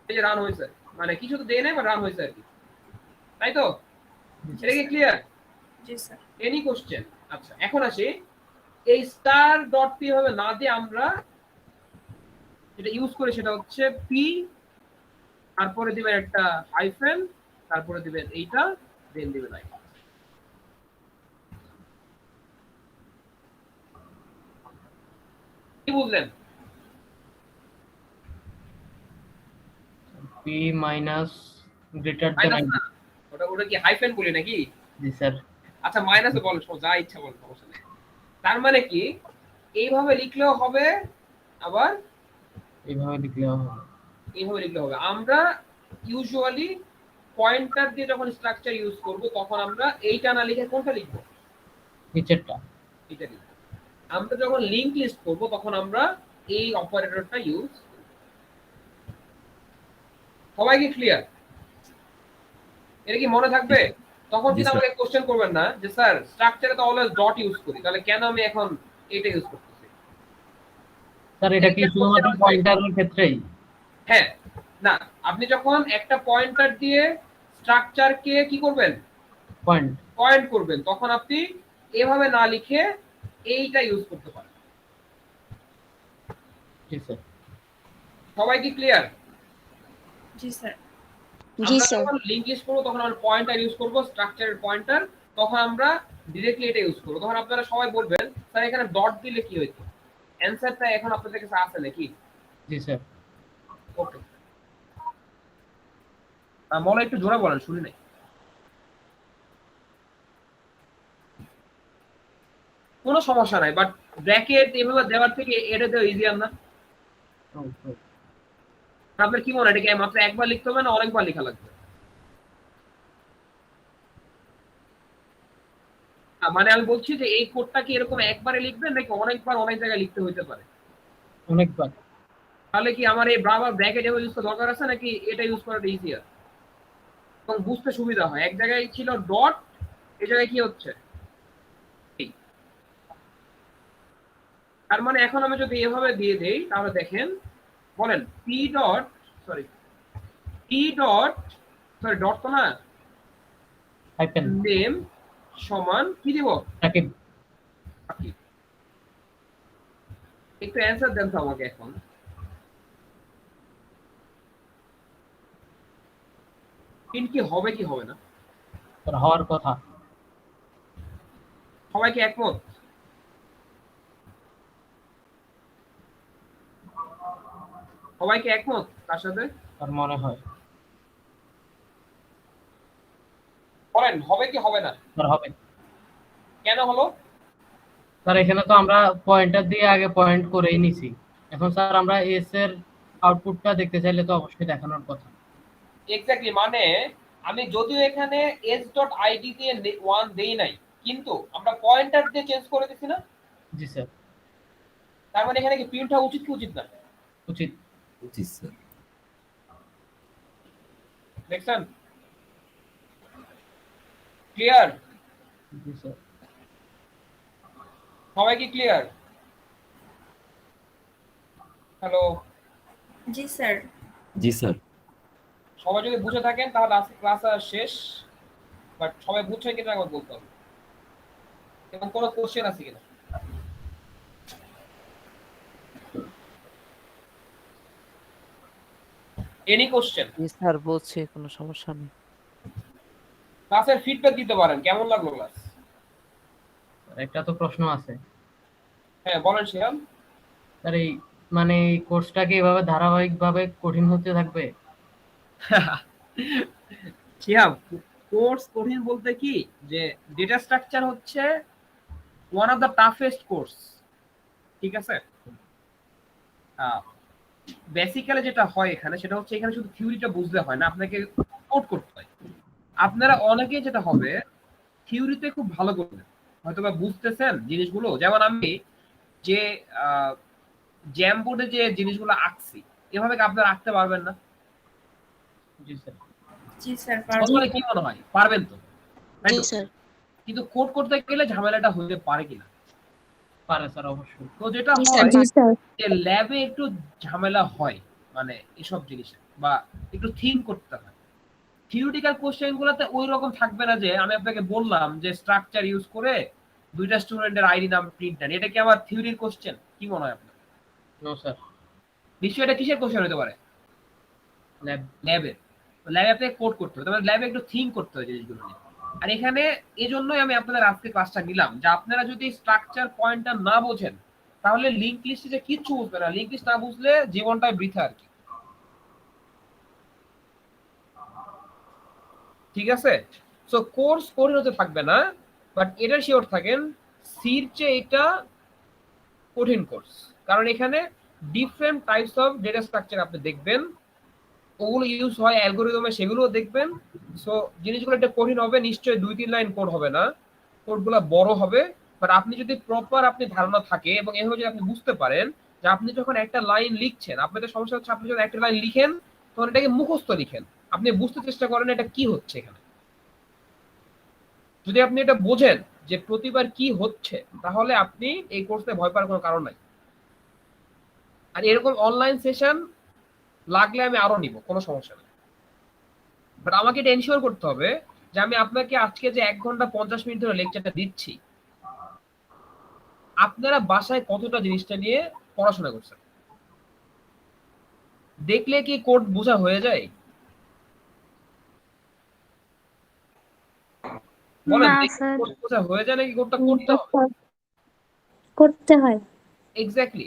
এই যে রান হয়েছে, মানে কিছু তো দেয় নাই বা রান হয়েছে আর কি, তাই তো? এটা কি ক্লিয়ার? জি স্যার। Any question? আচ্ছা, এখন আসি এই স্টার ডট পি ভাবে না দিয়ে আমরা যেটা ইউজ করি সেটা হচ্ছে পি, তারপরে দিবেন একটা হাইফেন, তারপরে দিবেন এইটা, দেন দিবেন আই। কি বুঝলেন? P minus greater minus than. না, ওটা কি হাইফেন বলি নাকি? জি স্যার। আচ্ছা মাইনাসে বল, যা ইচ্ছা বল, সমস্যা নেই। তার মানে কি এইভাবে লিখলেও হবে, আবার এইভাবে লিখলেও হবে। এইভাবে লিখলেও হবে। আমরা ইউজুয়ালি পয়েন্টার দিয়ে যখন স্ট্রাকচার ইউজ করব তখন আমরা এইটা না লিখে কোনটা লিখব? নিচেরটা। এটা লিখব। আমরা যখন লিংক লিস্ট করব তখন আমরা এই অপারেটরটা ইউজ করব। সবাই কি ক্লিয়ার? এটা কি মনে থাকবে? তখন কিন্তু আমাকে কোশ্চেন করবেন না যে স্যার স্ট্রাকচারে তো অলওয়েজ ডট ইউজ করি, তাহলে কেন আমি এখন এটা ইউজ করতেছি? স্যার এটা কি শুধুমাত্র পয়েন্টারের ক্ষেত্রেই? হ্যাঁ, না, আপনি যখন একটা পয়েন্টার দিয়ে স্ট্রাকচারকে কি করবেন? পয়েন্ট করবেন, তখন আপনি এভাবে না লিখে এইটা ইউজ করতে পারেন। জি স্যার। সবাই কি ক্লিয়ার? জি স্যার। জি আমরা স্যার। যখন লিংক লিস্ট করব তখন আমরা পয়েন্টার ইউজ করব, স্ট্রাকচারের পয়েন্টার, তখন আমরা ডিরেক্টলি এটা ইউজ করব। তখন আপনারা সবাই বলবেন স্যার এখানে ডট দিলে কি হইতো? অ্যানসারটা এখন আপনাদের কাছে আছে নাকি? জি স্যার। ওকে, মনে একটু জোরে বলেন, শুনি নাই। কোনো সমস্যা নাই, বাট ব্র্যাকেট এভাবে দেওয়ার থেকে এটা দেওয়া ইজিয়ার না? আপনার কি মনে হয়, এটা কি মাত্র একবার লিখতে হবে না অনেকবার লেখা লাগবে? মানে আমি বলছি যে এই কোডটা কি এরকম একবারে লিখবেন নাকি অনেকবার অনেক জায়গায় লিখতে হইতে পারে? অনেকবার। তাহলে কি আমার এই ব্রাভার ব্র্যাকেট এভাবে ইউজ করা দরকার আছে নাকি এটা ইউজ করাটা ইজিয়ার এবং বুঝতে সুবিধা হয়? এক জায়গায় ছিল ডট, এই জায়গায় কি হচ্ছে? তার মানে এখন আমি যদি এভাবে দিয়ে দেই তাহলে দেখেন, বলেন পি ডট ডট তো না, হাইফেন নেম সমান কি দিব? সাকিব। একটু অ্যান্সার দেন তো আমাকে এখন। প্রিন্ট কি হবে কি হবে না? হওয়ার কথা। সবাই কি একমত? সবাই কি একমত তার সাথে? আর মনে হয় বলেন হবে কি হবে না? স্যার হবে। কেন হলো? স্যার এখানে তো আমরা পয়েন্টার দিয়ে আগে পয়েন্ট করেই নিছি, এখন স্যার আমরা এস এর আউটপুটটা দেখতে চাইলে তো অবশ্যই দেখানোর কথা। এক্স্যাক্টলি, মানে আমি যদিও এখানে s.id দিয়ে 1 দেই নাই, কিন্তু আমরা পয়েন্টার দিয়ে চেঞ্জ করে দিছি না? জি স্যার। তার মানে এখানে কি প্রিন্ট হওয়া উচিত কি উচিত না? উচিত। উচিত স্যার। দেখছেন? ক্লিয়ার? জি স্যার। সবাই কি ক্লিয়ার? হ্যালো? জি স্যার। জি স্যার। সবাই যদি বুঝে থাকেন তাহলে আজকে ক্লাস শেষ, বাট সবাই বুঝছে কিনা একবার বলতে হবে, এবং কোনো কোশ্চেন আছে কিনা? Any question? জি স্যার, বলছি কোনো সমস্যা নেই। ক্লাসের ফিডব্যাক দিতে পারেন, কেমন লাগলো ক্লাস? একটা তো প্রশ্ন আছে। হ্যাঁ বলেন শিহাব। স্যার এই মানে এই কোর্সটা কি এভাবে ধারাবাহিকভাবে কঠিন হতে থাকবে? শিহাব, কোর্স কঠিন বলতে কি যে ডেটা স্ট্রাকচার হচ্ছে one of the toughest course, ঠিক আছে? বেসিক্যালি যেটা হয় এখানে সেটা হচ্ছে এখানে শুধু থিওরিটা বুঝলে হয় না, আপনাকে কোড করতে হয়। আপনারা অনেকেই যেটা হবে থিওরিতে খুব ভালো করবেন, হয়তো বা বুঝতেছেন জিনিসগুলো। যেমন আমি যে জ্যাম বোর্ডে যে জিনিসগুলো আঁকছি, এভাবে কি আপনারা আঁকতে পারবেন না? জি স্যার। জি স্যার পারবো। বর্তমানে কি মনে হয় পারবেন তো? তাই জি তো? স্যার। কিন্তু কোড করতে গেলে ঝামেলাটা হতে পারে কিনা? পারে স্যার অবশ্যই। তো যেটা জি স্যার। হয় জি স্যার। যে ল্যাবে একটু ঝামেলা হয়, মানে এসব জিনিসে, বা একটু থিঙ্ক করতে হয়। থিওরিটিক্যাল কোশ্চেন গুলোতে ওই রকম থাকবে না যে আমি আপনাকে বললাম যে স্ট্রাকচার ইউজ করে দুইটা স্টুডেন্টের আইডি নাম প্রিন্ট দেন, এটা কি আমার থিওরির কোশ্চেন? কি মনে হয় আপনার? No sir. নিশ্চয়ই এটা কিসের কোশ্চেন হতে পারে? ল্যাব। ল্যাবে। ল্যাবে আপনাকে কোড করতে হবে, তবে ল্যাবে একটু থিঙ্ক করতে হয় জিনিসগুলো নিয়ে। আর এখানে এজন্যই আমি আপনাদের আজকে ক্লাসটা নিলাম, যে আপনারা যদি স্ট্রাকচার পয়েন্টটা না বোঝেন তাহলে লিঙ্ক লিস্টে যে কিচ্ছু বুঝবে না। লিঙ্ক লিস্ট না বুঝলে জীবনটাই বৃথা আর কি। ঠিক আছে? সো কোর্স কঠিন হতে থাকবে না, বাট এটা শিওর থাকেন সির চেয়ে এটা কঠিন কোর্স। কারণ এখানে different types of data structure আপনি দেখবেন, ওগুলো ইউজ হয় অ্যালগোরিদমে, সেগুলোও দেখবেন। সো জিনিসগুলো একটা কঠিন হবে, নিশ্চয়ই 2-3 লাইন কোড হবে না, কোডগুলো বড় হবে। বাট আপনি যদি প্রপার আপনি ধারণা থাকে এবং এভাবে যদি আপনি বুঝতে পারেন যে আপনি যখন একটা লাইন লিখছেন, আপনাদের সমস্যা হচ্ছে আপনি যখন একটা লাইন লিখেন তখন এটাকে মুখস্থ লিখেন, আপনি বুঝতে চেষ্টা করেন এটা কি হচ্ছে এখানে। যদি আপনি এটা বোঝেন যে প্রতিবার কি হচ্ছে, তাহলে আপনি এই কোর্সে ভয় পাওয়ার কোনো কারণ নাই। আর এরকম অনলাইন সেশন লাগলে আমি আরো নিব, কোনো সমস্যা নেই। বাট আমাকে এটা এনশিওর করতে হবে যে আমি আপনাকে আজকে যে 1 ঘন্টা 50 মিনিট ধরে লেকচারটা দিচ্ছি, আপনারা বাসায় কতটা জিনিসটা নিয়ে পড়াশোনা করছেন। দেখলে কি কোড বোঝা হয়ে যায়? বলেন, না দেখলে স্যার। কোড বোঝা হয়ে যায় নাকি কোডটা করতে হবে? করতে হয়। এক্স্যাক্টলি।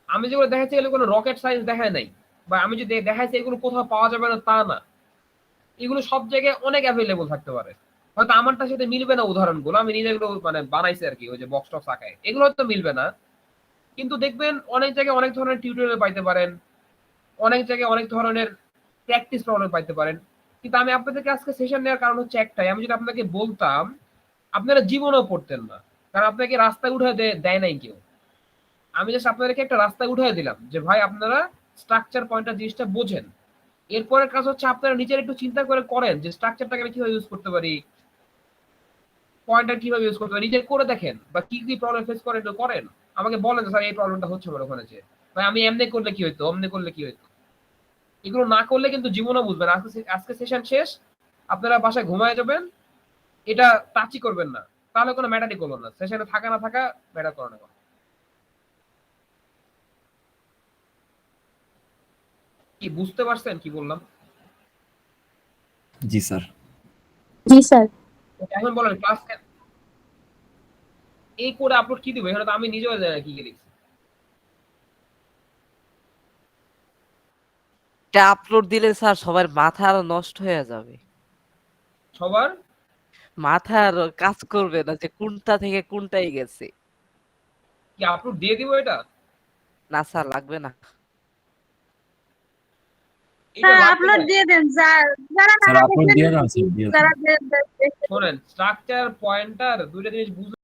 আমি যেগুলো দেখাচ্ছি এগুলো কোনো রকেট সায়েন্স দেখায় নাই, বা আমি যদি দেখাচ্ছি এগুলো কোথাও পাওয়া যাবে না তা না। এগুলো সব জায়গায় অনেক অ্যাভেলেবল থাকতে পারে, হয়তো আমারটার সাথে মিলবে না উদাহরণগুলো, আমি নিজে এগুলো মানে বানাইছি আর কি, ওই যে বক্স টক্স আঁকায়, এগুলো হয়তো মিলবে না। কিন্তু দেখবেন অনেক জায়গায় অনেক ধরনের টিউটোরিয়াল পাইতে পারেন, অনেক জায়গায় অনেক ধরনের প্র্যাকটিস প্রবলেম পাইতে পারেন। কিন্তু আমি আপনাদেরকে আজকে সেশন নেওয়ার কারণ হচ্ছে একটাই, আমি যদি আপনাকে বলতাম আপনারা জীবনেও পড়তেন না, কারণ আপনাকে রাস্তায় উঠে দেয় নাই কেউ। আমি জাস্ট আপনাদেরকে একটা রাস্তায় উঠে দিলাম যে ভাই আপনারা স্ট্রাকচার পয়েন্টার জিনিসটা বোঝেন। এরপরের কাজ হচ্ছে আপনারা নিজের একটু চিন্তা করে করেন যে স্ট্রাকচারটাকে আমি কিভাবে ইউজ করতে পারি, পয়েন্টার কিভাবে ইউজ করতে পারি, নিজে করে দেখেন, বা কি কি প্রবলেম ফেস করেন করেন। আমাকে বলেন স্যার এই প্রবলেমটা হচ্ছে আমার ওখানে, যে ভাই আমি এমনি করলে কি হইতো, অমনি করলে কি হইতো। এগুলো না করলে কিন্তু জীবনও বুঝবেন। আজকে সেশন শেষ, আপনারা বাসায় ঘুমায় যাবেন, এটা টাচই করবেন না, তাহলে কোনো ম্যাটারই করলো না। সেশনে থাকা না থাকা ম্যাটার করে না। কি বুঝতে পারছেন কি বললাম? জি স্যার। জি স্যার। এখন বলেন ক্লাস এই কোডে আপলোড কি দিব, এখানে তো আমি নিজেও জানি না কি লিখছি। এটা আপলোড দিলে স্যার সবার মাথা আরো নষ্ট হয়ে যাবে। সবার মাথা আর কাজ করবে না যে কোনটা থেকে কোনটাই গেছে। কি আপলোড দিয়ে দিব এটা? না স্যার লাগবে না। এটা স্যার লাগবে আপলোড না। দিয়ে দেন স্যার, যারা স্যার আপলোড দিয়ে দাও স্যার, দিয়ে দাও। যারা শোনেন, স্ট্রাকচার পয়েন্টার দুইটা জিনিস বুঝলে